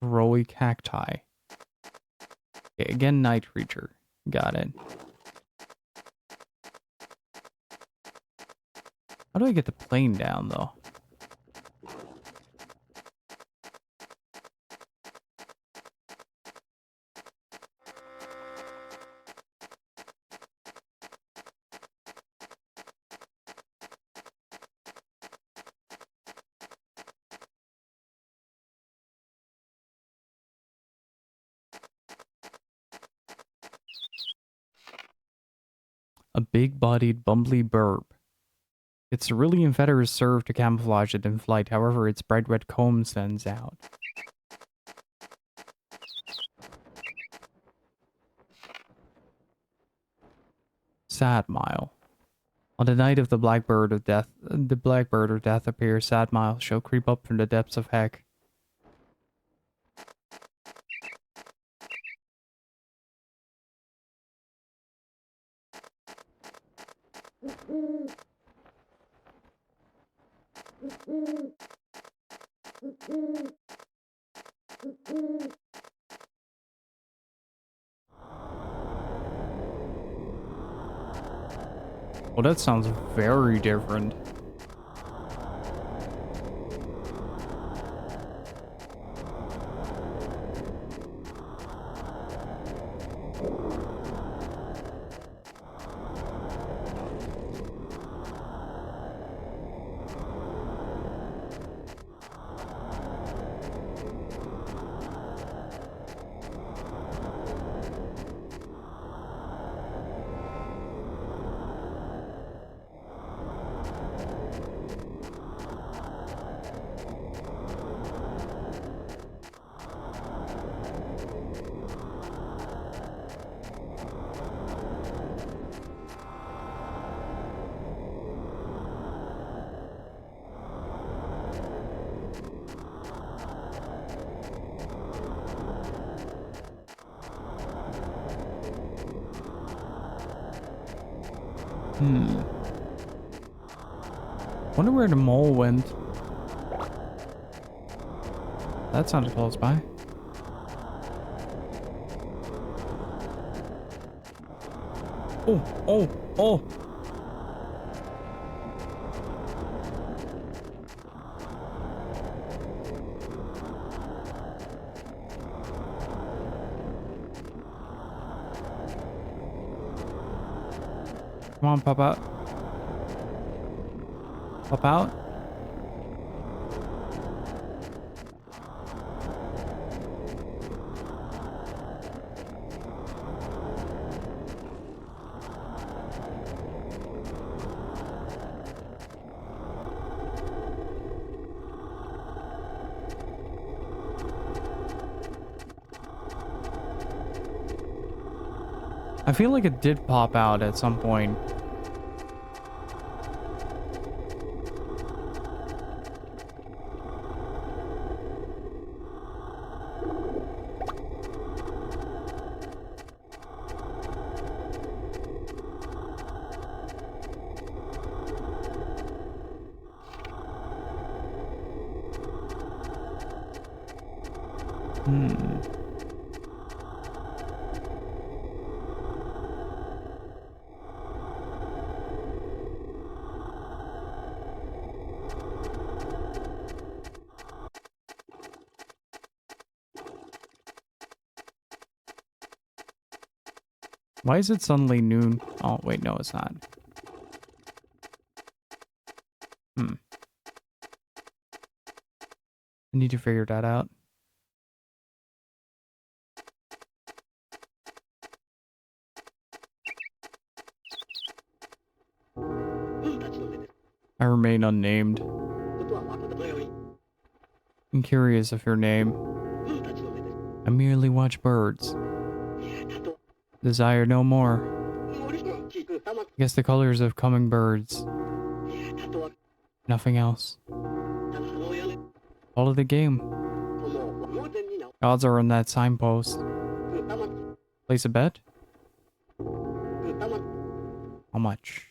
growing cacti. Okay, again, night creature. Got it. How do I get the plane down, though? A big-bodied bumbly burb. Its cerulean feathers serve to camouflage it in flight, however, its bright red comb stands out. Sad Mile. On the night of the Blackbird of Death, appears, Sad Mile shall creep up from the depths of heck. Well, that sounds very different. Wonder where the mole went. That sounded close by. Oh, oh, oh! Come on, pop out. Pop out. I feel like it did pop out at some point. Why is it suddenly noon? Oh, wait, no, it's not. I need to figure that out. I remain unnamed. I'm curious of your name. I merely watch birds. Desire no more. Guess the colors of coming birds. Nothing else. Follow the game. Odds are on that signpost. Place a bet? How much?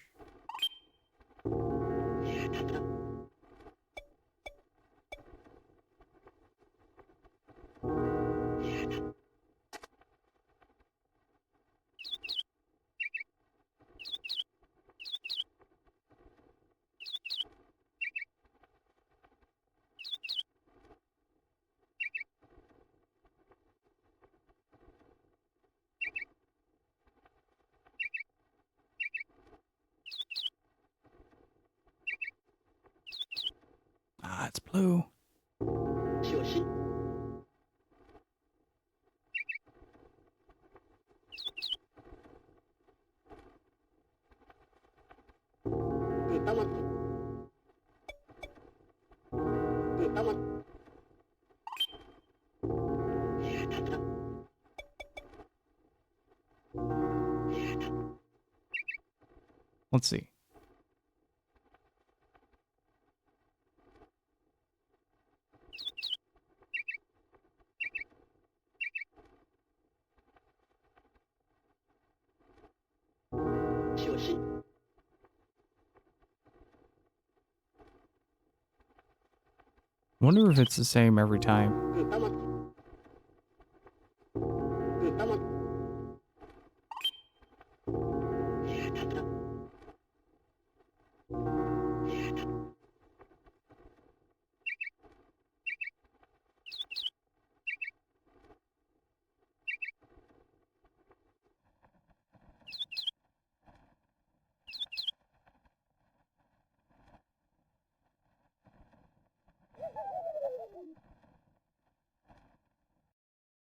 Ah, it's blue. Let's see. Wonder if it's the same every time.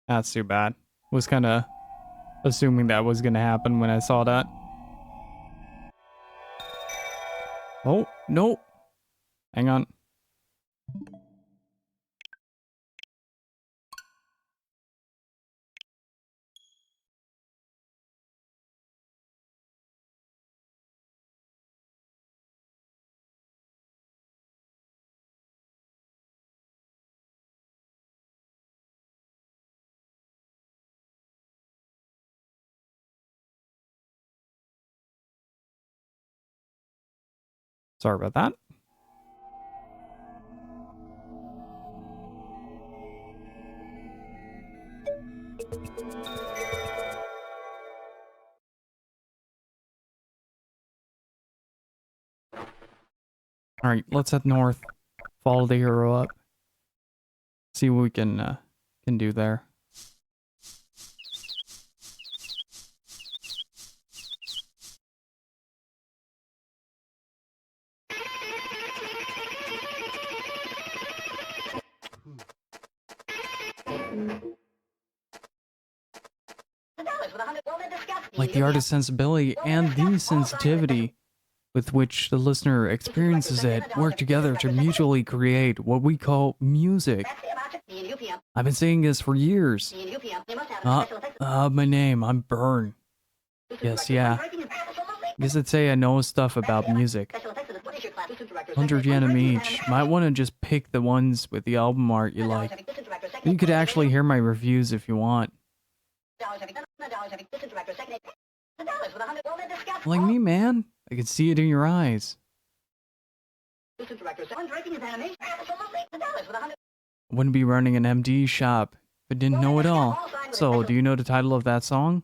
That's too bad. Was kind of assuming that was going to happen when I saw that. Oh, no. Hang on. Sorry about that. All right, let's head north. Follow the hero up. See what we can do there. Like the artist's sensibility and the sensitivity with which the listener experiences it work together to mutually create what we call music. I've been saying this for years. My name, I'm Byrne. Yes, yeah. Guess I'd say I know stuff about music. 100 yen each. Might want to just pick the ones with the album art you like. You could actually hear my reviews if you want. Like me, man. I can see it in your eyes. I wouldn't be running an MD shop if I didn't know it all. So, do you know the title of that song?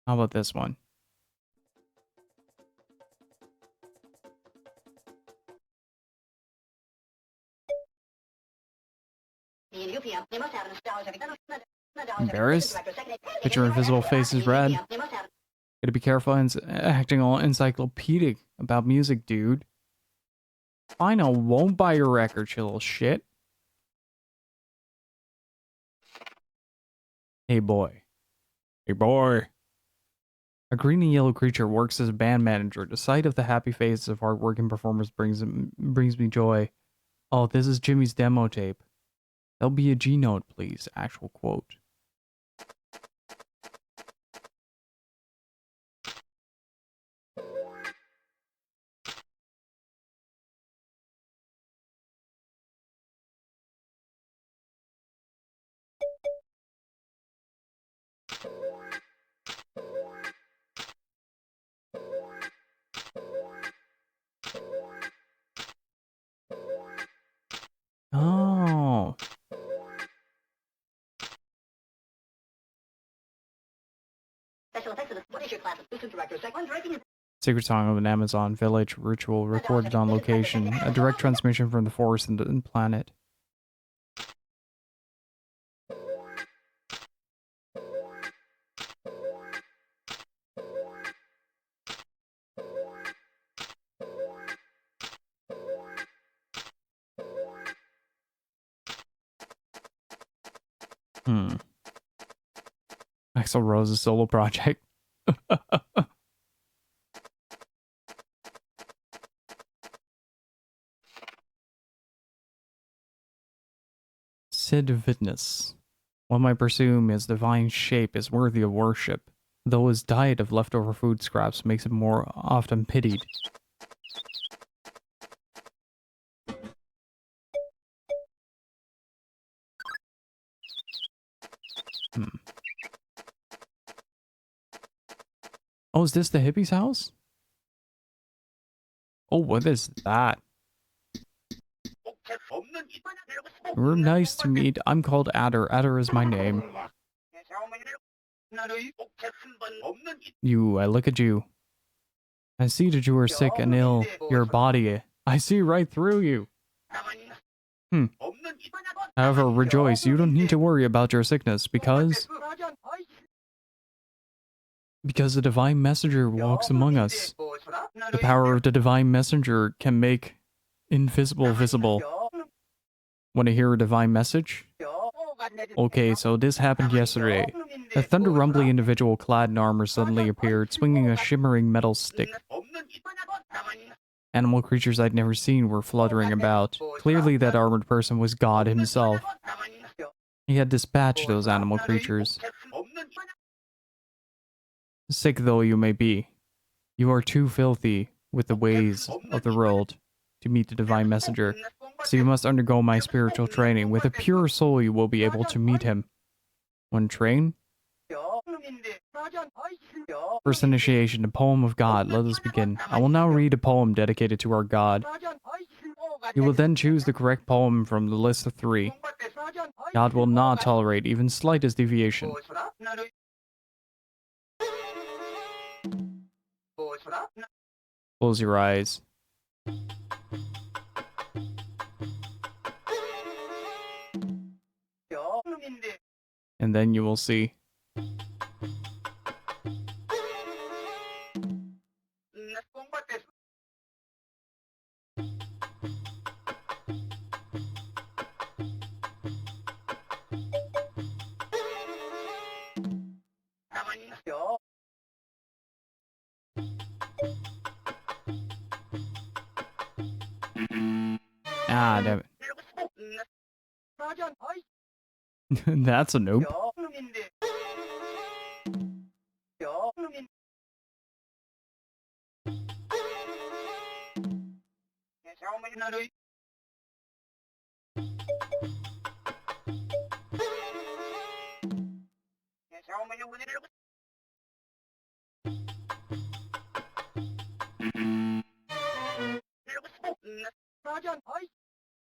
How about this one? Embarrassed? But your invisible face is red. Gotta be careful acting all encyclopedic about music, dude. Fine, I won't buy your record, you little shit. Hey boy. Hey boy. A green and yellow creature works as a band manager. The sight of the happy faces of hardworking performers brings me joy. Oh, this is Jimmy's demo tape. There'll be a G note, please. Actual quote. Oh. Secret song of an Amazon village ritual recorded on location. A direct transmission from the forest and the planet. Axl Rose's solo project. Sid Fitness. What might presume his divine shape is worthy of worship, though his diet of leftover food scraps makes him more often pitied. Hmm. Oh, is this the hippie's house? Oh, what is that? We're nice to meet. I'm called Adder. Adder is my name. I look at you. I see that you are sick and ill. Your body, I see right through you. However, rejoice. You don't need to worry about your sickness because the divine messenger walks among us. The power of the divine messenger can make invisible visible. Want to hear a divine message? Okay, so this happened yesterday. A thunder rumbly individual clad in armor suddenly appeared, swinging a shimmering metal stick. Animal creatures I'd never seen were fluttering about. Clearly that armored person was God himself. He had dispatched those animal creatures. Sick though you may be, you are too filthy with the ways of the world to meet the divine messenger. So you must undergo my spiritual training. With a pure soul you will be able to meet him. When trained? First initiation, the poem of God. Let us begin. I will now read a poem dedicated to our God. You will then choose the correct poem from the list of 3. God will not tolerate even slightest deviation. Close your eyes. And then you will see. Ah, damn it. That's a nope.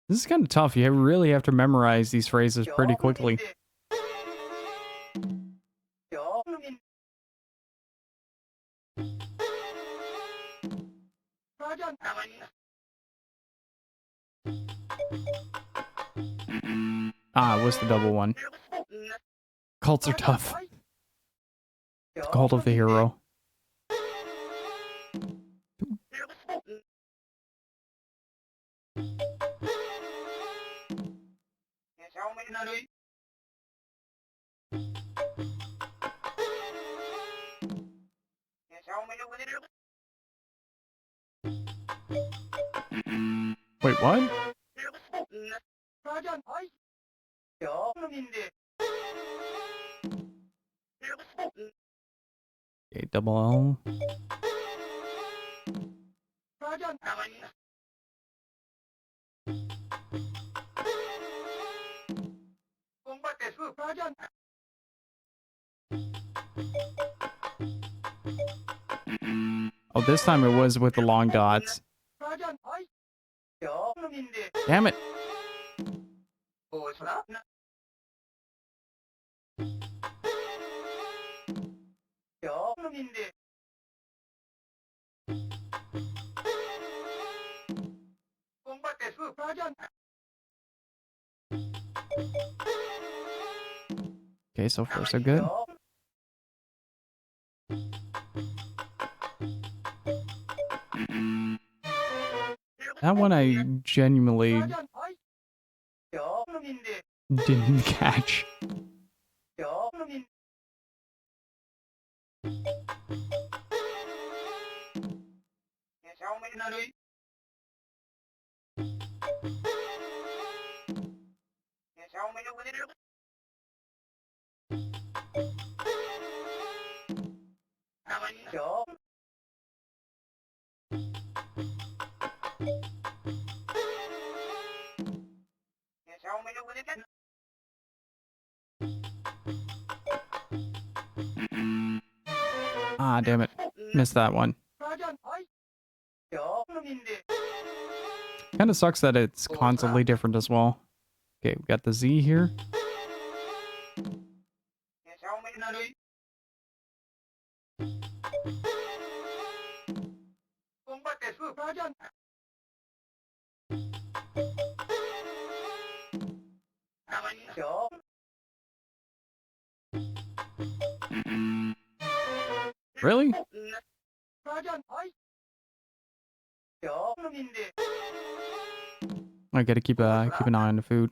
This is kind of tough. You really have to memorize these phrases pretty quickly. Ah, what's the double one? Cults are tough. The cult of the hero. Wait, what? Okay, double L. Oh, this time it was with the long dots. Damn it. Okay, so far so good. That one I genuinely didn't catch. Ah, damn it. Missed that one. Kind of sucks that it's constantly different as well. Okay, we got the Z here. Really? I gotta keep an eye on the food.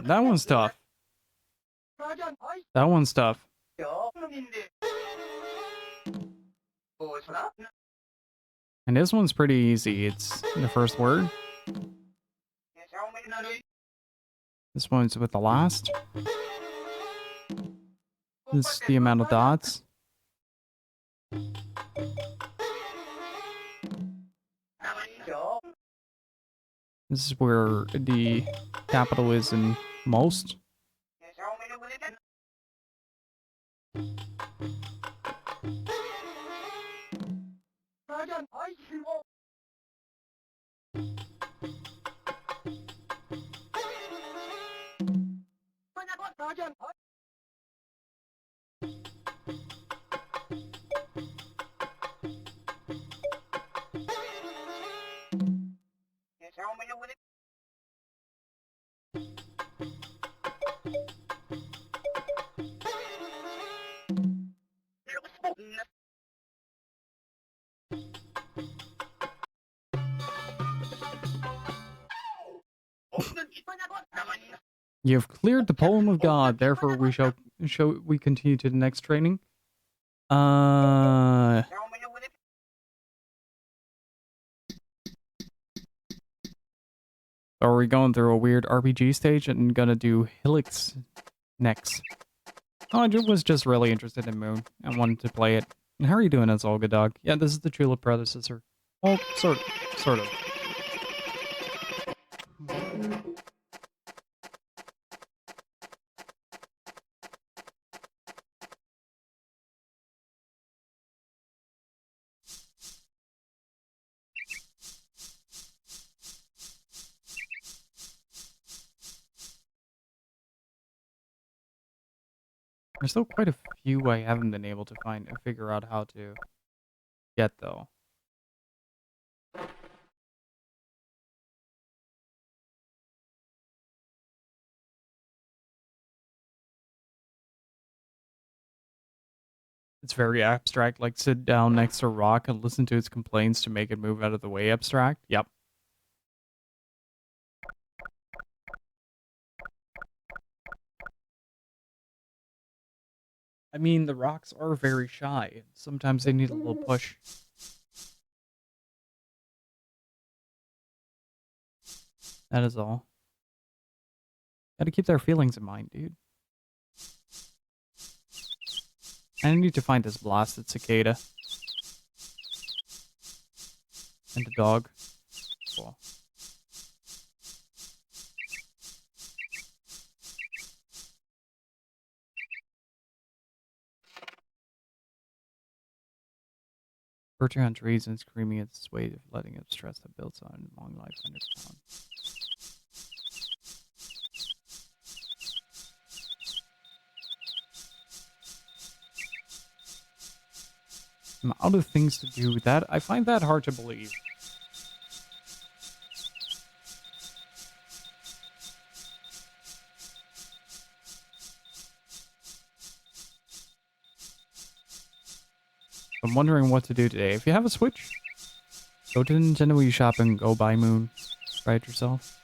That one's tough. That one's tough. And this one's pretty easy. It's the first word. This one's with the last. This is the amount of dots. This is where the capital is in most. You have cleared the poem of God, therefore we continue to the next training. Are we going through a weird RPG stage and gonna do Helix next? Oh, I was just really interested in Moon and wanted to play it. And how are you doing, as Olga Dog? Yeah, this is the Tulip predecessor. Well, sort of. There's still quite a few I haven't been able to figure out how to get, though. It's very abstract, like sit down next to a rock and listen to its complaints to make it move out of the way abstract. Yep. I mean, the rocks are very shy. Sometimes they need a little push. That is all. Gotta keep their feelings in mind, dude. I need to find this blasted cicada. And the dog. Cool. Perching on trees and screaming its weight of letting it stress that builds on long life on its town. I'm out of things to do. That I find that hard to believe. I'm wondering what to do today. If you have a Switch, go to the Nintendo Wii shop and go buy Moon. Try it yourself.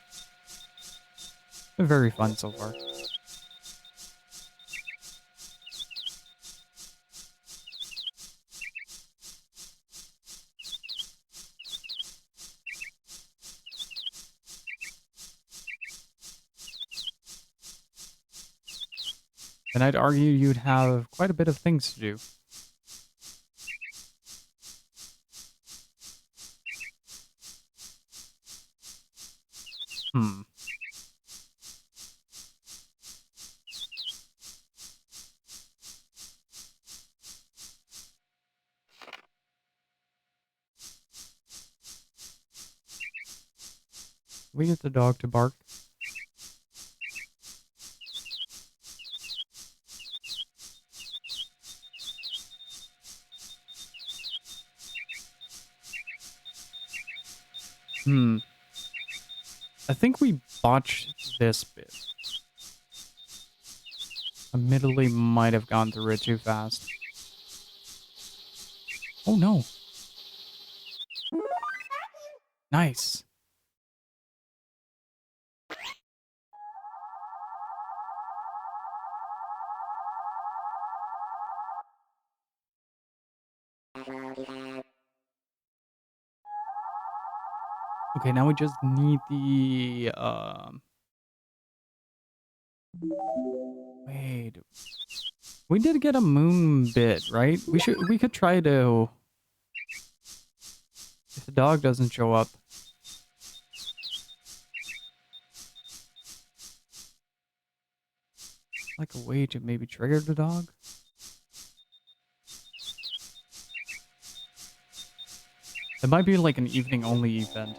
Been very fun so far. And I'd argue you'd have quite a bit of things to do. Hmm. We get the dog to bark. Hmm. I think we botched this bit. Admittedly, might have gone through it too fast. Oh no. Nice. Okay, now we just need the wait. We did get a moon bit, right? We could try to if the dog doesn't show up. Like a way to maybe trigger the dog? It might be like an evening only event.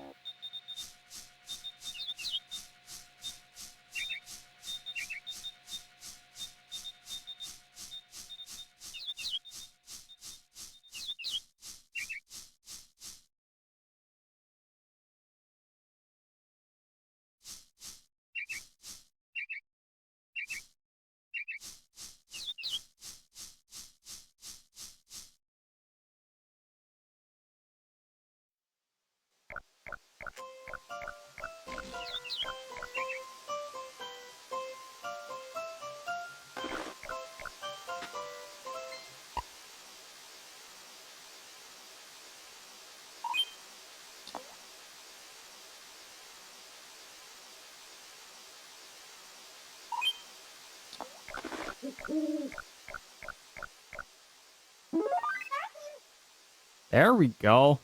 There we go.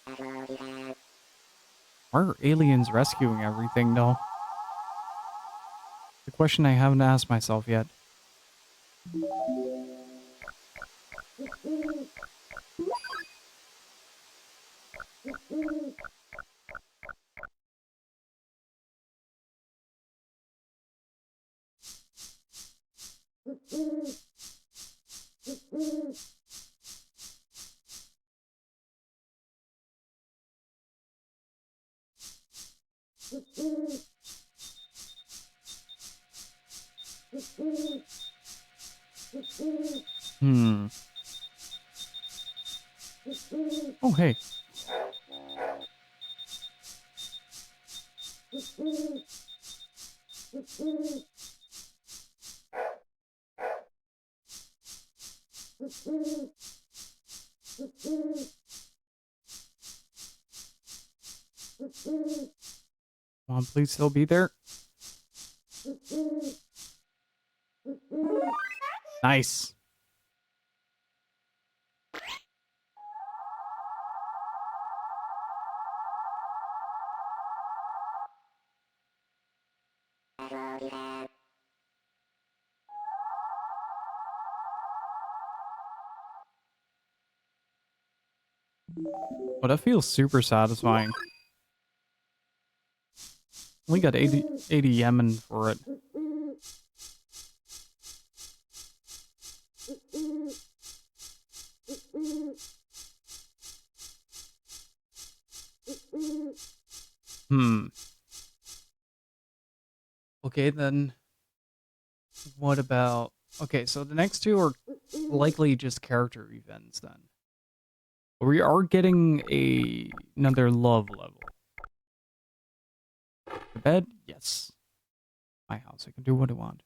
Why are aliens rescuing everything, though? The question I haven't asked myself yet. Hmm. Oh, hey. Come on, please still be there. Nice. Oh, that feels super satisfying. We got 80 Yemen for it. Okay, then what about... Okay, so the next two are likely just character events then. We are getting another love level. The bed? Yes. My house, I can do what I want.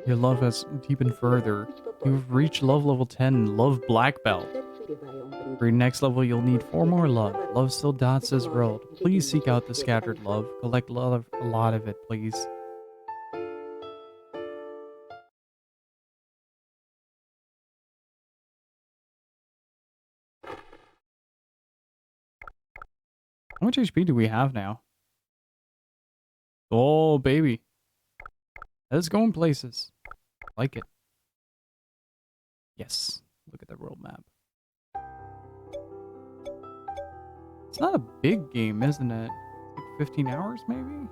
Your love has deepened further. You've reached love level 10, love black belt. For your next level, you'll need 4 more love. Love still dots this world. Please seek out the scattered love. Collect love, a lot of it, please. How much HP do we have now? Oh, baby. Let's go in places. Like it. Yes. Look at the world map. It's not a big game, isn't it? Like 15 hours, maybe?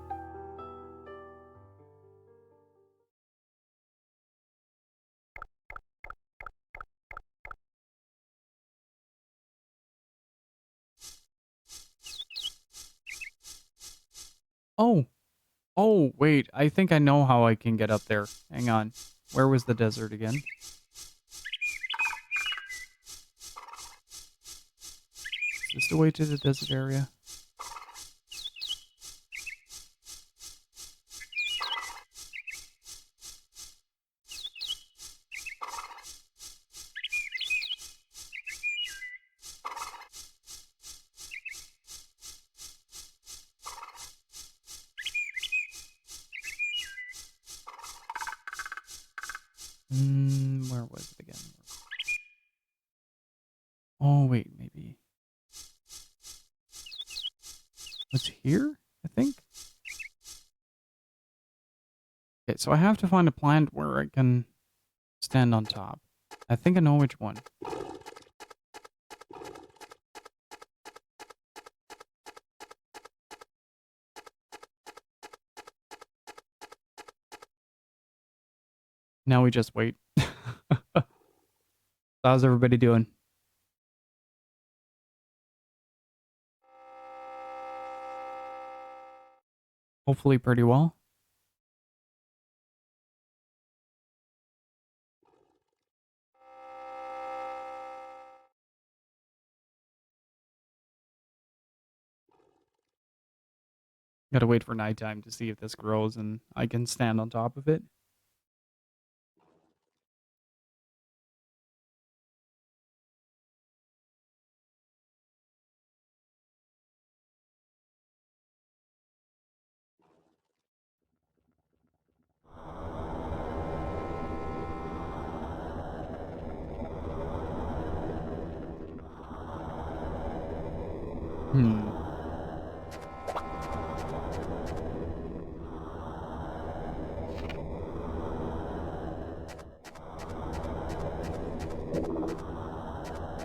Oh. Oh, wait. I think I know how I can get up there. Hang on. Where was the desert again? Is this the way to the desert area? Where was it again? Oh, wait, maybe. What's here, I think? Okay, so I have to find a plant where I can stand on top. I think I know which one. Now we just wait. How's everybody doing? Hopefully pretty well. Gotta wait for nighttime to see if this grows and I can stand on top of it.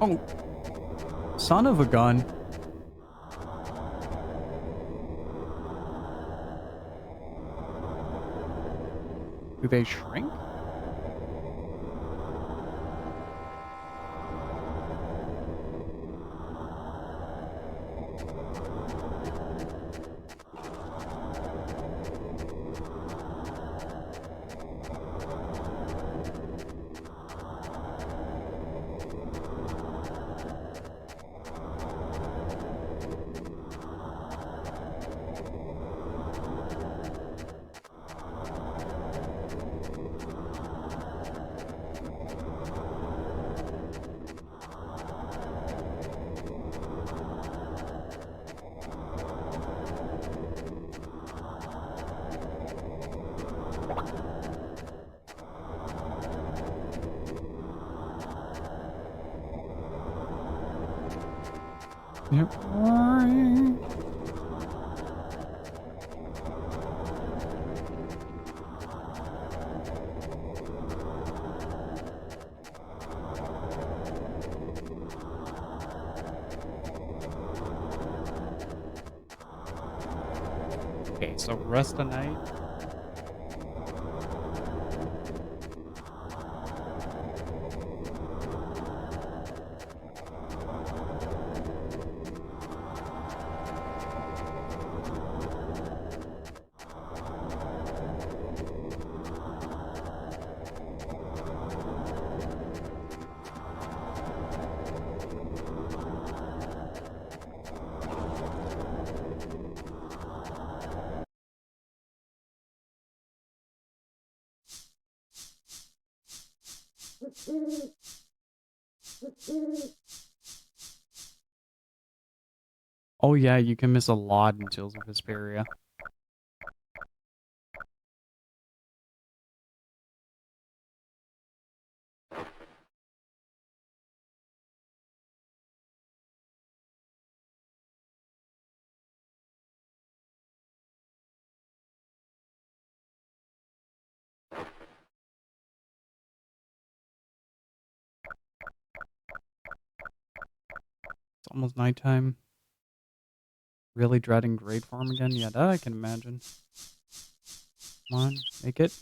Oh, son of a gun. Do they shrink? Yep. Okay, so rest a night. Oh yeah, you can miss a lot in Tales of Vesperia. It's almost nighttime. Really dreading Great Farm again? Yeah, that I can imagine. Come on, make it.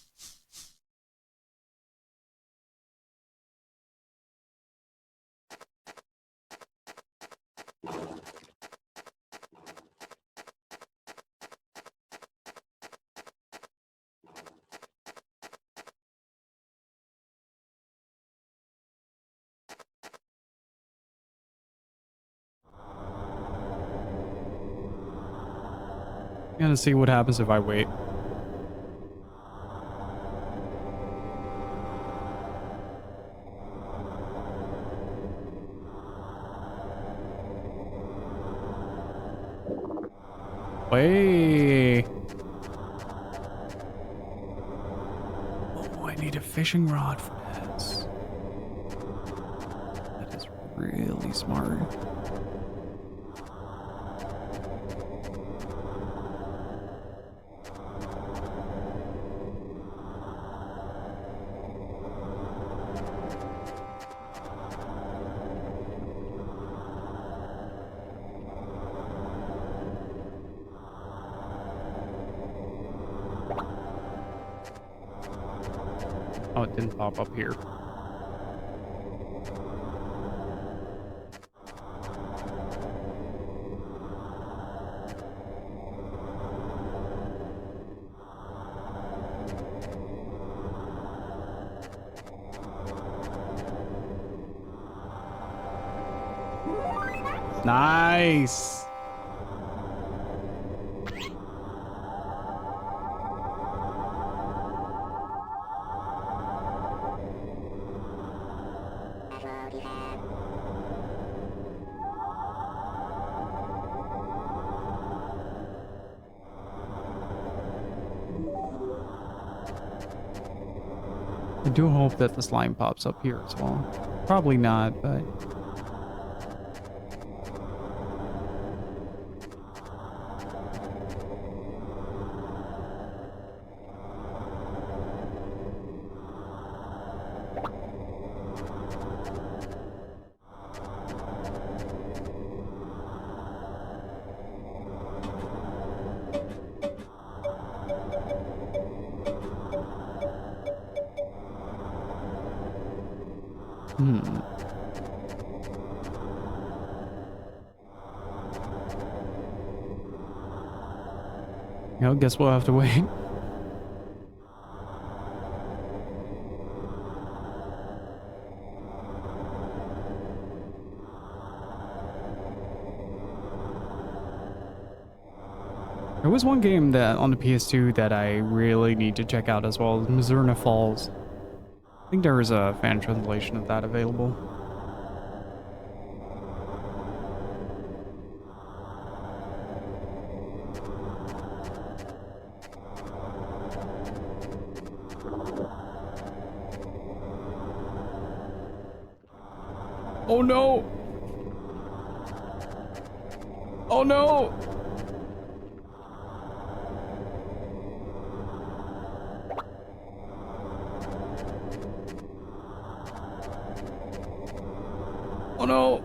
I'm gonna see what happens if I wait. Wait. Oh, I need a fishing rod for this. That is really smart. Oh, it didn't pop up here. Nice. I do hope that the slime pops up here as well. Probably not, but... You know, guess we'll have to wait. There was one game that on the PS2 that I really need to check out as well, Mizurna Falls. I think there is a fan translation of that available. Oh no! Oh no! Oh no!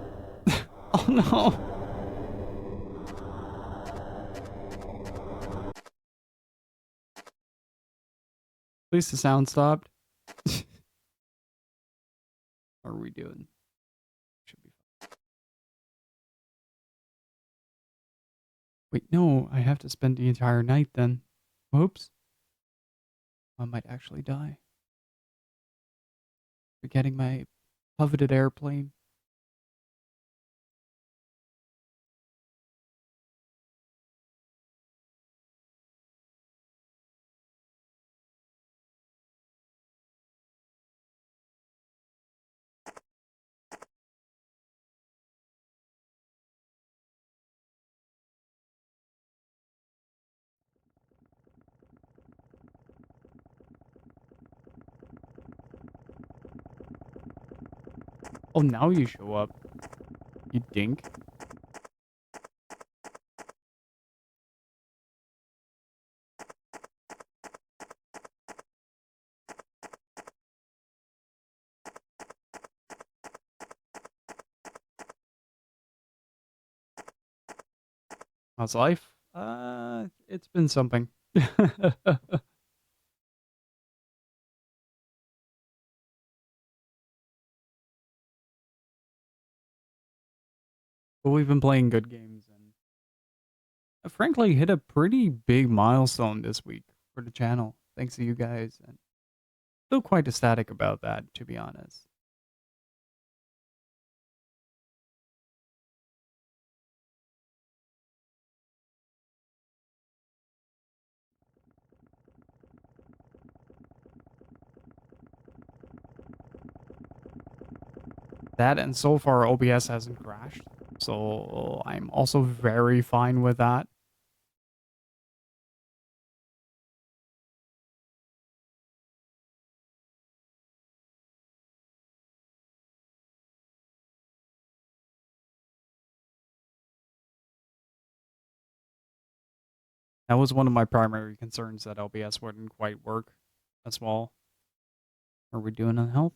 Oh no! At least the sound stopped. How are we doing? Should be fine. Wait, no, I have to spend the entire night then. Whoops. I might actually die. Forgetting my coveted airplane. Oh, now you show up. You dink. How's life? It's been something. But we've been playing good games and I frankly hit a pretty big milestone this week for the channel. Thanks to you guys. And still quite ecstatic about that, to be honest. That and so far OBS hasn't crashed. So I'm also very fine with that. That was one of my primary concerns, that OBS wouldn't quite work as well. Are we doing on health?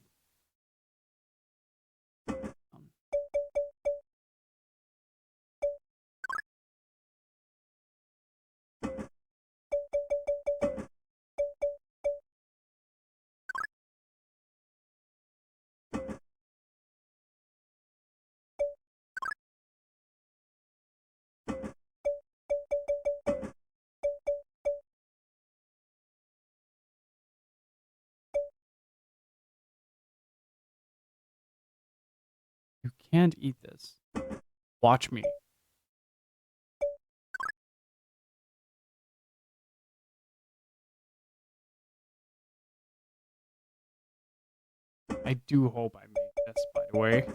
You can't eat this. Watch me. I do hope I make this, by the way.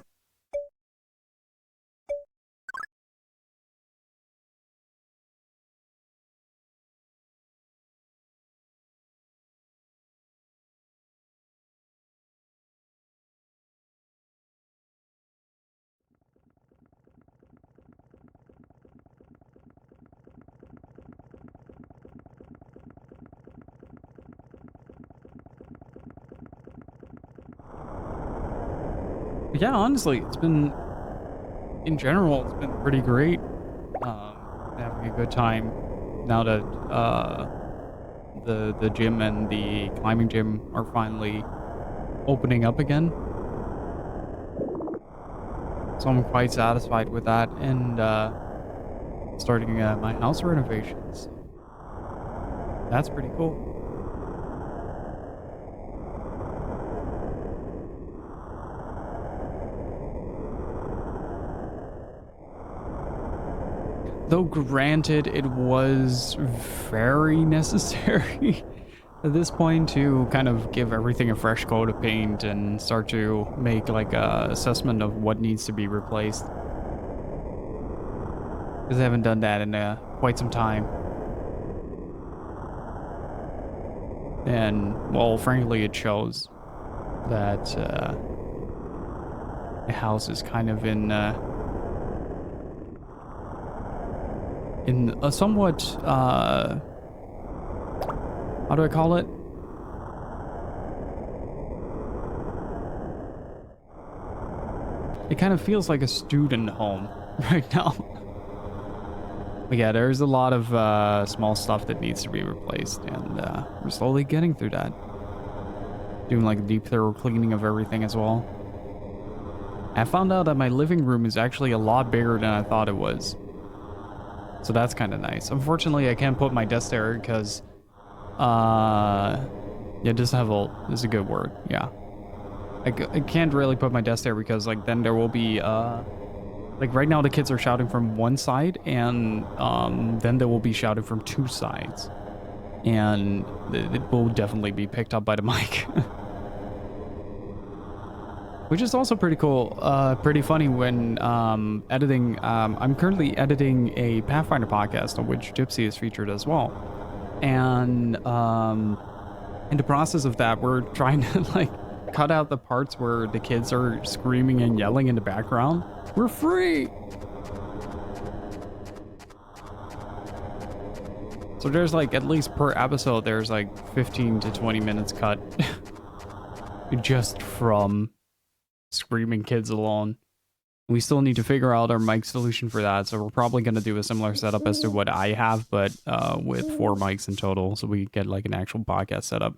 Yeah, honestly, it's been, in general, it's been pretty great. Having a good time now that the gym and the climbing gym are finally opening up again. So I'm quite satisfied with that, and starting my house renovations. That's pretty cool. Though granted, it was very necessary at this point to kind of give everything a fresh coat of paint and start to make like a assessment of what needs to be replaced. Because I haven't done that in quite some time. And, well, frankly, it shows that the house is kind of in in a somewhat, how do I call it? It kind of feels like a student home right now. But yeah, there's a lot of small stuff that needs to be replaced, and we're slowly getting through that. Doing like a deep thorough cleaning of everything as well. I found out that my living room is actually a lot bigger than I thought it was. So that's kind of nice. Unfortunately, I can't put my desk there because, yeah, dishevel is a good word, yeah. I can't really put my desk there because, like, then there will be, like, right now the kids are shouting from one side, and, then they will be shouting from two sides. And it will definitely be picked up by the mic. Which is also pretty cool, pretty funny when, editing, I'm currently editing a Pathfinder podcast on which Gypsy is featured as well. And, in the process of that, we're trying to, like, cut out the parts where the kids are screaming and yelling in the background. We're free! So there's like, at least per episode, there's like 15 to 20 minutes cut. Just from screaming kids alone. We still need to figure out our mic solution for that, so we're probably going to do a similar setup as to what I have, but with 4 mics in total, so we get like an actual podcast setup.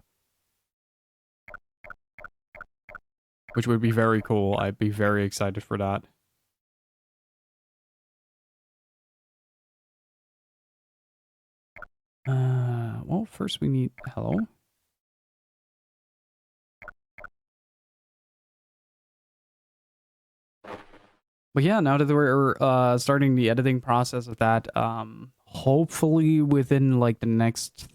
Which would be very cool. I'd be very excited for that. Well, first we need... Hello? But yeah, now that we're starting the editing process of that, hopefully within like the next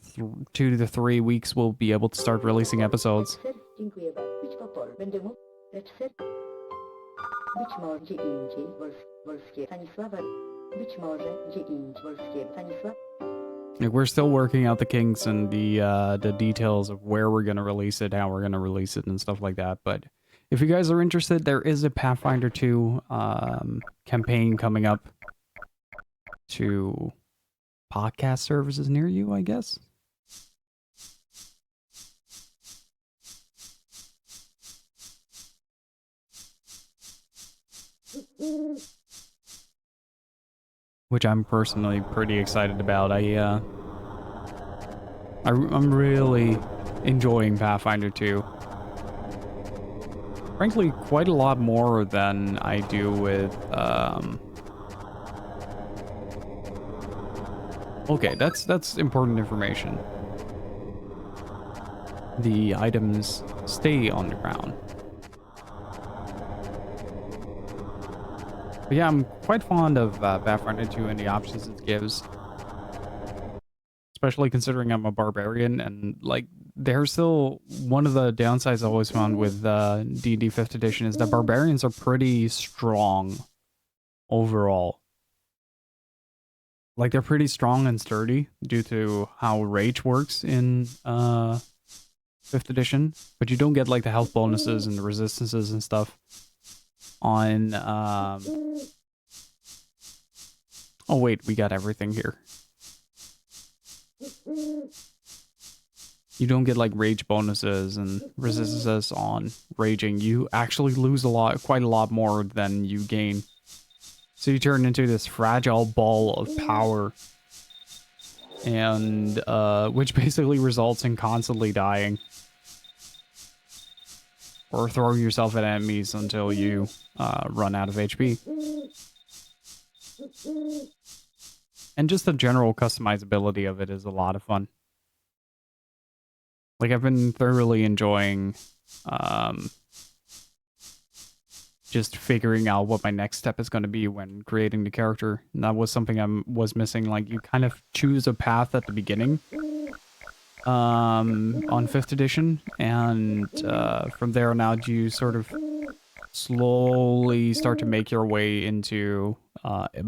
2 to 3 weeks, we'll be able to start releasing episodes. Like, we're still working out the kinks and the details of where we're gonna release it, how we're gonna release it, and stuff like that. But if you guys are interested, there is a Pathfinder 2 campaign coming up to podcast services near you, I guess. Which I'm personally pretty excited about. I'm really enjoying Pathfinder 2. Frankly, quite a lot more than I do with, Okay, that's important information. The items stay on the ground. But yeah, I'm quite fond of Pathfinder 2 and the options it gives. Especially considering I'm a barbarian, and like, there's still one of the downsides I always found with D&D 5th edition is that barbarians are pretty strong overall. Like, they're pretty strong and sturdy due to how rage works in 5th edition, but you don't get like the health bonuses and the resistances and stuff on oh wait, we got everything here. You don't get like rage bonuses and resistances on raging. You actually lose quite a lot more than you gain. So you turn into this fragile ball of power, and which basically results in constantly dying or throwing yourself at enemies until you run out of HP. And just the general customizability of it is a lot of fun. Like, I've been thoroughly enjoying just figuring out what my next step is going to be when creating the character. And that was something I was missing. Like, you kind of choose a path at the beginning on 5th edition, and from there on out you sort of slowly start to make your way into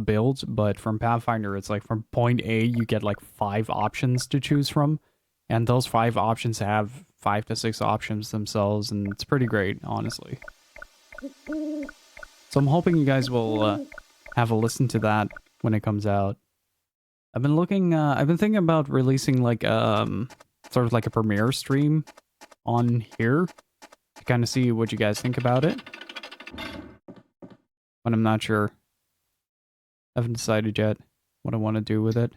builds. But from Pathfinder, it's like from point A you get like 5 options to choose from, and those 5 options have 5 to 6 options themselves, and it's pretty great, honestly. So I'm hoping you guys will have a listen to that when it comes out. I've been looking, I've been thinking about releasing like, sort of like a premiere stream on here to kind of see what you guys think about it. But I'm not sure. I haven't decided yet what I want to do with it.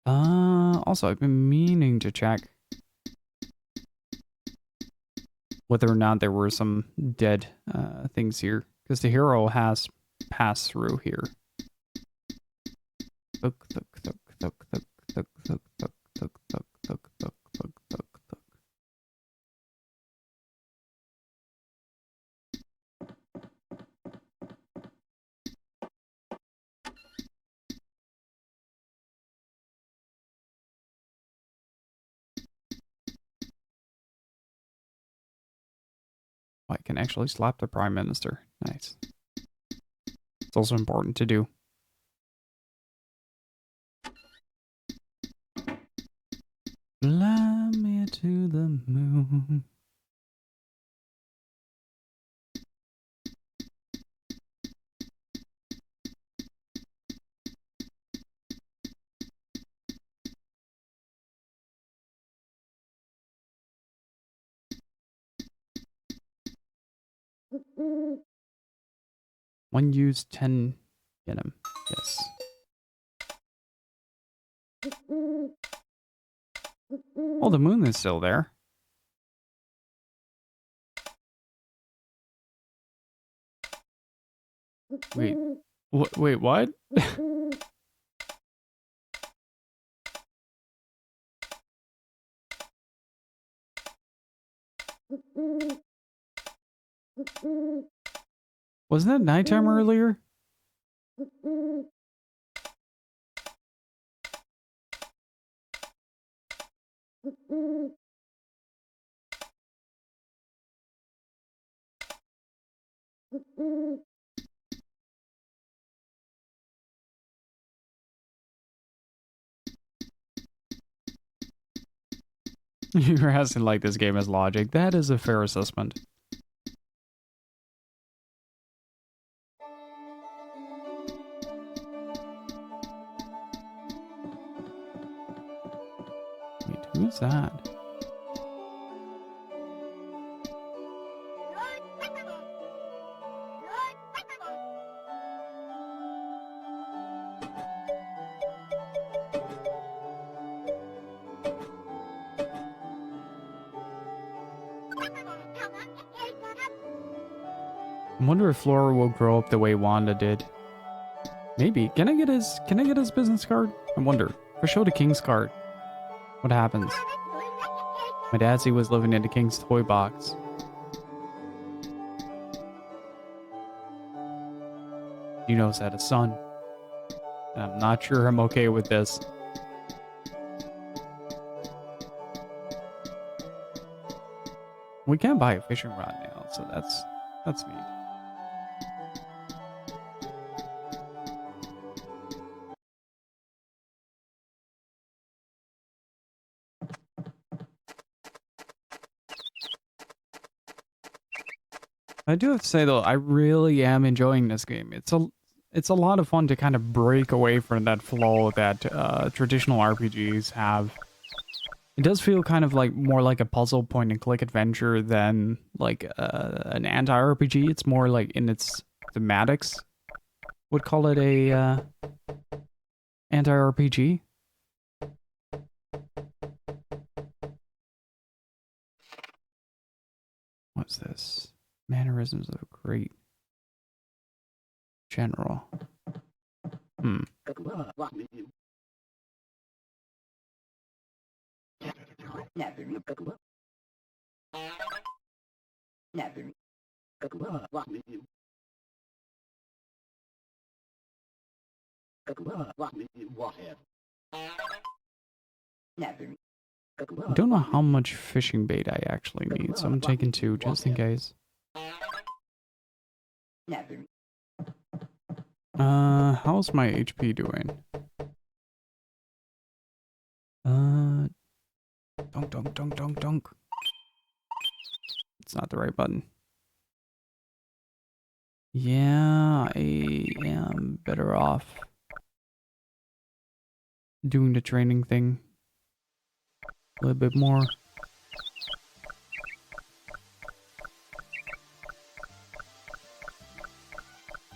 Also, I've been meaning to check whether or not there were some dead, things here. Because the hero has passed through here. Thuk, thuk, thuk, thuk, thuk, thuk, thuk, thuk, thuk, thuk, thuk, thuk, thuk, thuk, thuk. Oh, I can actually slap the Prime Minister. Nice. It's also important to do. Fly me to the moon. One use 10 venom. Yes. Oh, the moon is still there. Wait. Wait, what? Wasn't that nighttime earlier? You're asking like this game has logic. That is a fair assessment. Wait, who's that? I wonder if Flora will grow up the way Wanda did. Maybe. Can I get his business card? I wonder. If I show the King's card, what happens? My dad said he was living in the King's toy box. Gino's had a son. And I'm not sure I'm okay with this. We can't buy a fishing rod now, so that's neat. I do have to say though, I really am enjoying this game. It's a lot of fun to kind of break away from that flow that traditional RPGs have. It does feel kind of like more like a puzzle point and click adventure than like an anti-RPG. It's more like in its thematics. Would call it a anti-RPG. What's this? Mannerisms of a great general. I don't know how much fishing bait I actually need, so I'm taking 2 just in case. How's my HP doing? Dunk, dunk, dunk, dunk, dunk. It's not the right button. Yeah, I am better off doing the training thing a little bit more.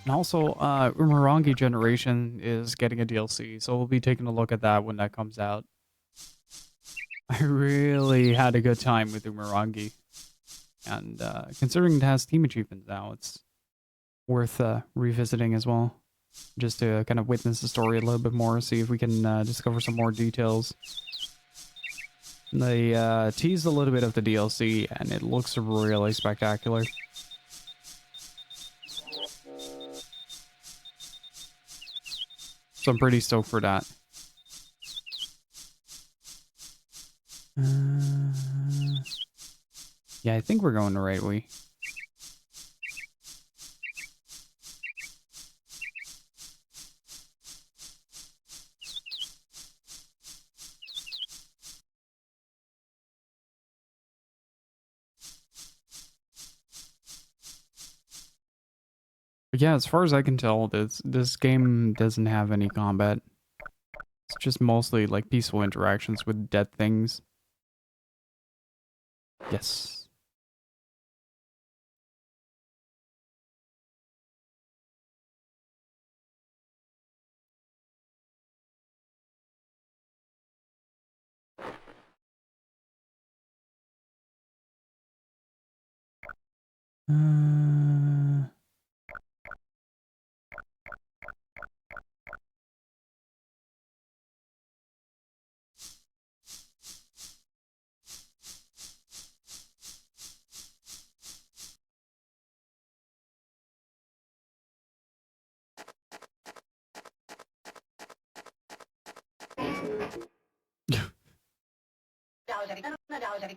And also, Umurangi Generation is getting a DLC, so we'll be taking a look at that when that comes out. I really had a good time with Umurangi. And considering it has Steam achievements now, it's worth revisiting as well. Just to kind of witness the story a little bit more, see if we can discover some more details. They teased a little bit of the DLC, and it looks really spectacular. So I'm pretty stoked for that. Yeah, I think we're going the right way. But yeah, as far as I can tell, this game doesn't have any combat. It's just mostly like peaceful interactions with dead things. Yes.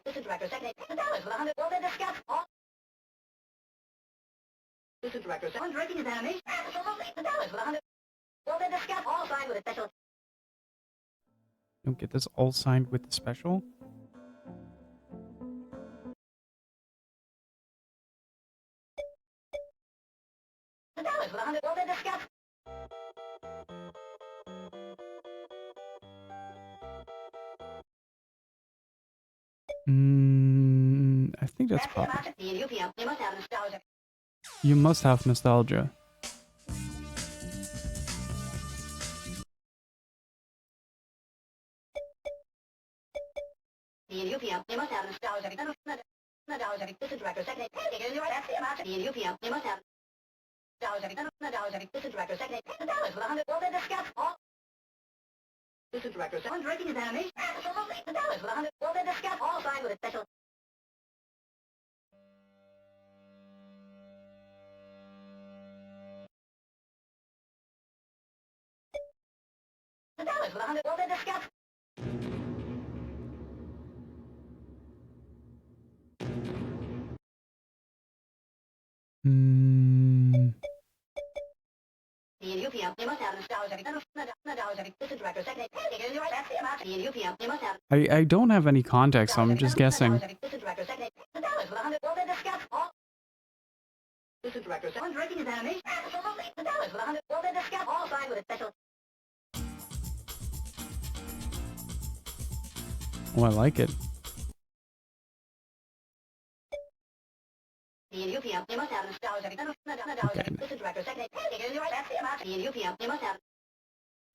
This is Director Someone's rating his animation. Absolutely. The dollars with 100. Well, they discuss all signed with a special. Don't get this all signed with the special. The dollars with 100. Well, they discuss. I think that's probably. You must have nostalgia. You must have nostalgia. This is Director Second. That's the amount. You must have nostalgia. This is Director Second. The dollars with 100. Well, they discuss all. This is Director Someone's rating his animation. Absolutely. The dollars with 100. Well, they discuss all signed with a special. The dollars with 100. Well, they discuss. You must have nostalgia. This is Director Second. That's the amount. You must have. I don't have any context, so I'm just guessing. This is Director Second. The dollars with 100. Well, they discuss all. This is Director Someone's rating his animation. Absolutely. The dollars with 100. Well, they discuss all signed with a special. Oh, I like it. You must have nostalgia. Okay. This is Director Second. That's the amount. You must have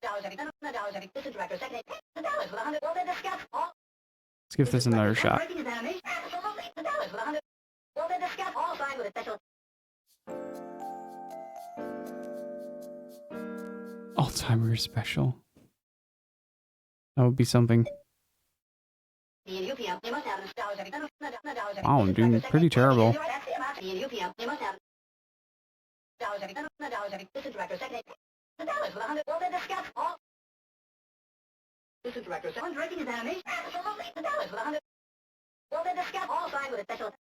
nostalgia. This is Director Second. The dollars with 100. Well, they discuss all. Let's give this another shot. Rating his animation. Absolutely. The dollars with 100. Well, they discuss all signed with a special. Alzheimer's special. That would be something. Wow, I'm doing pretty terrible. This is Director Second. The dollars with 100. Well, they discuss all. This is Director Someone's rating his animation. Absolutely. The dollars with 100. Well, they discuss all signed with a special.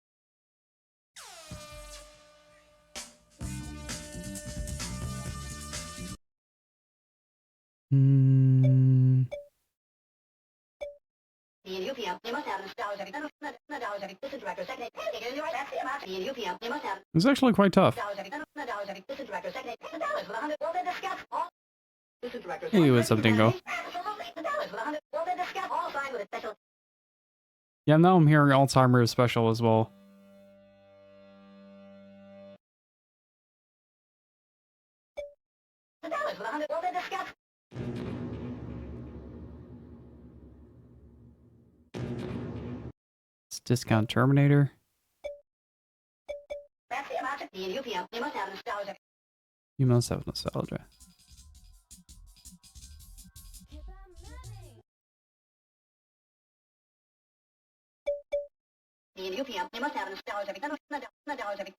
You must have nostalgia. This is Director Second. That's the amount. You must have It's actually quite tough. nostalgia. This is Director Second. The dollars with 100. Well, they discuss all. This is Director Hey, what's up, Dingo? Absolutely. The dollars with a special. Yeah, now I'm hearing Alzheimer's special as well. $1 with 100 rolled into scotch. It's discount Terminator. That's the amount of the UPM. You must have nostalgia. You must have nostalgia. The UPM. You must have nostalgia.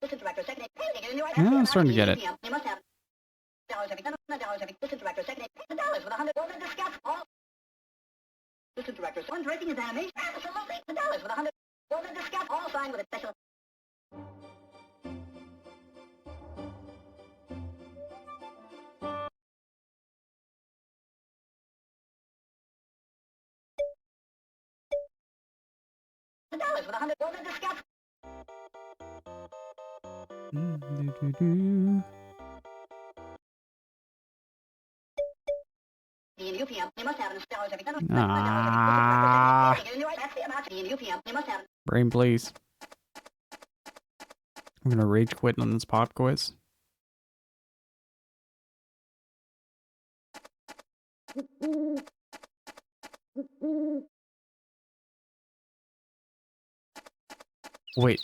Listen, director, second. Yeah, I'm starting to get it. You must have nostalgia. Listen, director, second. $1 with 100 rolled into scotch. All. Listen, director, one rating is animation. Absolutely. $1 with 100 rolled into scotch. All signed with a special. $1 with 100 rolled into scotch. The UPM. You must have nostalgia. Ah. That's the amount of the UPM. You must have. Brain, please. I'm gonna rage quit on this pop quiz. Wait.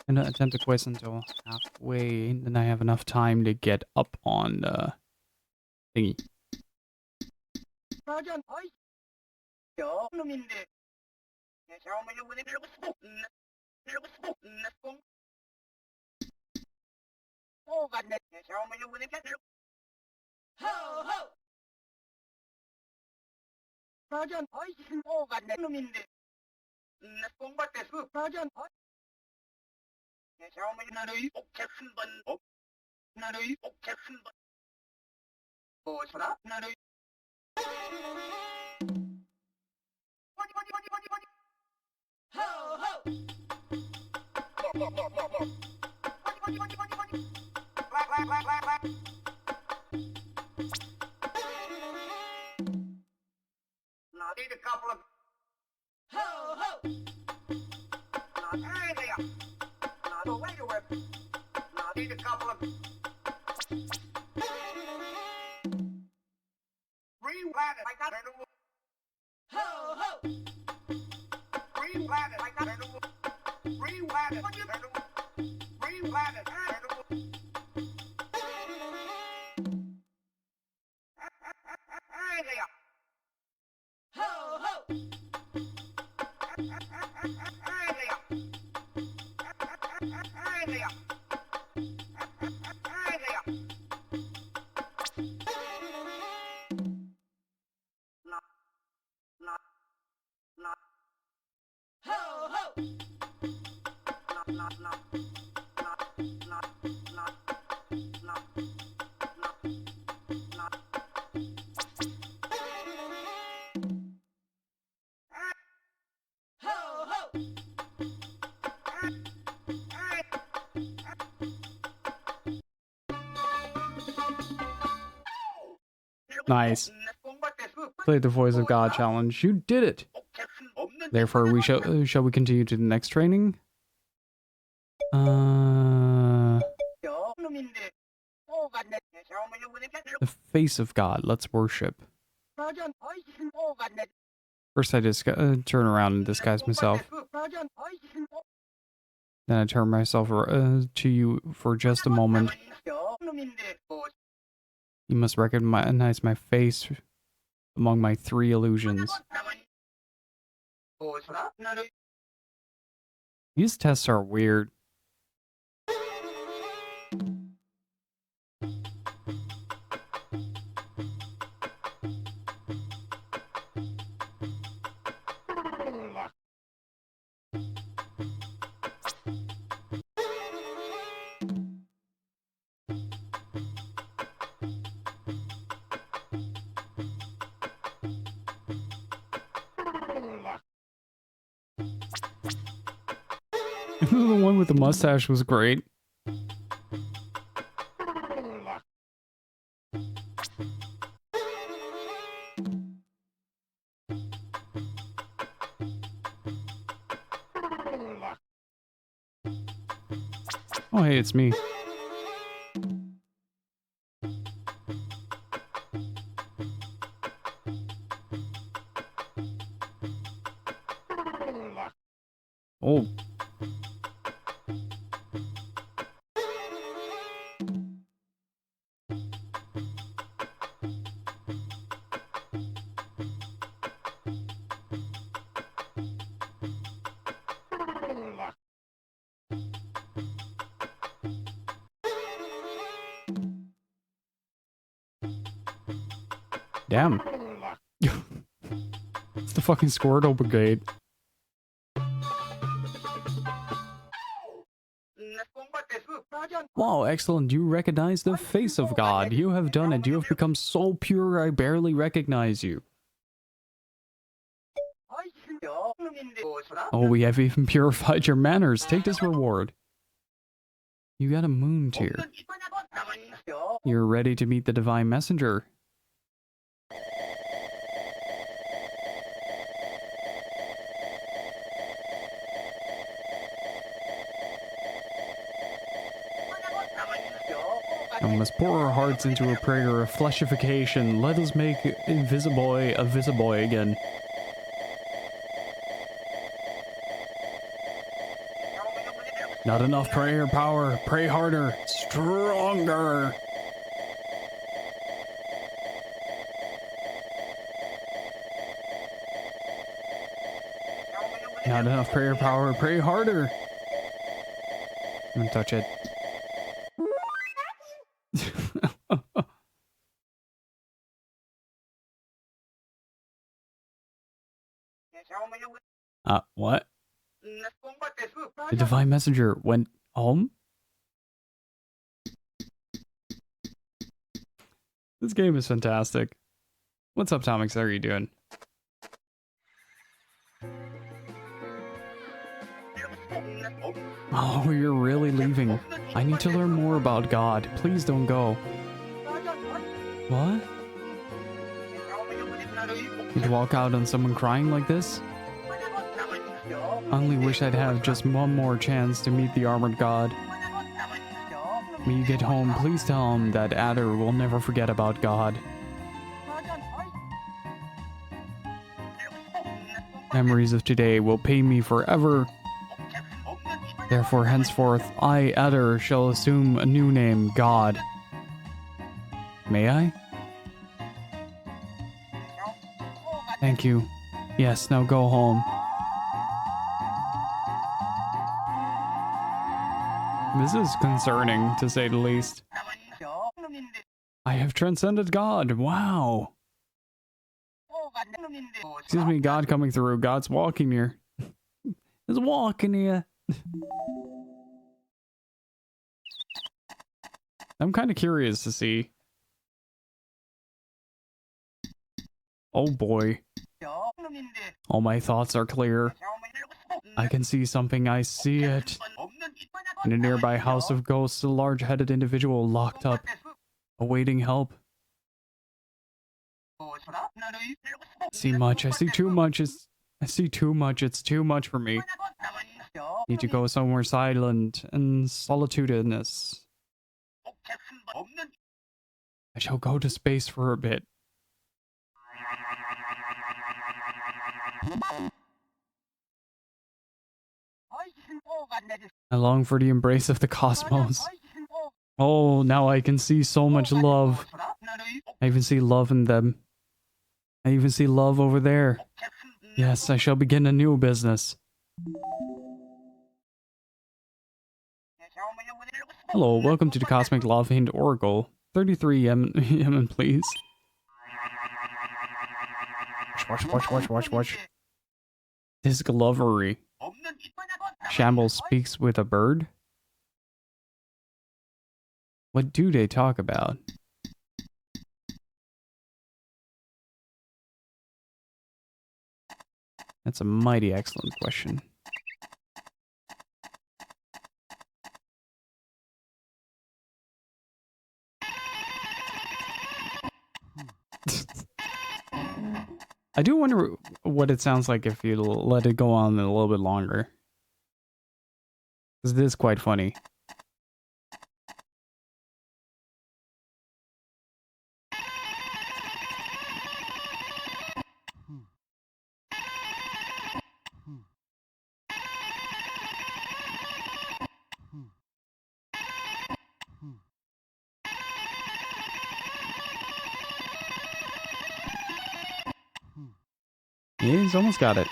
I'm gonna attempt a quiz until halfway, and then I have enough time to get up on thingy. Need a couple of ho ho. Not earlier. Not away to work. Not need a couple of re-planted. I got it. Ho ho. Re-planted. I got it. Re-planted. Re-planted. Earlier. Ho ho! Earlier! Ho ho! Nice. Play the Voice of God challenge. You did it. Therefore, we shall we continue to the next training? The face of God. Let's worship. First, I just turn around and disguise myself. Then I turn myself to you for just a moment. You must recognize my face among my 3 illusions. These tests are weird. The one with the mustache was great. Oh, hey, it's me. Oh. Damn. It's the fucking Squirtle Brigade. Wow, excellent. You recognize the face of God. You have done it. You have become so pure I barely recognize you. Oh, we have even purified your manners. Take this reward. You got a moon tear. You're ready to meet the divine messenger. And must pour our hearts into a prayer of fleshification. Let us make Invisiboy a Visiboy again. Not enough prayer power. Pray harder. Stronger. Not enough prayer power. Pray harder. Don't touch it. What? The divine messenger went home? This game is fantastic. What's up, Tomix? How are you doing? Oh, you're really leaving. I need to learn more about God. Please don't go. What? You'd walk out on someone crying like this? I only wish I'd have just one more chance to meet the armored god. When you get home, please tell him that Adder will never forget about God. Memories of today will pain me forever. Therefore, henceforth, I, Adder, shall assume a new name, God. May I? Thank you. Yes, now go home. This is concerning, to say the least. I have transcended God. Wow. Excuse me, God coming through. God's walking here. He's walking here. I'm kind of curious to see. Oh boy. All my thoughts are clear. I can see something, I see it. In a nearby house of ghosts, a large-headed individual locked up, awaiting help. I see much, I see too much, I see too much, it's too much for me. Need to go somewhere silent and solitudinous. I shall go to space for a bit. I long for the embrace of the cosmos. Oh, now I can see so much love. I even see love in them. I even see love over there. Yes, I shall begin a new business. Hello, welcome to the Cosmic Love Hint Oracle. 33 Yemen, please. Watch. This glovery. Shambles speaks with a bird? What do they talk about? That's a mighty excellent question. I do wonder what it sounds like if you let it go on a little bit longer. Because it is quite funny. Yeah, he's almost got it.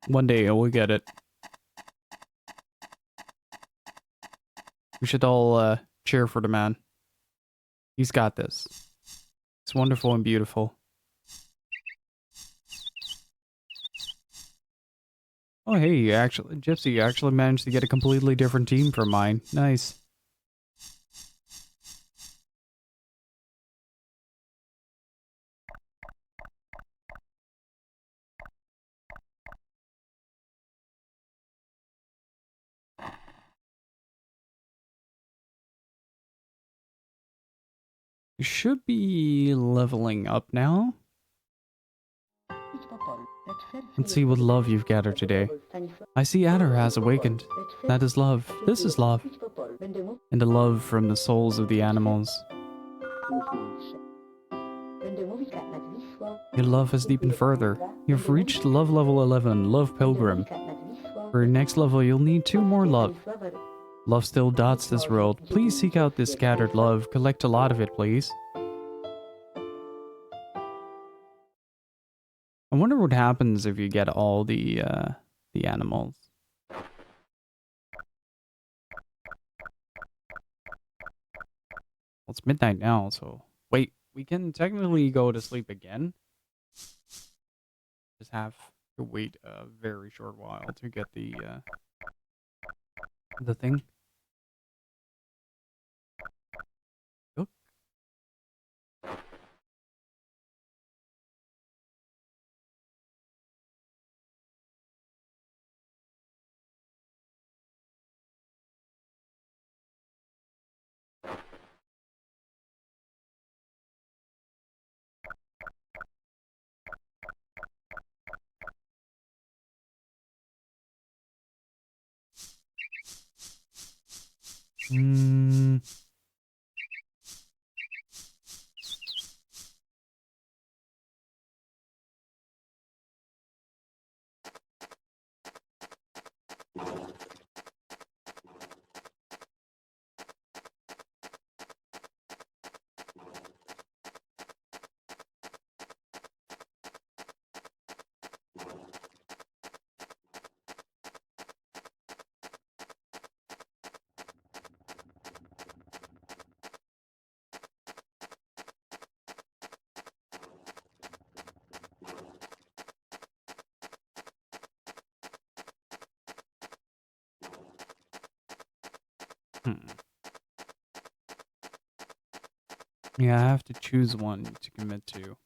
One day I will get it. We should all cheer for the man. He's got this. It's wonderful and beautiful. Oh, hey, Gypsy, you actually managed to get a completely different team from mine. Nice. You should be leveling up now. Let's see what love you've gathered today. I see Adder has awakened. That is love. This is love. And the love from the souls of the animals. Your love has deepened further. You've reached love level 11, Love Pilgrim. For your next level, you'll need 2 more love. Love still dots this world. Please seek out this scattered love. Collect a lot of it, please. I wonder what happens if you get all the animals. Well, it's midnight now, so... Wait, we can technically go to sleep again? Just have to wait a very short while to get the thing. Oop. Yeah, I have to choose one to commit to.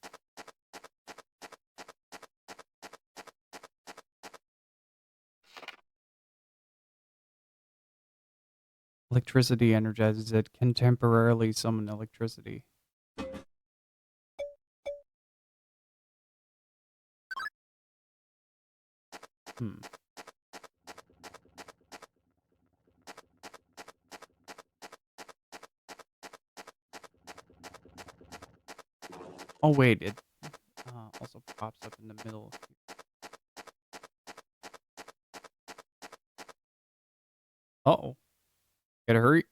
Electricity energizes it, can temporarily summon electricity. Oh wait, it also pops up in the middle. Uh-oh. Gotta hurry.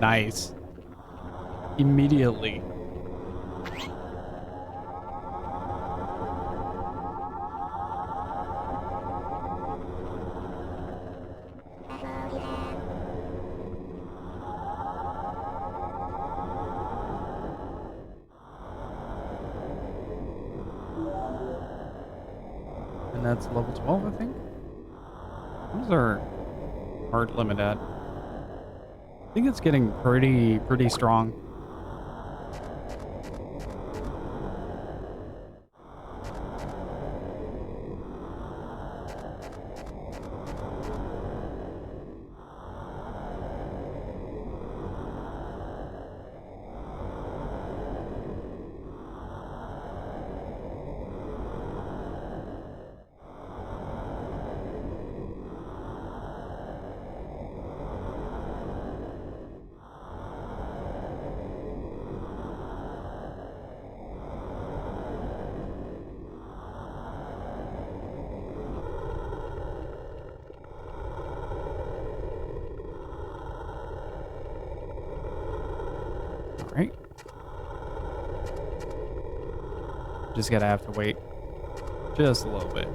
Nice. Immediately. And that's level 12, I think? What's our heart limit at? I think it's getting pretty strong. Just gotta have to wait just a little bit.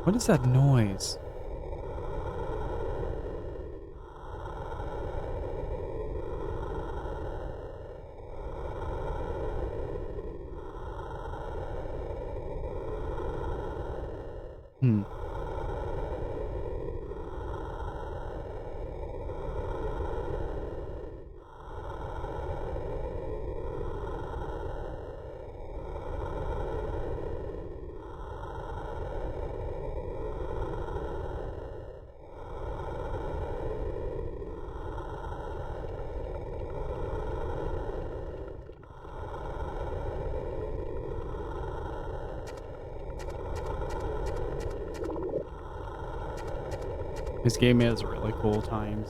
What is that noise? Hmm. This game has really cool times.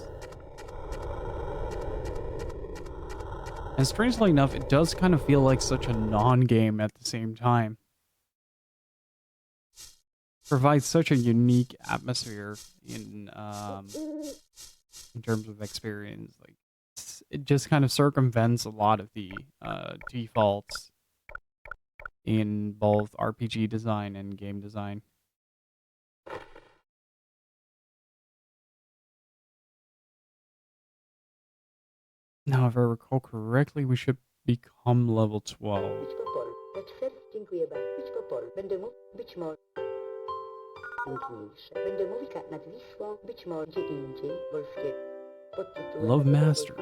And strangely enough, it does kind of feel like such a non-game at the same time. Provides such a unique atmosphere in terms of experience. Like it just kind of circumvents a lot of the defaults in both RPG design and game design. Now, if I recall correctly, we should become level 12. Love Master.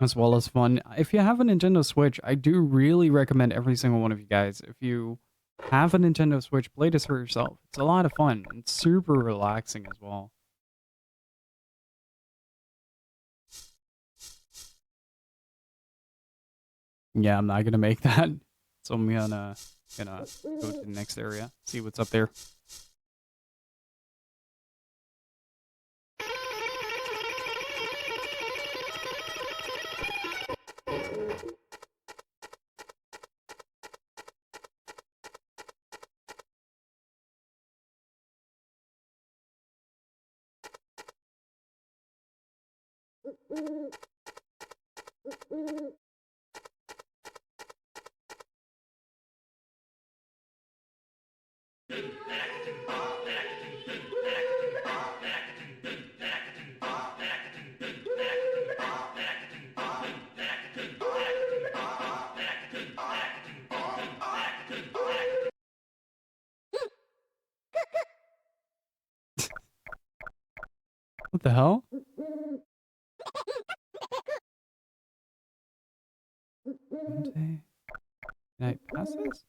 As well as fun. If you have a Nintendo Switch, I do really recommend every single one of you guys. If you have a Nintendo Switch, play this for yourself. It's a lot of fun. It's super relaxing as well. Yeah, I'm not gonna make that. So I'm gonna go to the next area, see what's up there. What the hell? Can I pass this?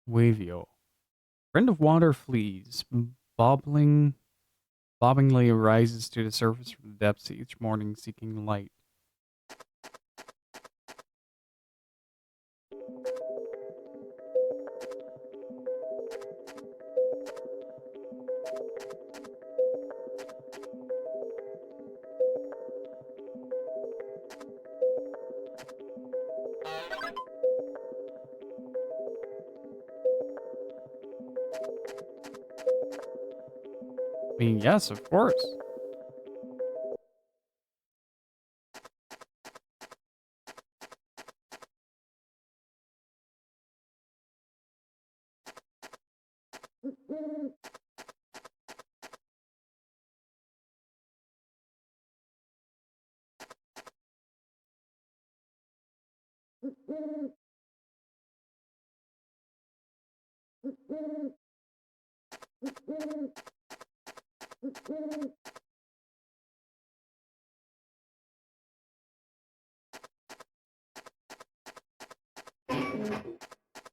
Wavio. Friend of water flees, bobbingly rises to the surface from the depths each morning seeking light. I mean, yes, of course.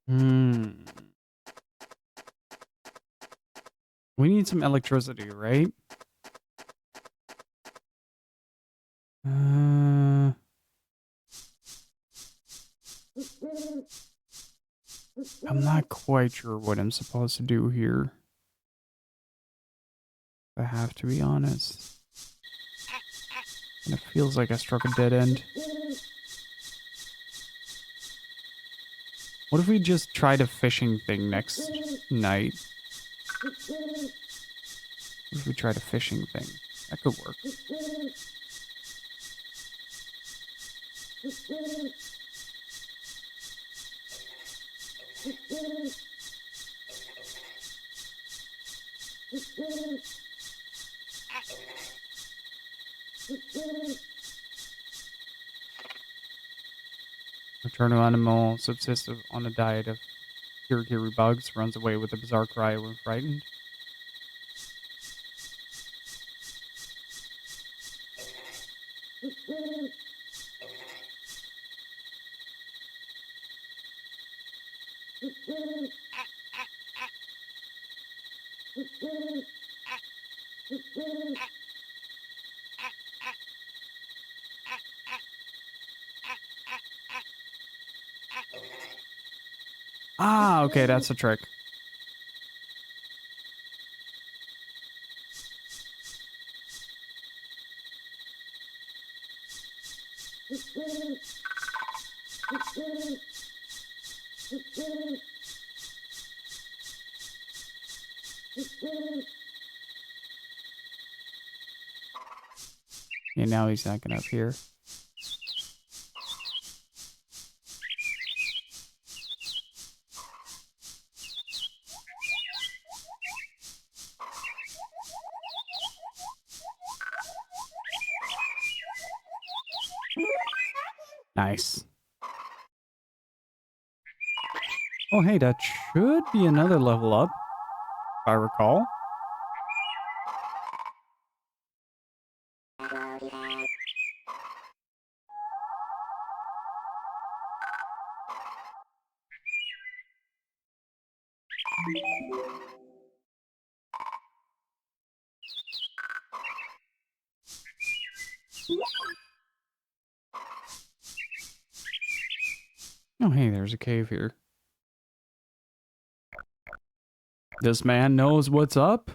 Hmm. We need some electricity, right? I'm not quite sure what I'm supposed to do here. If I have to be honest. And it feels like I struck a dead end. What if we just tried a fishing thing next night? What if we tried a fishing thing? That could work. Nocturnal animal subsists on a diet of kirikiri bugs, runs away with a bizarre cry when frightened. Ah, okay, that's a trick. Yeah, now he's acting up here. Nice. Oh, hey, that should be another level up, if I recall. Oh, hey, there's a cave here. This man knows what's up.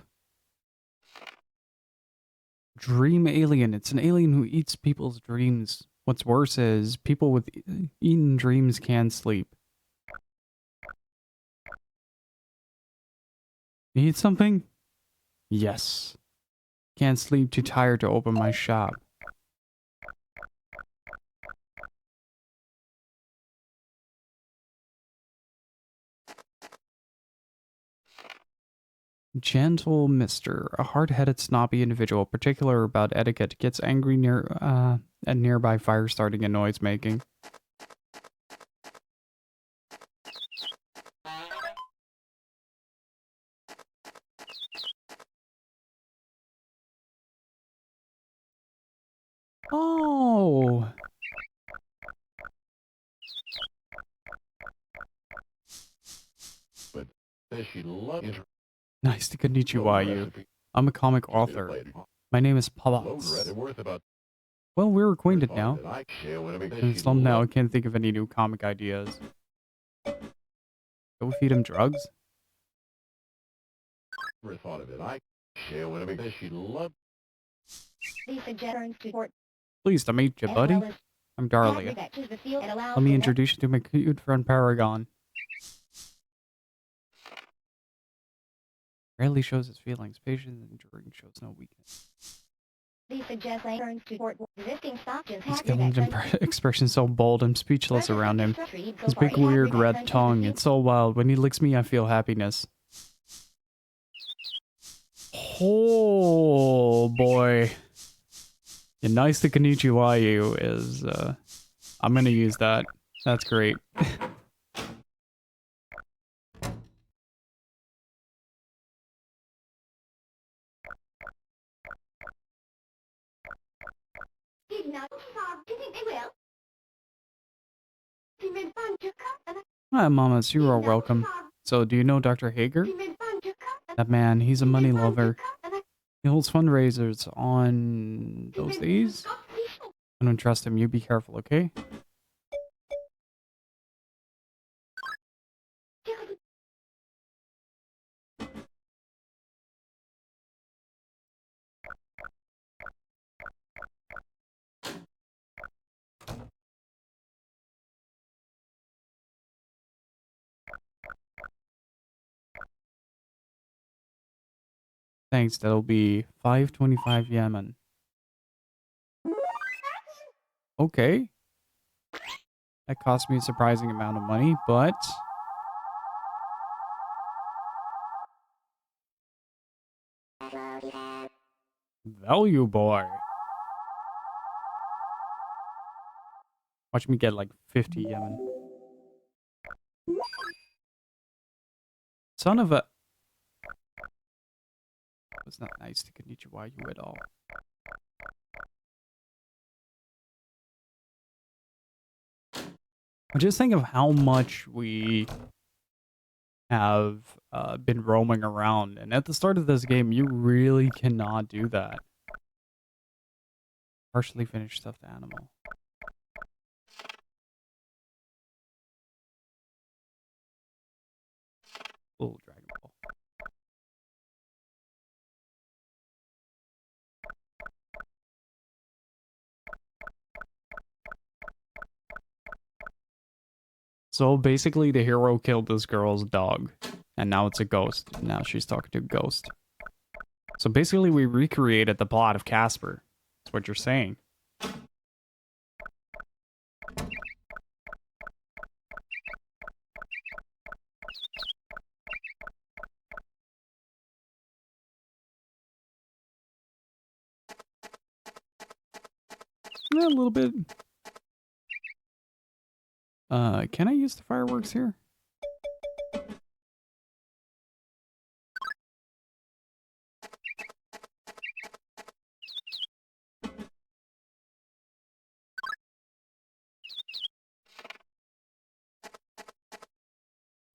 Dream alien. It's an alien who eats people's dreams. What's worse is people with eaten dreams can't sleep. Need something? Yes. Can't sleep, too tired to open my shop. Gentle Mister, a hard-headed, snobby individual, particular about etiquette, gets angry at nearby fire starting and noise making. Oh, But she loves nice to konnichiwa you. I'm a comic author. My name is Populace. Well, we're acquainted now. In slum now, I can't think of any new comic ideas. Go feed him drugs? Thought of it. I share whatever she loved. Pleased to meet you, buddy. I'm Darlia. Let me introduce you to my cute friend Paragon. Rarely shows his feelings. Patient and enduring, shows no weakness. His skeleton expression so bold, I'm speechless around him. His big weird red tongue, it's so wild. When he licks me, I feel happiness. Oh boy. Yeah, nice to konnichiwa you is, I'm gonna use that. That's great. Hi, mamas, you are welcome. So, do you know Dr. Hager? That man, he's a money lover. He holds fundraisers on those days. I don't trust him. You be careful, okay? Thanks, that'll be 525 Yemen. Okay. That cost me a surprising amount of money, but... Value boy. Watch me get like 50 Yemen. Son of a... It's not nice to konnichiwa you at all. I just think of how much we have been roaming around, and at the start of this game, you really cannot do that. Partially finished stuffed animal. Oh, Dragon Ball. So basically, the hero killed this girl's dog, and now it's a ghost. Now she's talking to a ghost. So basically, we recreated the plot of Casper. That's what you're saying. Yeah, a little bit. Can I use the fireworks here?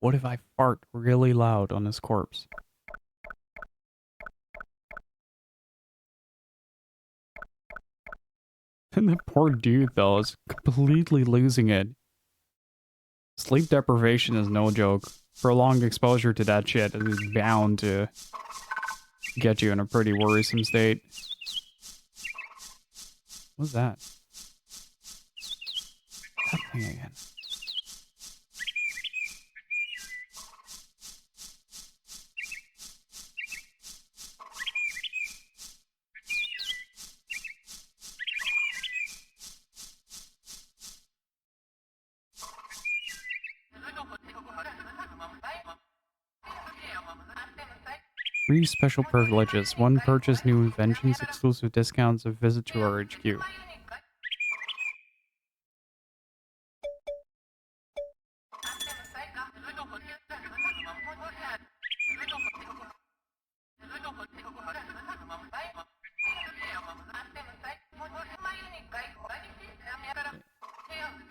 What if I fart really loud on his corpse? And the poor dude, though, is completely losing it. Sleep deprivation is no joke. Prolonged exposure to that shit is bound to get you in a pretty worrisome state. What's that? That thing again. Three special privileges. One, purchase new inventions, exclusive discounts, a visit to our HQ.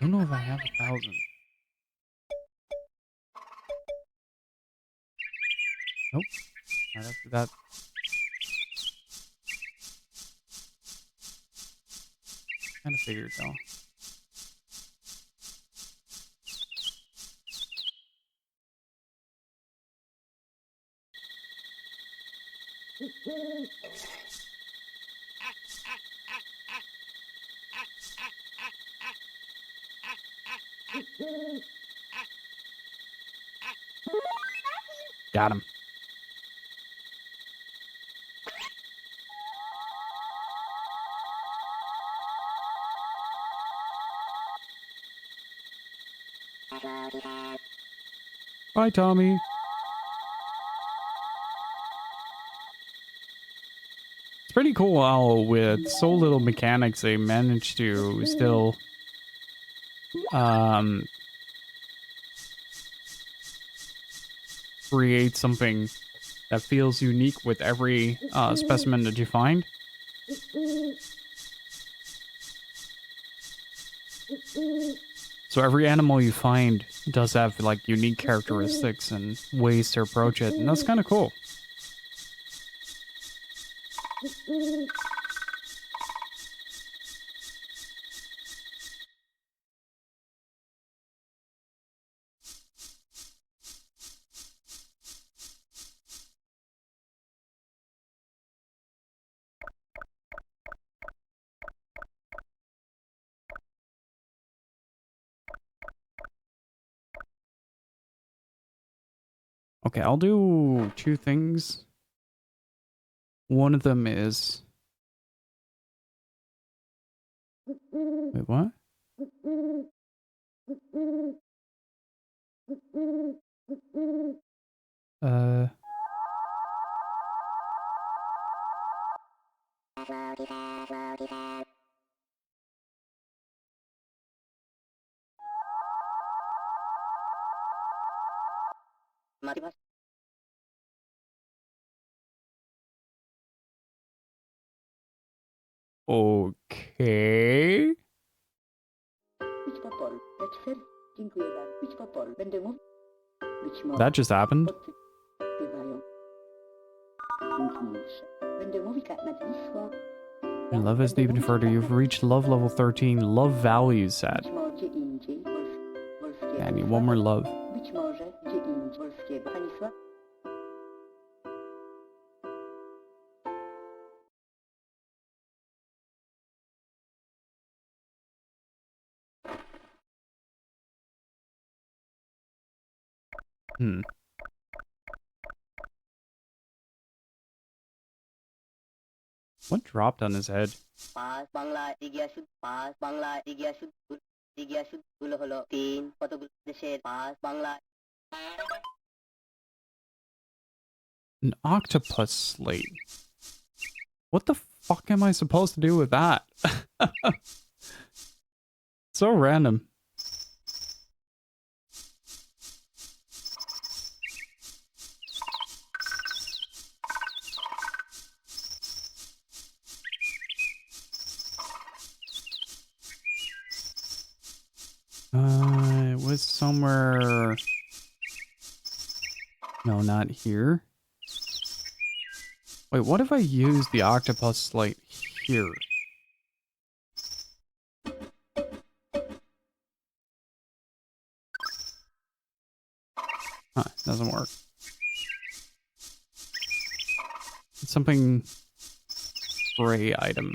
I don't know if I have 1,000. Nope. Right after that. Kind of figured though. Got him. Bye, Tommy. It's pretty cool how with so little mechanics they managed to still create something that feels unique with every specimen that you find. So every animal you find does have like unique characteristics and ways to approach it, and that's kind of cool. Okay, I'll do two things. One of them is... Wait, what? Uh... Okay. That just happened. Your love has deepened further. You've reached love level 13. Love values set. Yeah, I need one more love. What dropped on his head? An octopus slate. What the fuck am I supposed to do with that? So random. It was somewhere... No, not here. Wait, what if I use the octopus slate here? Huh, doesn't work. It's something... Gray item.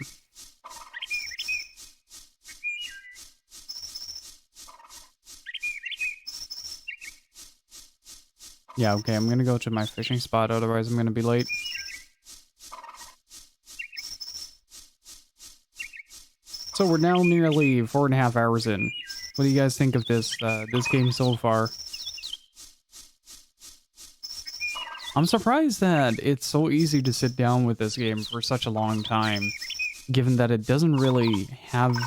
Yeah, okay, I'm gonna go to my fishing spot, otherwise I'm gonna be late. So we're now nearly 4.5 hours in. What do you guys think of this this game so far? I'm surprised that it's so easy to sit down with this game for such a long time, given that it doesn't really have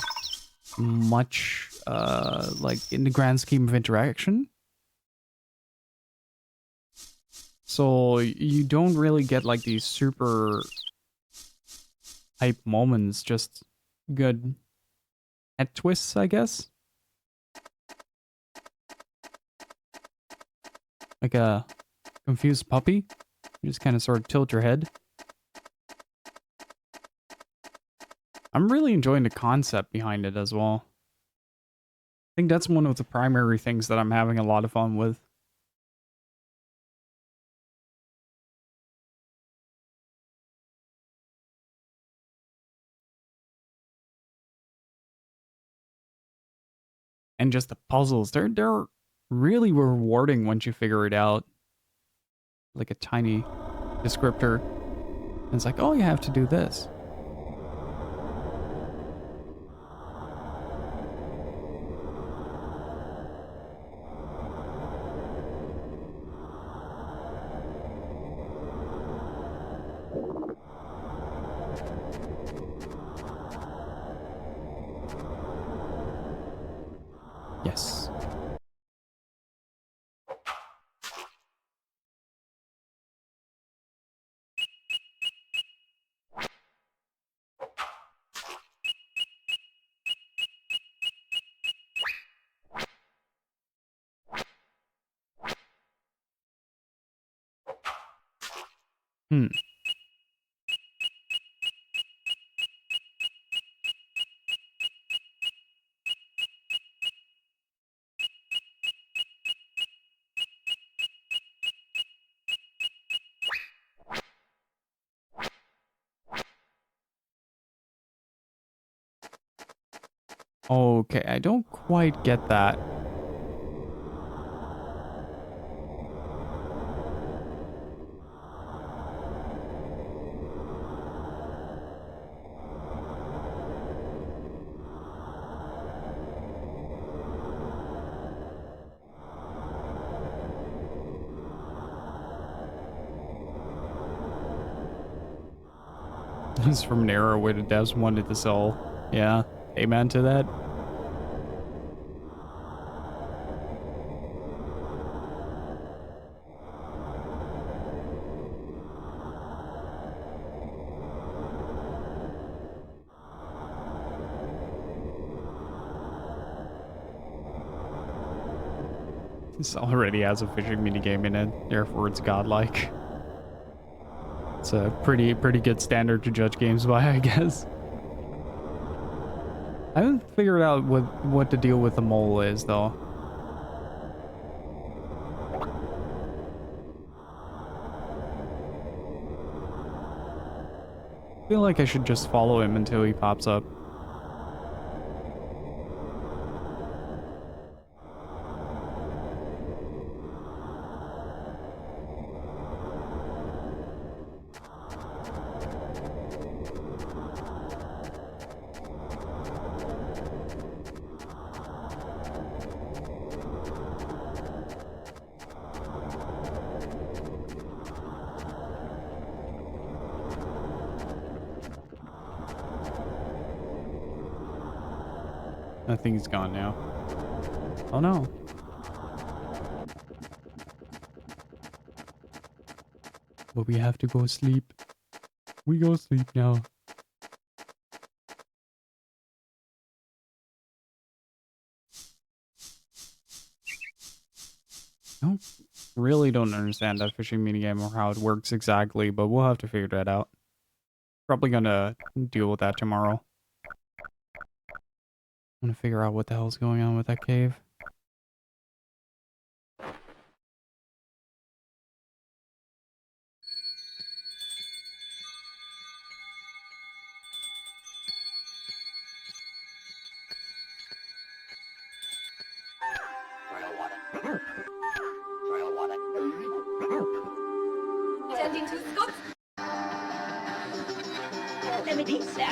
much, like, in the grand scheme of interaction. So you don't really get, like, these super hype moments, just good head twists, I guess. Like a confused puppy. You just kind of sort of tilt your head. I'm really enjoying the concept behind it as well. I think that's one of the primary things that I'm having a lot of fun with. And just the puzzles, they're really rewarding once you figure it out. Like a tiny descriptor. And it's like, oh, you have to do this. Yes. Okay, I don't quite get that. It's from an era where the devs wanted to sell. Yeah, amen to that. This already has a fishing minigame in it, therefore it's godlike. It's a pretty good standard to judge games by, I guess. I haven't figured out what the deal with the mole is, though. I feel like I should just follow him until he pops up. I think he's gone now. Oh no. But we have to go sleep. We go sleep now. I really don't understand that fishing minigame or how it works exactly, but we'll have to figure that out. Probably gonna deal with that tomorrow. I'm gonna figure out what the hell's going on with that cave. Soil water. Soil water. Tending to Scott. Let me think, sir.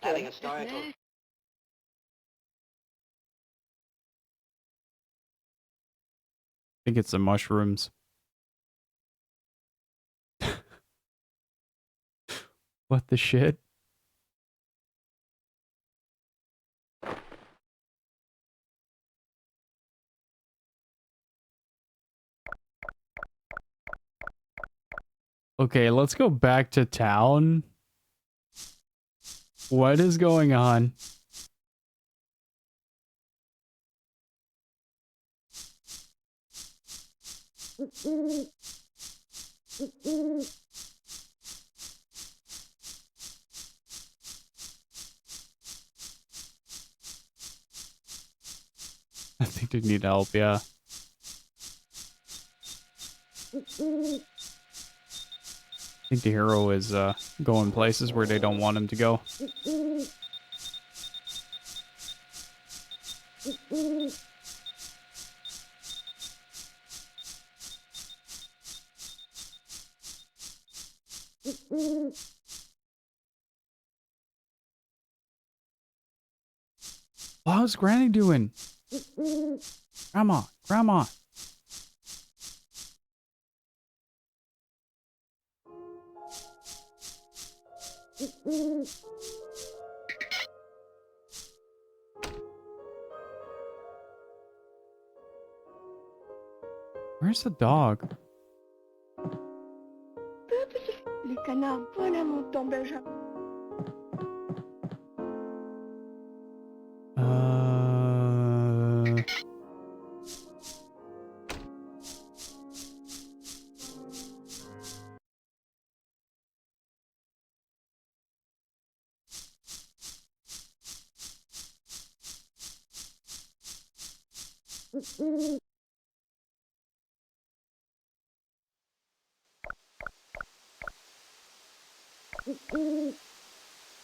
Having a historical. I think it's the mushrooms. What the shit? Okay, let's go back to town. What is going on? I think they need help, yeah. I think the hero is going places where they don't want him to go. Well, how's Granny doing? Grandma, Grandma. Where's the dog? Les canards, voilà mon temps Benjamin.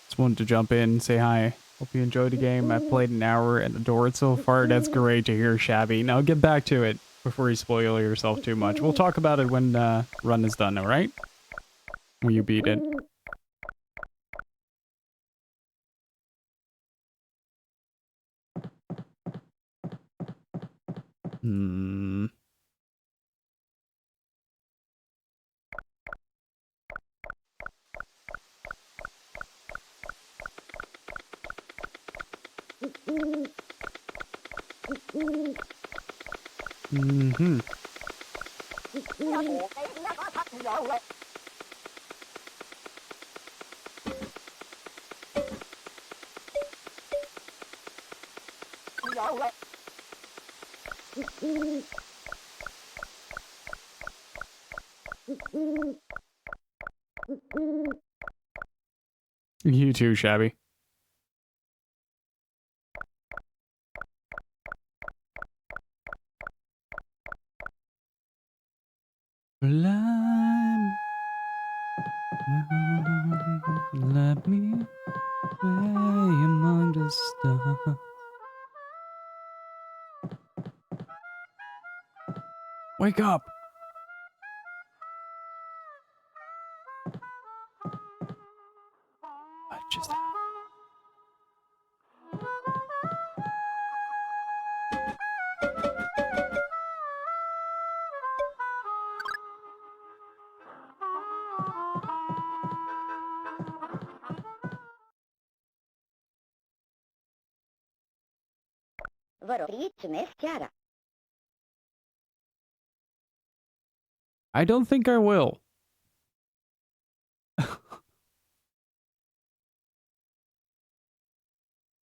Just wanted to jump in and say hi. Hope you enjoyed the game. I played an hour and adored it so far. That's great to hear, Shabby. Now get back to it before you spoil yourself too much. We'll talk about it when run is done, alright? when you beat it. Hmm. Mm-hmm. You too, Shabby. Let me play among the stars. Wake up! What just happened? I don't think I will.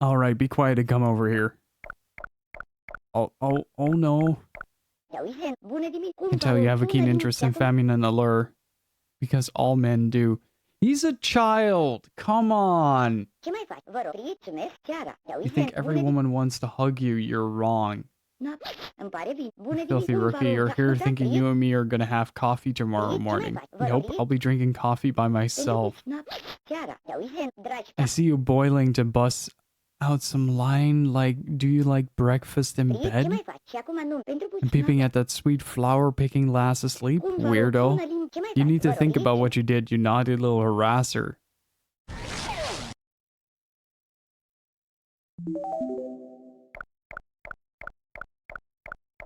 Alright, be quiet and come over here. Oh no. I can tell you have a keen interest in feminine allure. Because all men do. He's a child! Come on! You think every woman wants to hug you, you're wrong. Filthy rookie, you're here thinking you and me are gonna have coffee tomorrow morning. Nope, I'll be drinking coffee by myself. I see you boiling to bust out some line like, do you like breakfast in bed? And peeping at that sweet flower picking lass asleep? Weirdo. You need to think about what you did, you naughty little harasser.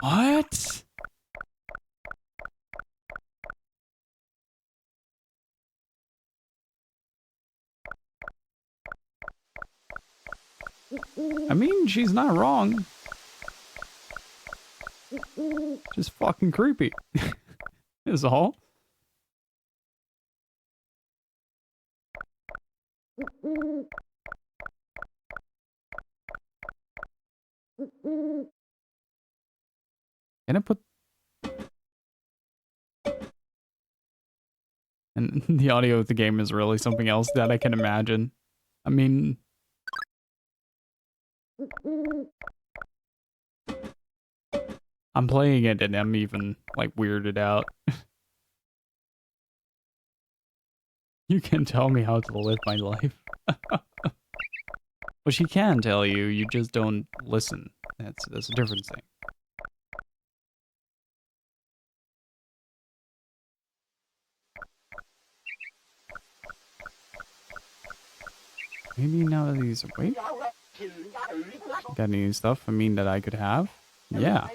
What? I mean, she's not wrong. Just fucking creepy. Is all. Can I put... And the audio of the game is really something else that I can imagine. I mean... I'm playing it and I'm even, like, weirded out. You can tell me how to live my life. Well, she can tell you, you just don't listen. That's a different thing. Maybe now that he's awake? Got any new stuff? I mean, that I could have? Yeah.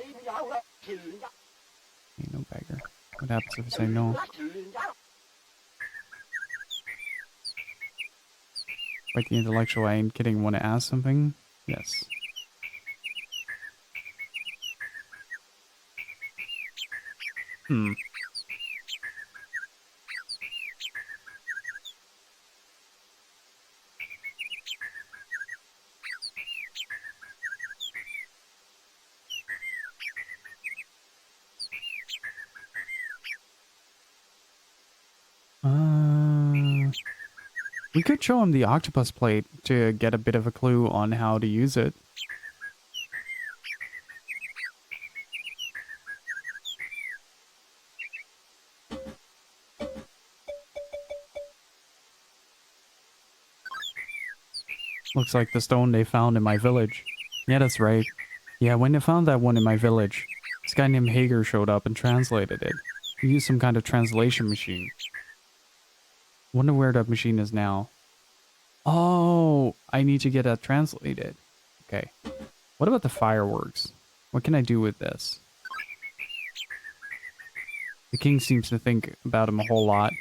Ain't no beggar. What happens if I say no? Quite the intellectual, I ain't kidding. Want to ask something? Yes. Hmm. We could show him the octopus plate to get a bit of a clue on how to use it. Looks like the stone they found in my village. Yeah, that's right. Yeah, when they found that one in my village, this guy named Hager showed up and translated it. He used some kind of translation machine. Wonder where that machine is now. Oh, I need to get that translated. Okay. What about the fireworks? What can I do with this? The king seems to think about him a whole lot.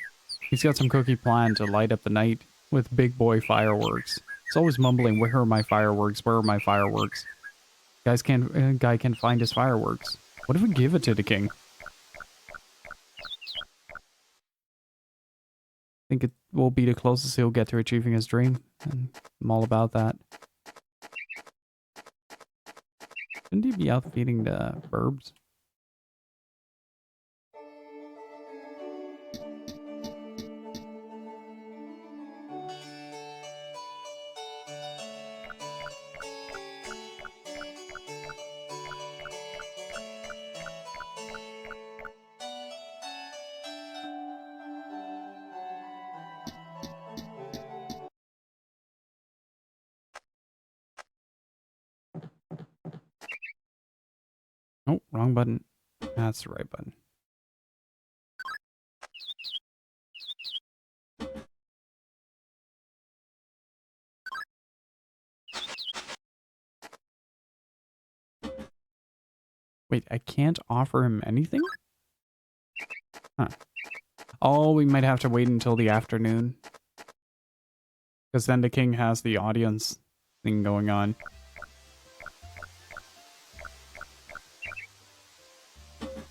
He's got some cookie plan to light up the night with big boy fireworks. He's always mumbling, "Where are my fireworks? Where are my fireworks?" Guy can't find his fireworks. What if we give it to the king? Think it will be the closest he'll get to achieving his dream, and I'm all about that. Shouldn't he be out feeding the burbs? Oh, wrong button. That's the right button. Wait, I can't offer him anything? Huh. Oh, we might have to wait until the afternoon. Because then the king has the audience thing going on.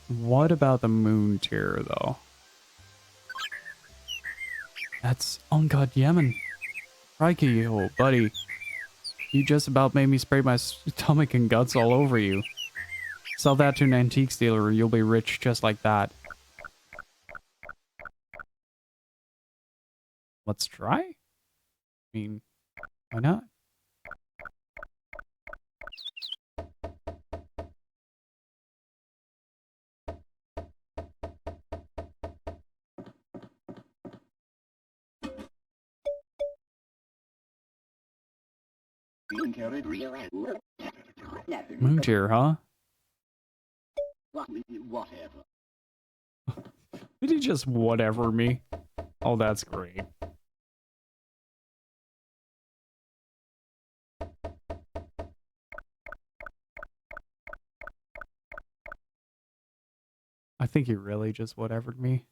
What about the moon tier, though? That's Ungod Yemen. Crikey, oh buddy. You just about made me spray my stomach and guts all over you. Sell that to an antique dealer, you'll be rich just like that. Let's try? I mean, why not? Moon tier, huh? Whatever. Did he just whatever me? Oh, that's great. I think he really just whatevered me.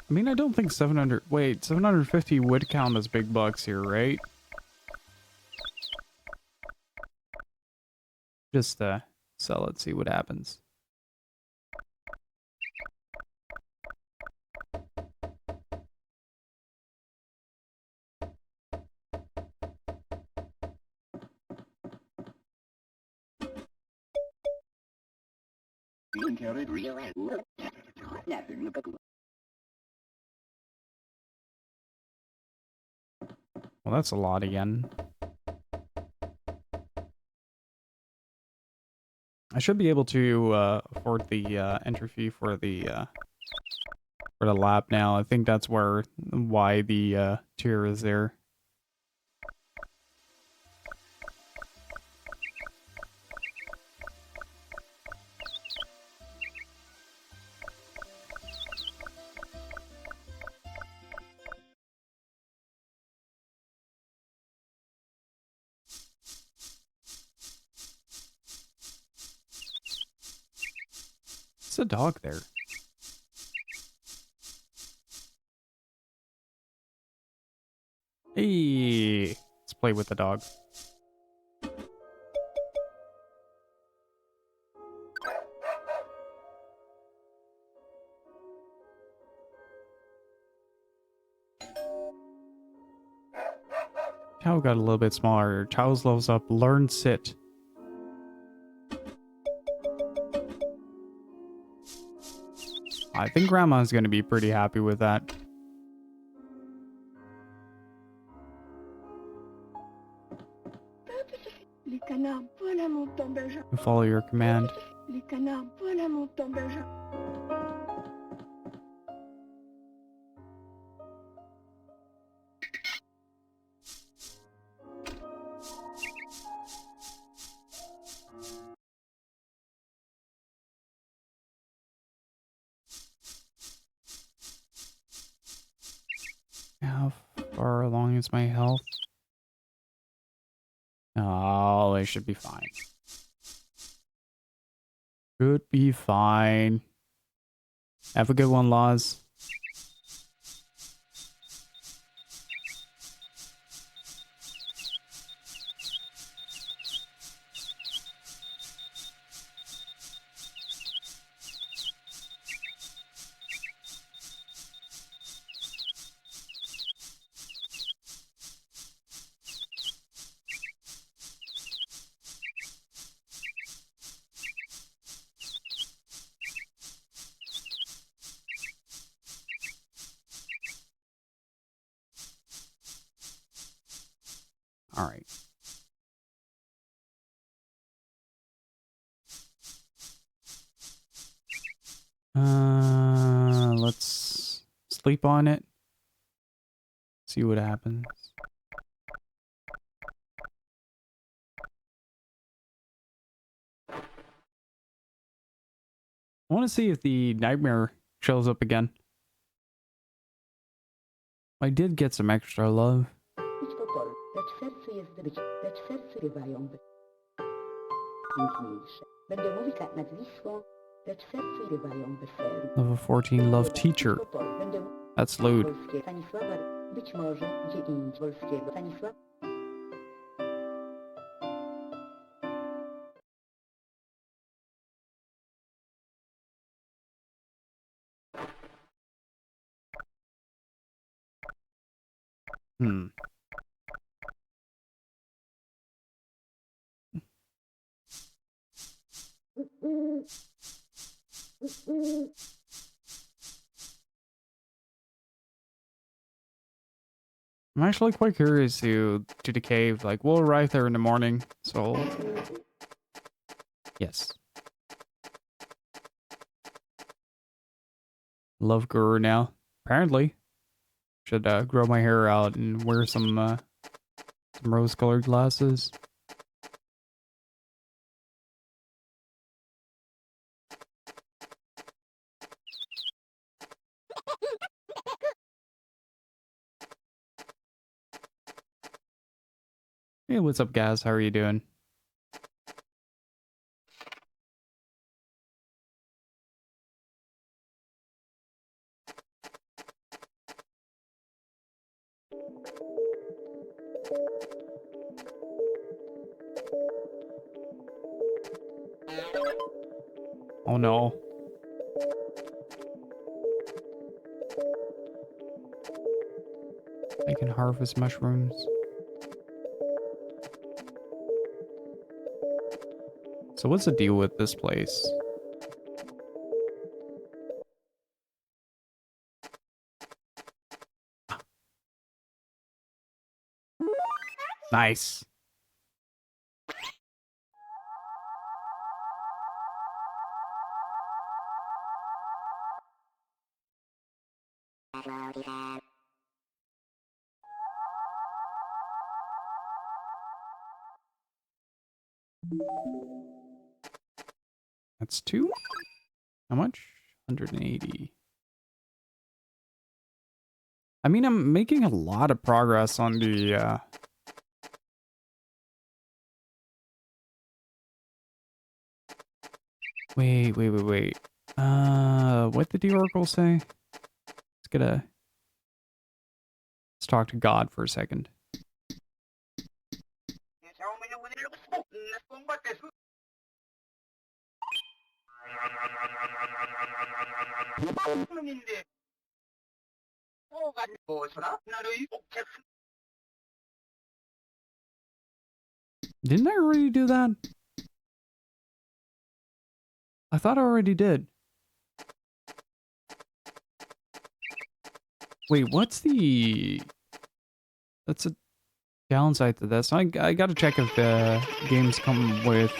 I mean, I don't think 700... Wait, 750 would count as big bucks here, right? Just, sell it, see what happens. Well, that's a lot again. I should be able to afford the entry fee for the lab now. I think that's why the tier is there. It's a dog there. Hey, let's play with the dog. Chow got a little bit smaller. Chow's levels up. Learn sit. I think Grandma's going to be pretty happy with that. Les canards, voilà mon temps Benjamin. Follow your command. Les canards, voilà mon temps Benjamin. far along is my health? Oh, it should be fine. Should be fine. Have a good one, Laws. All right. Let's sleep on it. See what happens. I want to see if the nightmare shows up again. I did get some extra love. Level 14 love teacher. That's lewd. Hmm. I'm actually quite curious to the cave. Like, we'll arrive there in the morning, so yes. Love guru now. Apparently, should grow my hair out and wear some rose-colored glasses. Hey, what's up, guys? How are you doing? Oh no. I can harvest mushrooms. So what's the deal with this place? Nice. That's 2. How much? 180. I mean, I'm making a lot of progress on the, Wait. What did the Oracle say? Let's talk to God for a second. Didn't I already do that? I thought I already did. Wait, what's the... That's a downside to this. I gotta check if the games come with...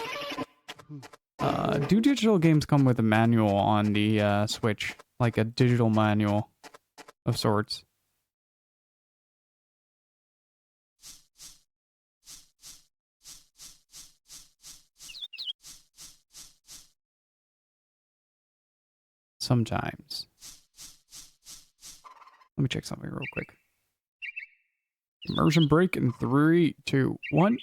do digital games come with a manual on the Switch? Like a digital manual of sorts? Sometimes. Let me check something real quick. Immersion break in 3, 2, 1.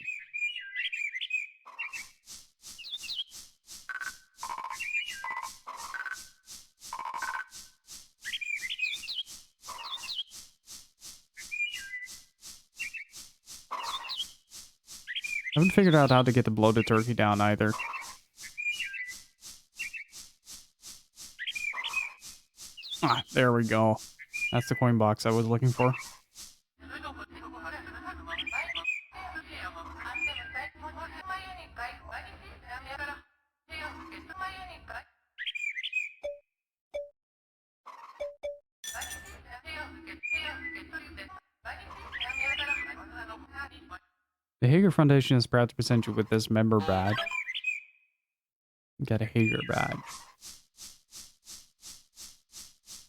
I haven't figured out how to get the bloated turkey down either. Ah, there we go. That's the coin box I was looking for. The Hager Foundation is proud to present you with this member badge. Get a Hager badge.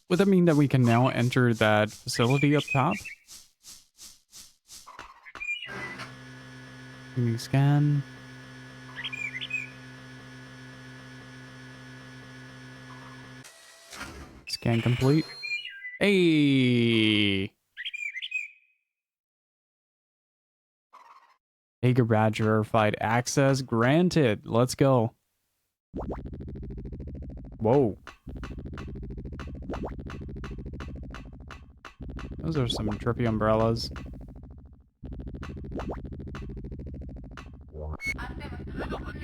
Would that mean that we can now enter that facility up top? Give me a scan. Scan complete. Hey! Hager badge verified. Access granted. Let's go. Whoa. Those are some trippy umbrellas.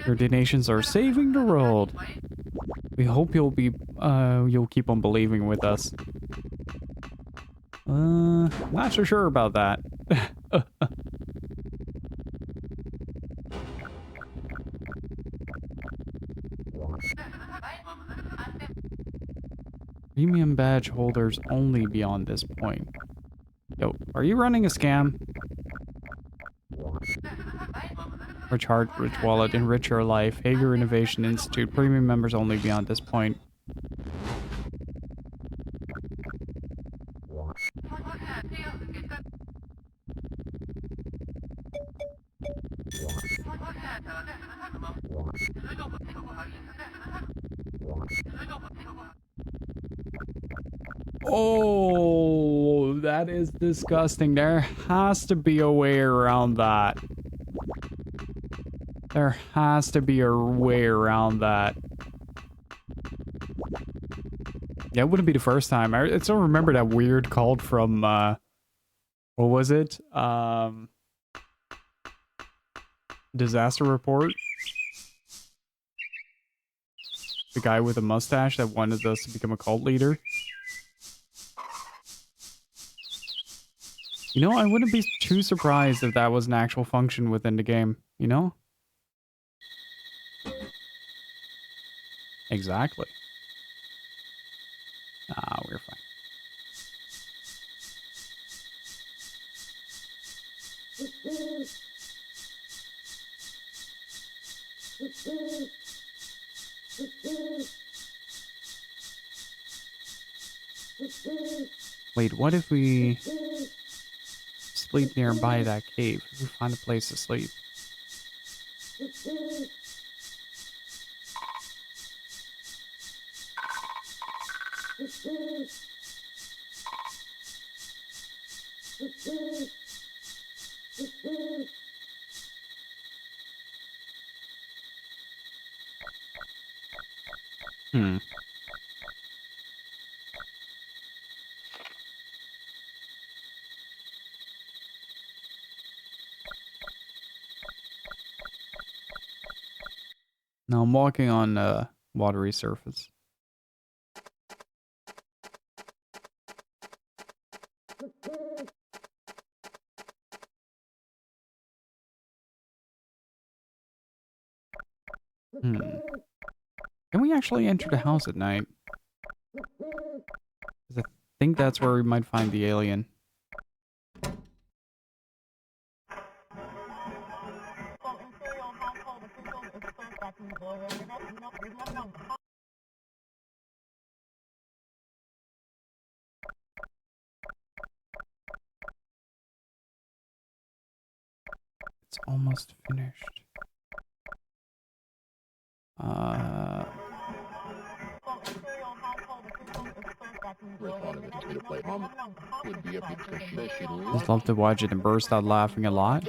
Your donations are saving the world. We hope you'll keep on believing with us. Not so sure about that. Premium badge holders only beyond this point. Yo, are you running a scam? Rich heart, rich wallet, enrich your life. Hager Innovation Institute. Premium members only beyond this point. Oh, that is disgusting. There has to be a way around that. There has to be a way around that. Yeah, it wouldn't be the first time. I still remember that weird call from, what was it? Disaster Report? The guy with a mustache that wanted us to become a cult leader. You know, I wouldn't be too surprised if that was an actual function within the game, you know? Exactly. Ah, we're fine. Wait, what if we sleep nearby that cave? If we find a place to sleep. Hmm. Now I'm walking on a watery surface. Hmm. Can we actually enter the house at night? 'Cause I think that's where we might find the alien. It's almost finished. First thought of it is to play mom would be a because she says she I loves just love to watch it and burst out laughing a lot.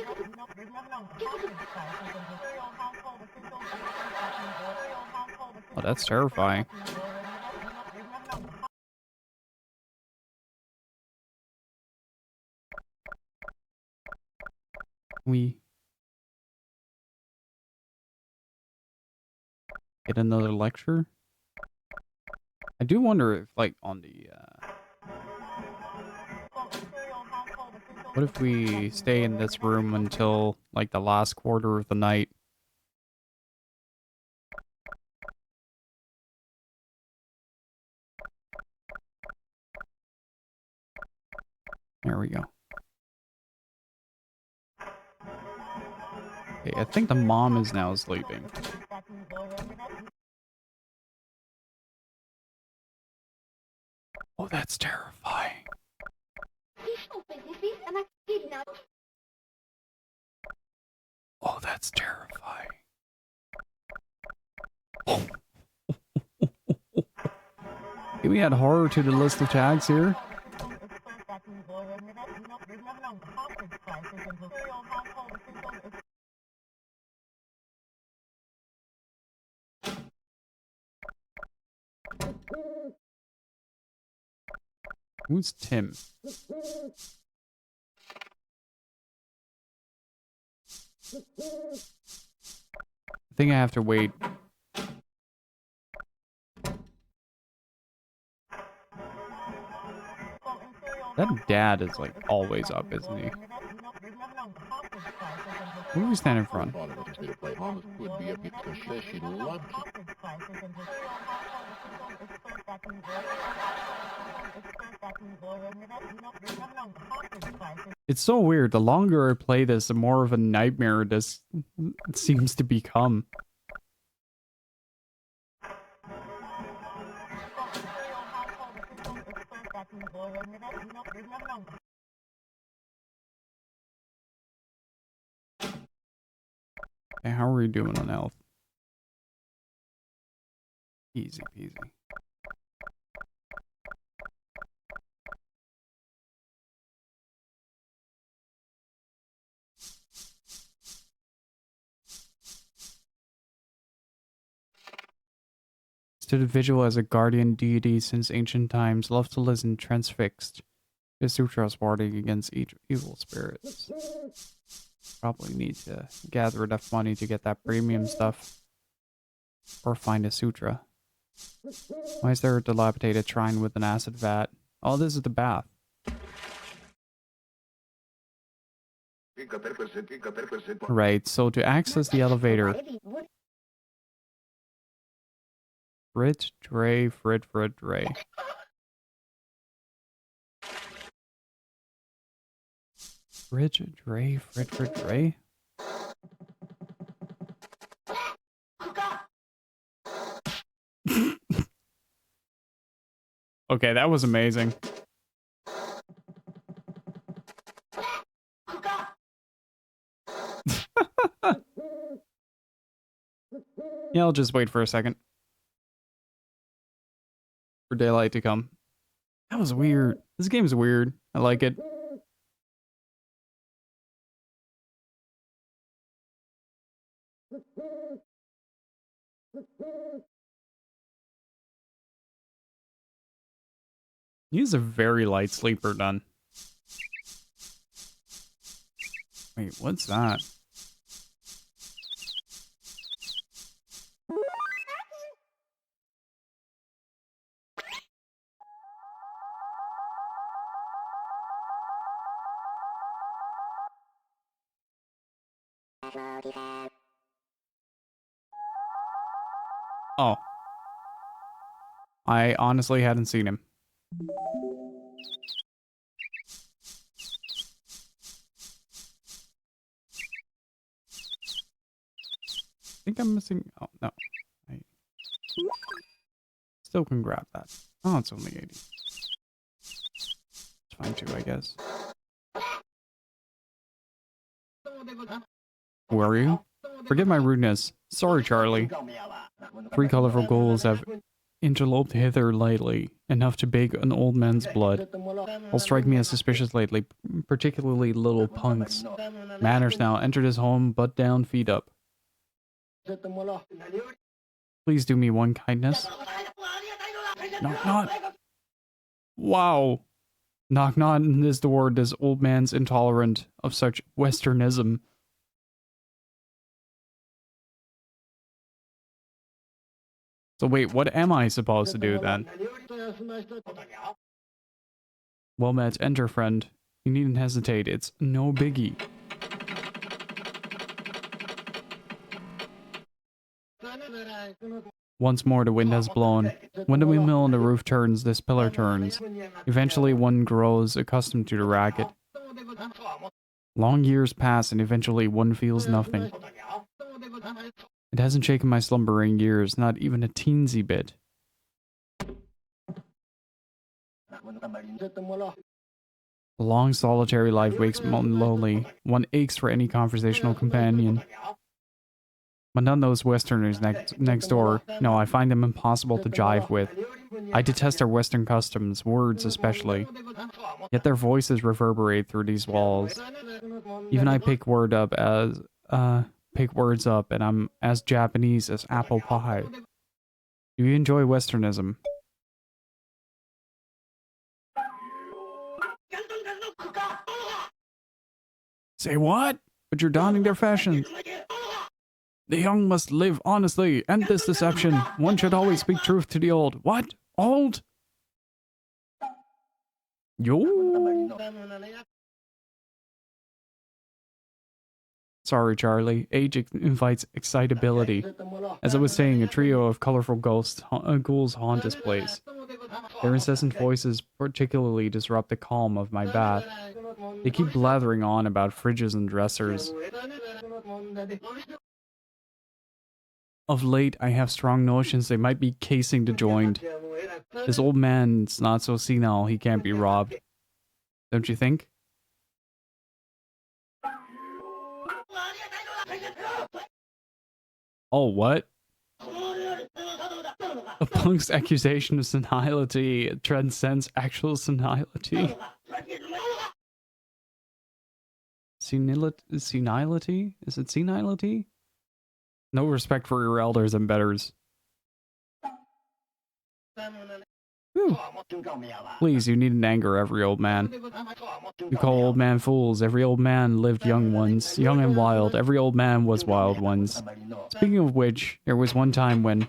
Oh, that's terrifying. We get another lecture. I do wonder if, like, on the, what if we stay in this room until, like, the last quarter of the night? There we go. Okay, I think the mom is now sleeping. Oh, that's terrifying. Oh, that's terrifying. Can we add horror to the list of tags here? Who's Tim? I think I have to wait. That dad is like always up, isn't he? Who do we stand in front? thought of it is to play mom would be a because she says she loves It's so weird. The longer I play this, the more of a nightmare this seems to become. Okay, how are we doing on health? Easy peasy. Stood visual as a guardian deity since ancient times, loved to listen transfixed. His sutras warding against each evil spirits. Probably need to gather enough money to get that premium stuff. Or find a sutra. Why is there a dilapidated shrine with an acid vat? Oh, this is the bath. Right, so to access the elevator, Frit, Dre, Frit, Dre. Frit, Dre, Frit, Dre? Okay, that was amazing. Yeah, I'll just wait for a second. For daylight to come. That was weird. This game is weird. I like it. He's a very light sleeper, done. Wait, what's that? Oh. I honestly hadn't seen him. I think I'm missing... Oh, no. I still can grab that. Oh, it's only 80. It's fine too, I guess. Who are you? Forgive my rudeness. Sorry, Charlie. 3 colorful ghouls have interloped hither lately, enough to bake an old man's blood. All strike me as suspicious lately, particularly little punks. Manners now, enter this home, butt down, feet up. Please do me one kindness. Knock, knock. Wow. Knock, knock is the word. This old man's intolerant of such westernism. So wait, what am I supposed to do then? Well met, enter friend. You needn't hesitate, it's no biggie. Once more the wind has blown. When the windmill on the roof turns, this pillar turns. Eventually one grows accustomed to the racket. Long years pass and eventually one feels nothing. It hasn't shaken my slumbering years, not even a teensy bit. A long solitary life wakes one lonely. One aches for any conversational companion. But none of those Westerners next door. No, I find them impossible to jive with. I detest their Western customs, words especially. Yet their voices reverberate through these walls. Even I pick words up and I'm as Japanese as apple pie. Do you enjoy Westernism? Say what? But you're donning their fashions. The young must live honestly, end this deception. One should always speak truth to the old. What? Old? Yo. Sorry, Charlie. Age invites excitability. As I was saying, a trio of colorful ghouls haunt this place. Their incessant voices particularly disrupt the calm of my bath. They keep blathering on about fridges and dressers. Of late, I have strong notions they might be casing the joint. This old man's not so senile, he can't be robbed. Don't you think? Oh, what? A punk's accusation of senility transcends actual senility. Senility? Is it senility? No respect for your elders and betters. Whew. Please, you needn't anger every old man. You call old man fools. Every old man lived young once, young and wild. Every old man was wild once. Speaking of which, there was one time when...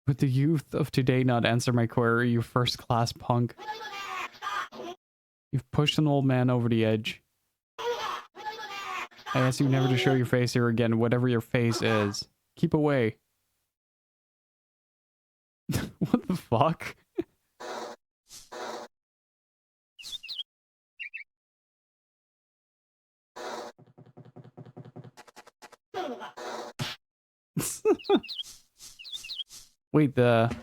Would the youth of today not answer my query, you first-class punk? You've pushed an old man over the edge. I ask you never to show your face here again, whatever your face is. Keep away. What the fuck? Wait, the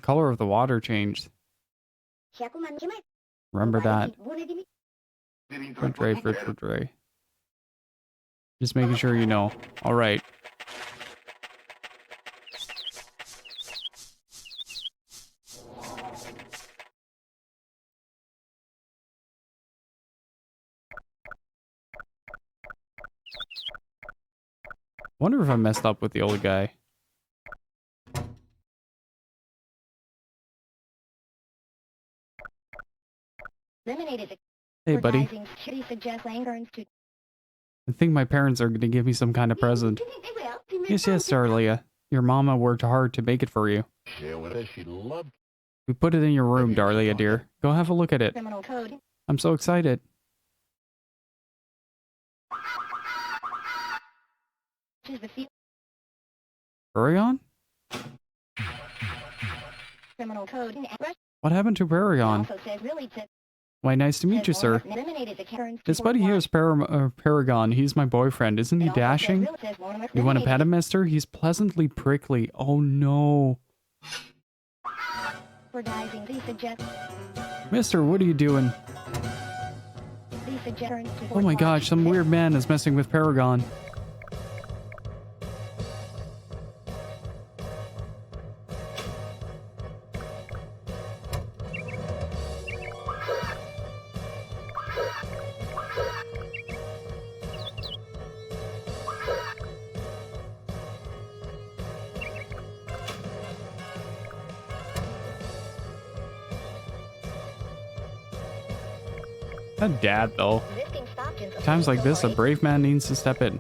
color of the water changed. Remember that. Fridge. Just making sure you know. Alright. Wonder if I messed up with the old guy. Hey, buddy. I think my parents are going to give me some kind of present. Yes, Darlia. Your mama worked hard to make it for you. We put it in your room, Darlia, dear. Go have a look at it. I'm so excited. Paragon? What happened to Paragon? Why, nice to meet you, sir. This buddy here is Paragon. He's my boyfriend. Isn't he dashing? You want to pet him, mister? He's pleasantly prickly. Oh, no. Mister, what are you doing? Oh my gosh, some weird man is messing with Paragon. That dad, though. Times like this, a brave man needs to step in.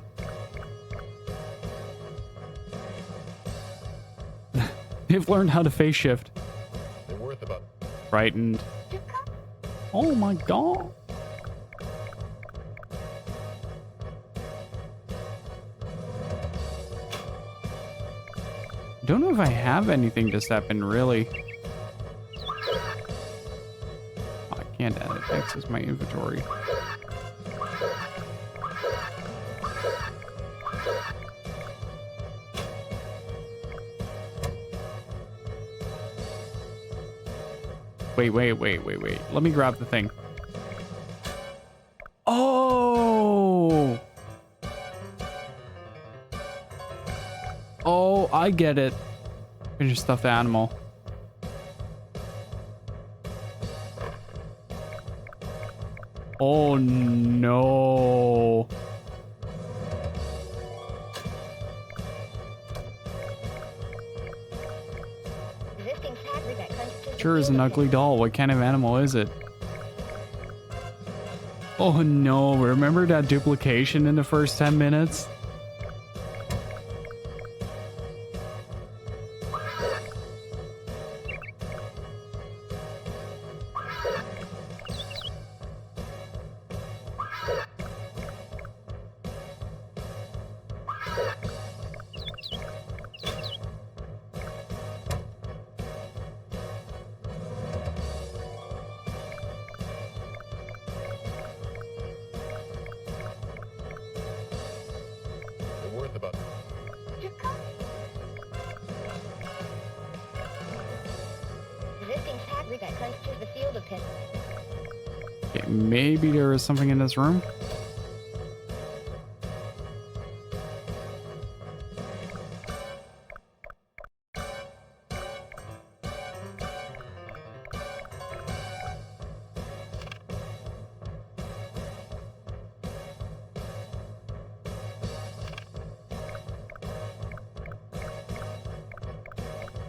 They've learned how to phase shift. Frightened. Oh my god. Don't know if I have anything to step in, really. I can't access my inventory. Wait. Let me grab the thing. Oh! Oh, I get it. Finish stuffed animal. Oh no. Sure is an ugly doll. What kind of animal is it? Oh no, remember that duplication in the first 10 minutes? Okay, maybe there is something in this room.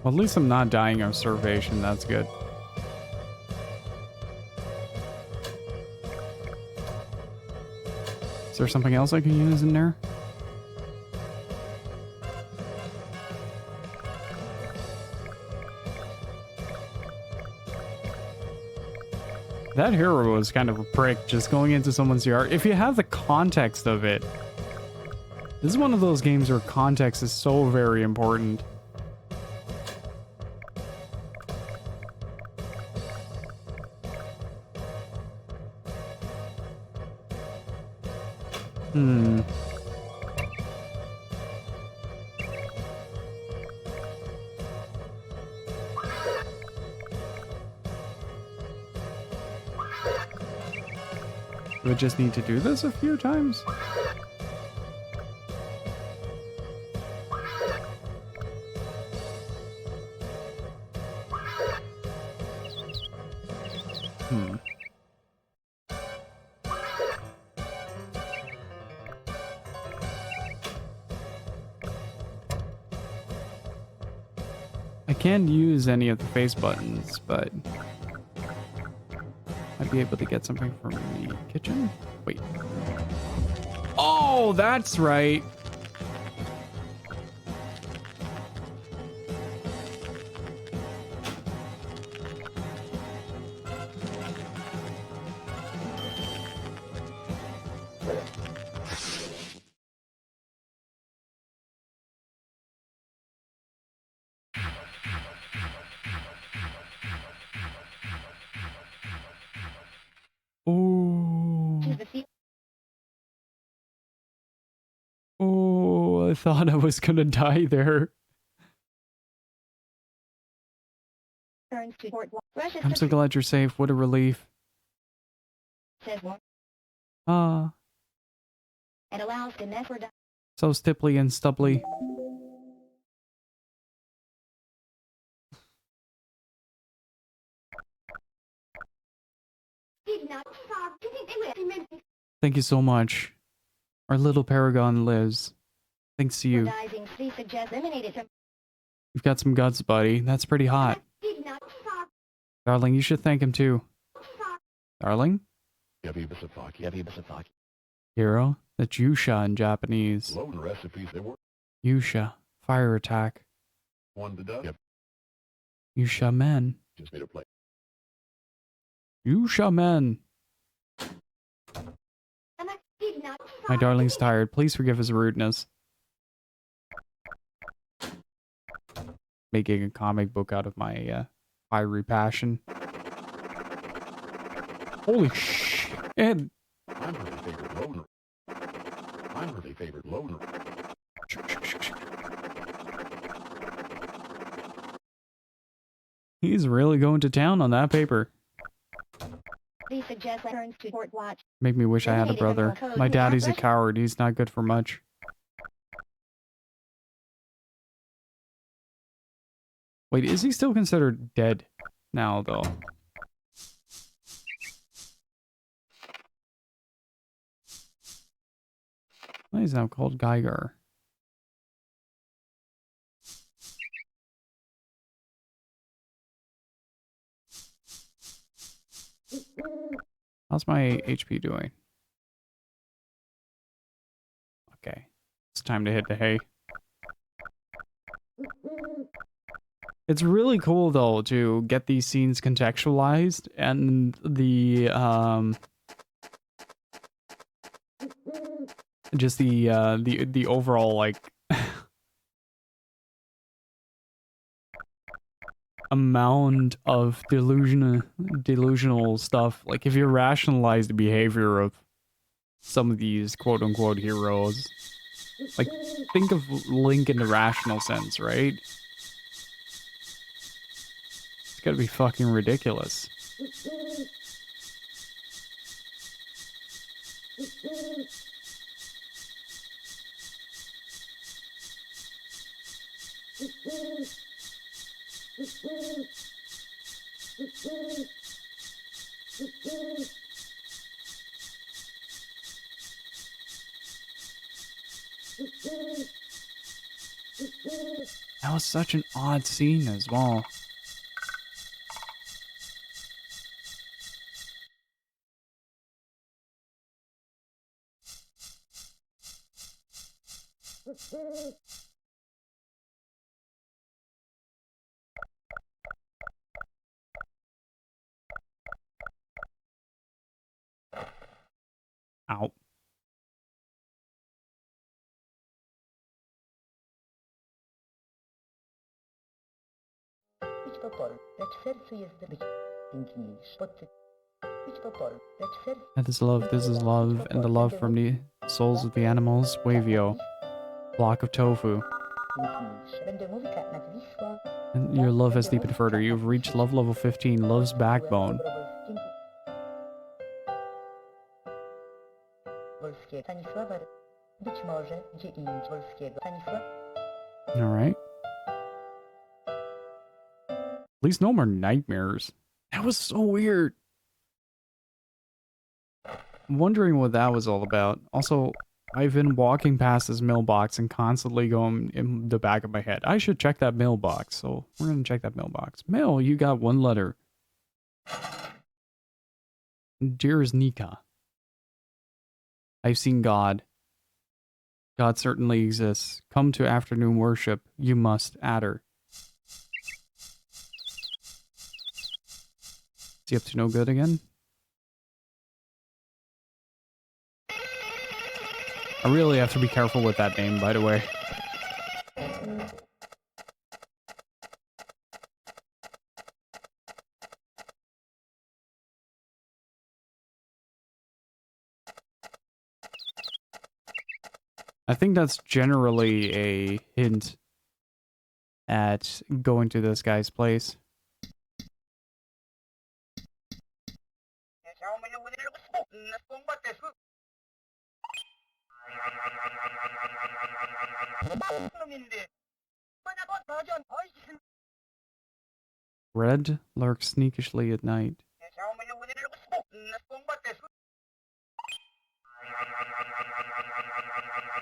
Well, at least I'm not dying of starvation. That's good. Is there something else I can use in there? That hero was kind of a prick just going into someone's yard. If you have the context of it, this is one of those games where context is so very important. Do I just need to do this a few times? I can't use any of the face buttons, but I'd be able to get something from the kitchen. Wait. Oh, that's right. I thought I was gonna die there. Turns to port. Russia I'm so glad you're safe. What a relief. says more Ah, and allows the never die. so stipply and stubbly. Thank you so much. Our little paragon lives. Thanks to you. You've got some guts, buddy. That's pretty hot. Darling, you should thank him too. Darling? Hero? That's Yusha in Japanese. Loading recipes, they work. Yusha. Fire attack. One to done. Yep. Yusha men. Just made a play. Yusha men. My darling's tired. Please forgive his rudeness. Making a comic book out of my fiery passion. Holy shit. I'm her favorite loner. I'm her favorite loner. He's really going to town on that paper. Make me wish I had a brother. My daddy's a coward. He's not good for much. Wait, is he still considered dead now, though? Why is now called Geiger? How's my HP doing? Okay. It's time to hit the hay. It's really cool, though, to get these scenes contextualized and just the overall, like, amount of delusional stuff. Like, if you rationalize the behavior of some of these quote-unquote heroes, like, think of Link in the rational sense, right? It's gotta be fucking ridiculous. That was such an odd scene as well. Ow. That is love, this is love, and the love from the souls of the animals. Wavio. Block of tofu. And your love has deepened further. You've reached love level 15, love's backbone. Alright. At least no more nightmares. That was so weird. I'm wondering what that was all about. Also, I've been walking past this mailbox and constantly going in the back of my head, I should check that mailbox. So we're going to check that mailbox. Mail, you got one letter. Dearest Nika, I've seen God. God certainly exists. Come to afternoon worship. You must, Adder. Is he up to no good again? I really have to be careful with that name, by the way. I think that's generally a hint at going to this guy's place. Red lurks sneakishly at night.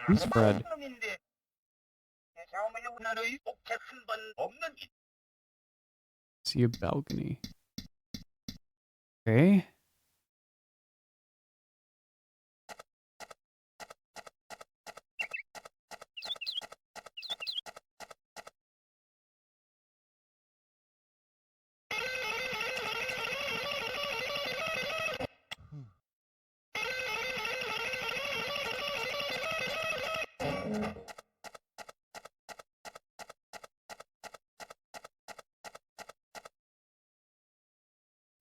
Who's Fred? See a balcony. Okay.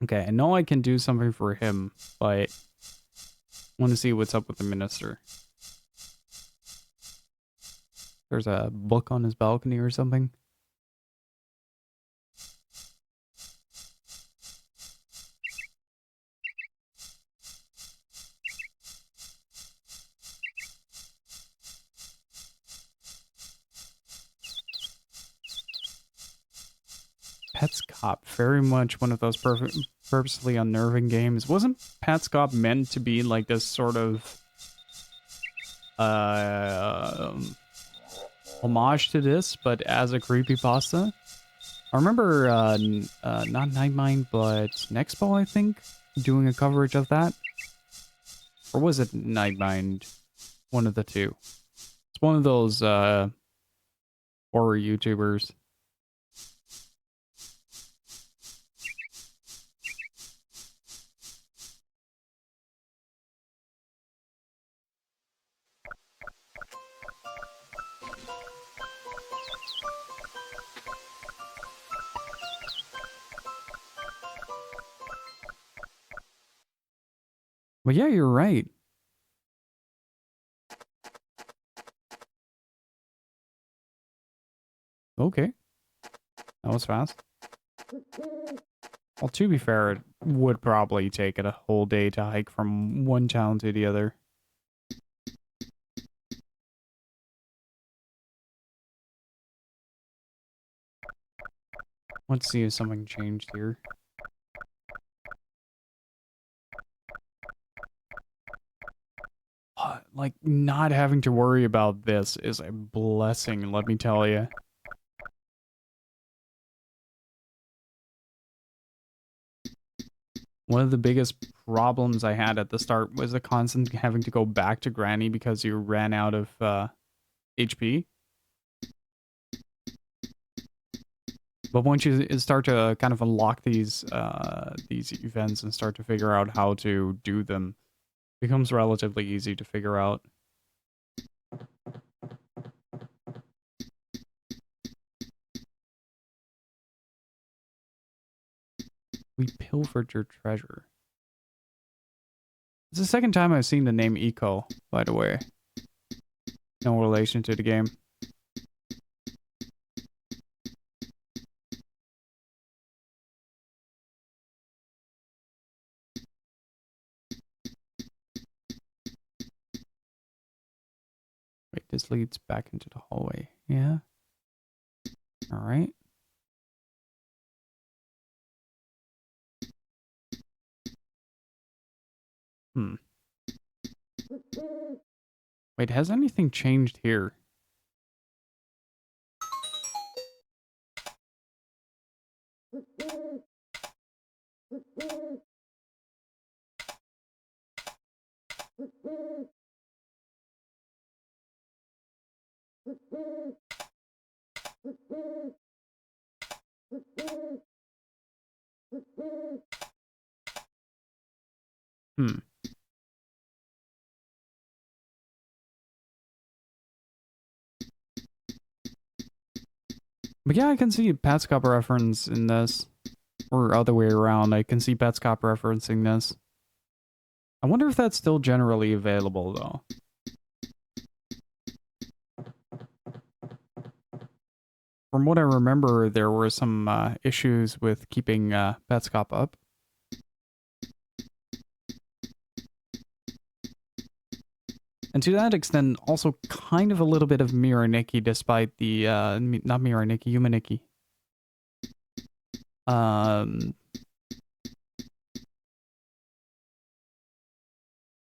Okay, I know I can do something for him, but I want to see what's up with the minister. There's a book on his balcony or something. Pets Cop, very much one of those purposely unnerving games. Wasn't Pets Cop meant to be like this sort of homage to this, but as a creepypasta? I remember not Nightmind, but Nextball, I think, doing a coverage of that. Or was it Nightmind? One of the two. It's one of those horror YouTubers. Well, yeah, you're right. Okay. That was fast. Well, to be fair, it would probably take it a whole day to hike from one town to the other. Let's see if something changed here. Like, not having to worry about this is a blessing, let me tell you. One of the biggest problems I had at the start was the constant having to go back to Granny because you ran out of HP. But once you start to kind of unlock these events and start to figure out how to do them, it becomes relatively easy to figure out. We pilfered your treasure. It's the second time I've seen the name Eco, by the way. No relation to the game. Wait, this leads back into the hallway. Yeah. All right. Wait, has anything changed here? But yeah, I can see Pat's Cop reference in this. Or other way around, I can see Pat's Cop referencing this. I wonder if that's still generally available, though. From what I remember, there were some issues with keeping Petscop up. And to that extent, also kind of a little bit of Miraniki, despite the, not Miraniki, Humaniki.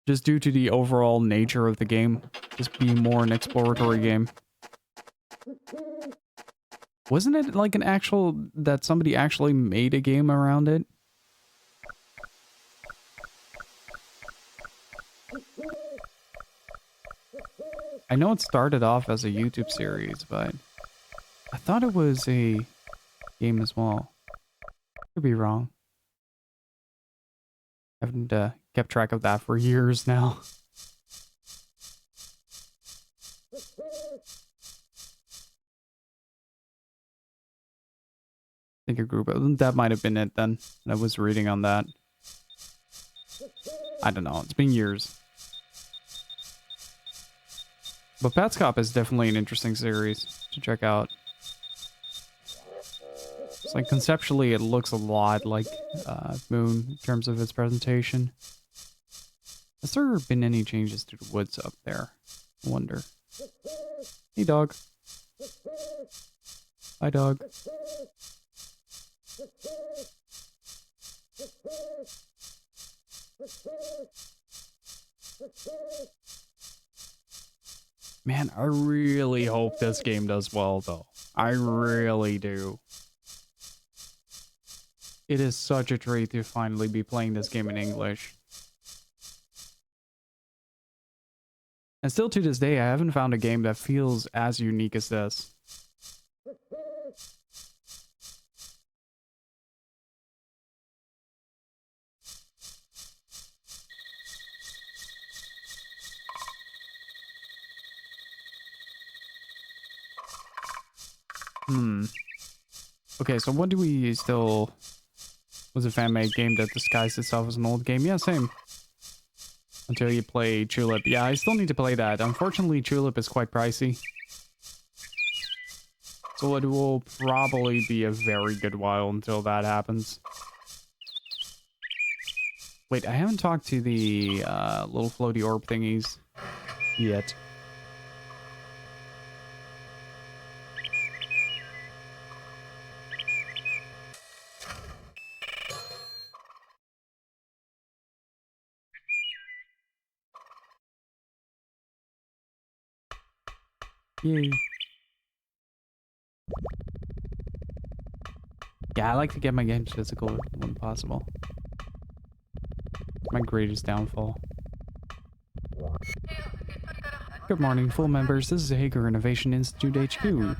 Just due to the overall nature of the game, just being more an exploratory game. Wasn't it like an actual, that somebody actually made a game around it? I know it started off as a YouTube series, but I thought it was a game as well. Could be wrong. I haven't kept track of that for years now. I think a group of, that might have been it then. I was reading on that. I don't know. It's been years. But Petscop is definitely an interesting series to check out. It's like conceptually it looks a lot like Moon in terms of its presentation. Has there been any changes to the woods up there? I wonder. Hey dog. Hi dog. Man, I really hope this game does well, though. I really do. It is such a treat to finally be playing this game in English. And still to this day, I haven't found a game that feels as unique as this. Okay, so what do we still... Was a fan-made game that disguised itself as an old game? Yeah, same. Until you play Tulip. Yeah, I still need to play that. Unfortunately, Tulip is quite pricey. So it will probably be a very good while until that happens. Wait, I haven't talked to the little floaty orb thingies yet. Yay. Yeah, I like to get my games physical when possible. My greatest downfall. Good morning, full members. This is Hager Innovation Institute HQ.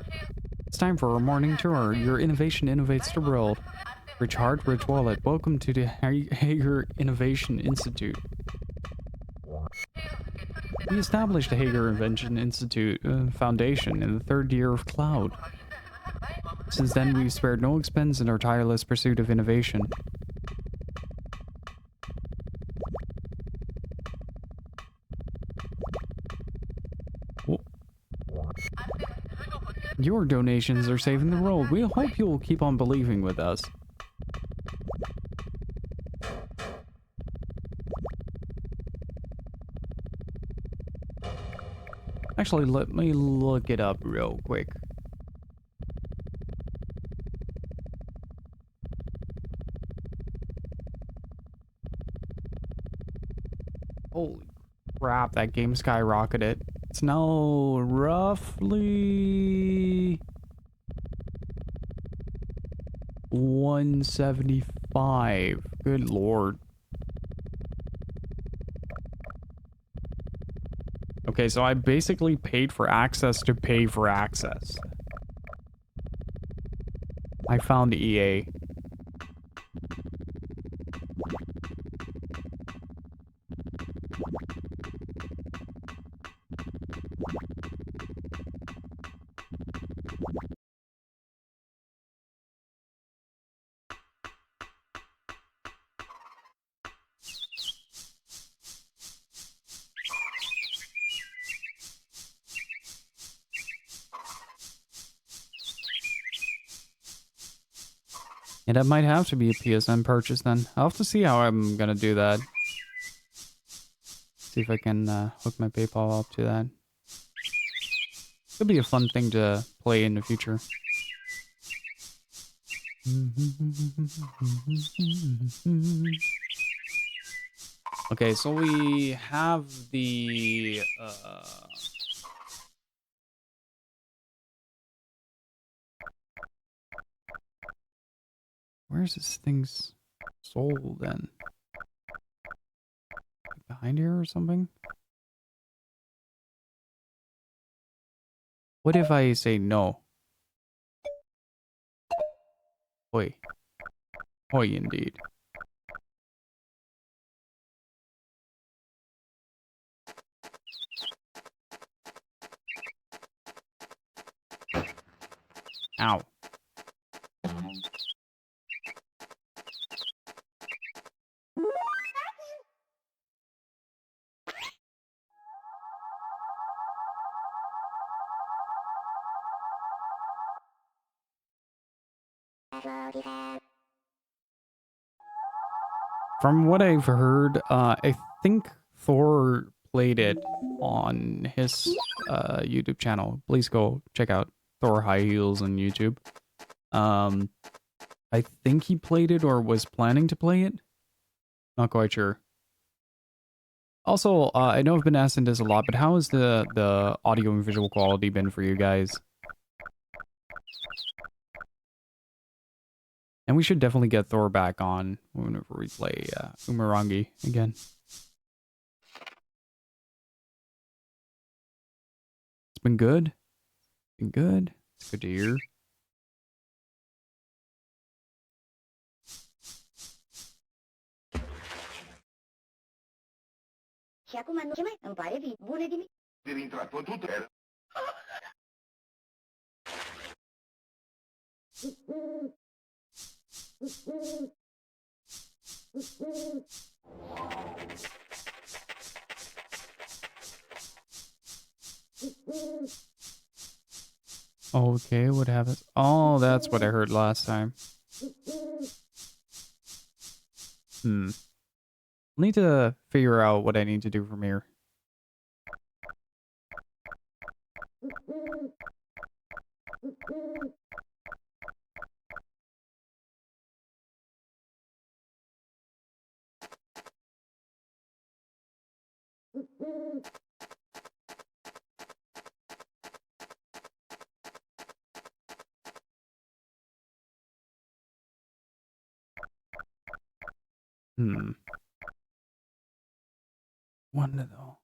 It's time for our morning tour. Your innovation innovates the world. Rich heart, rich wallet. Welcome to the Hager Innovation Institute. We established the Hager Invention Institute Foundation in the 3rd year of Cloud. Since then, we've spared no expense in our tireless pursuit of innovation. Oh. Your donations are saving the world. We hope you'll keep on believing with us. Actually, let me look it up real quick. Holy crap, that game skyrocketed. It's now roughly 175. Good lord. Okay, so I basically paid for access to pay for access. I found EA. And that might have to be a PSN purchase then. I'll have to see how I'm gonna do that. See if I can hook my PayPal up to that. Could be a fun thing to play in the future. Okay, so we have the where's this thing's soul then? Behind here or something? What if I say no? Oi. Oi, indeed. Ow. From what I've heard, I think Thor played it on his YouTube channel. Please go check out Thor High Heels on YouTube. I think he played it or was planning to play it. Not quite sure. Also, I know I've been asking this a lot, but how has the audio and visual quality been for you guys? And we should definitely get Thor back on whenever we play Umurangi again. It's been good. Been good. It's good to hear. Okay, what happens? Oh, that's what I heard last time. Need to figure out what I need to do from here. Wonder though.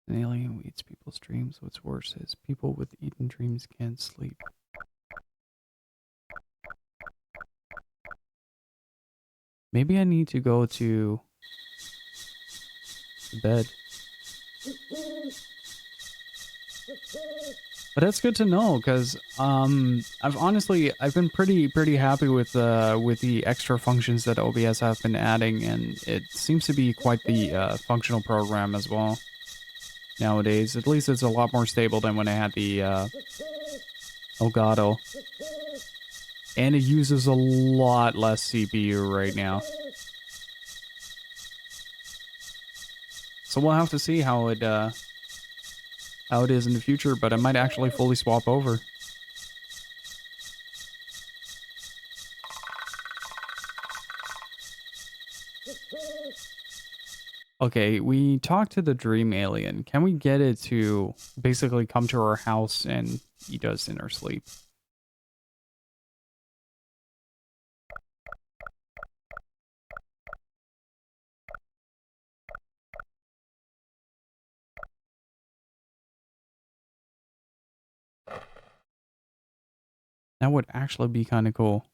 An alien who eats people's dreams. What's worse is people with eaten dreams can't sleep. Maybe I need to go to bed. But that's good to know, because I've been pretty happy with the extra functions that OBS have been adding, and it seems to be quite the functional program as well nowadays. At least it's a lot more stable than when I had the Elgato. And it uses a lot less CPU right now. So we'll have to see how it is in the future, but I might actually fully swap over. Okay, we talked to the dream alien. Can we get it to basically come to our house and eat us in our sleep? That would actually be kind of cool.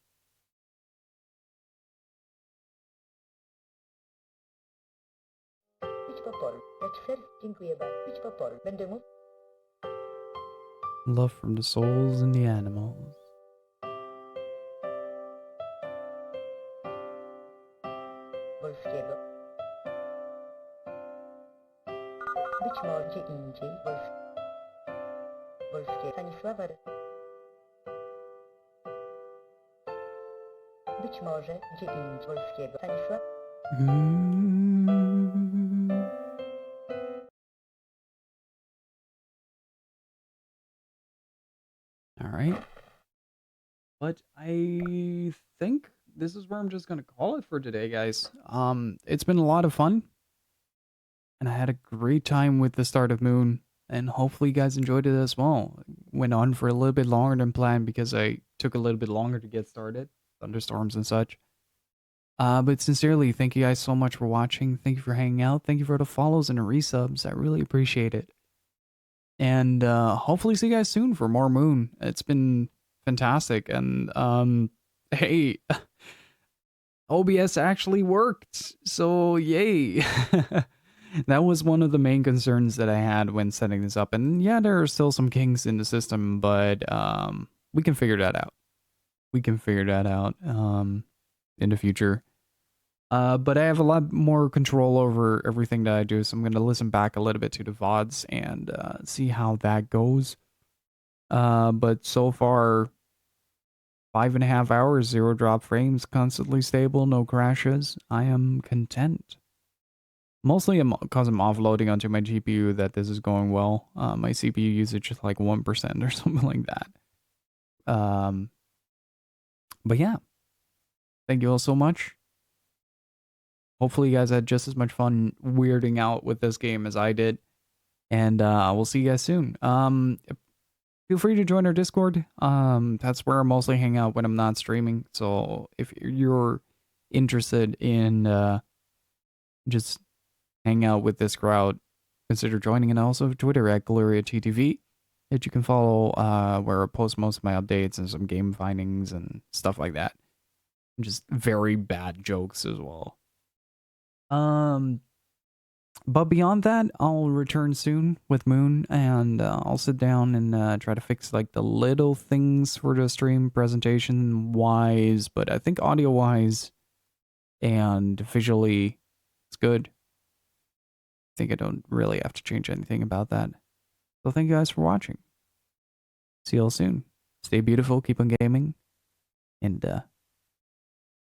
Love from the souls and the animals. Być może 9 polskiego państwa. All right. But I think this is where I'm just gonna call it for today, guys. It's been a lot of fun, and I had a great time with the start of Moon, and hopefully you guys enjoyed it as well. Went on for a little bit longer than planned because I took a little bit longer to get started, thunderstorms and such. But sincerely, thank you guys so much for watching. Thank you for hanging out. Thank you for the follows and the resubs. I really appreciate it. And hopefully see you guys soon for more Moon. It's been fantastic. And hey, OBS actually worked. So yay. That was one of the main concerns that I had when setting this up. And yeah, there are still some kinks in the system, but we can figure that out. We can figure that out in the future. But I have a lot more control over everything that I do, so I'm going to listen back a little bit to the VODs and see how that goes. But so far, 5.5 hours, 0 drop frames, constantly stable, no crashes. I am content. Mostly because I'm offloading onto my GPU that this is going well. My CPU usage is like 1% or something like that. But yeah, thank you all so much. Hopefully you guys had just as much fun weirding out with this game as I did. And we'll see you guys soon. Feel free to join our Discord. That's where I mostly hang out when I'm not streaming. So if you're interested in just hang out with this crowd, consider joining. And also Twitter at GloriaTTV that you can follow where I post most of my updates and some game findings and stuff like that. And just very bad jokes as well. But beyond that, I'll return soon with Moon, and I'll sit down and try to fix like the little things for the stream presentation wise, but I think audio wise and visually it's good. I think I don't really have to change anything about that. So thank you guys for watching. See you all soon. Stay beautiful, keep on gaming, and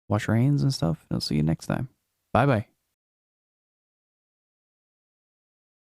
wash your hands and stuff. I'll see you next time. Bye bye.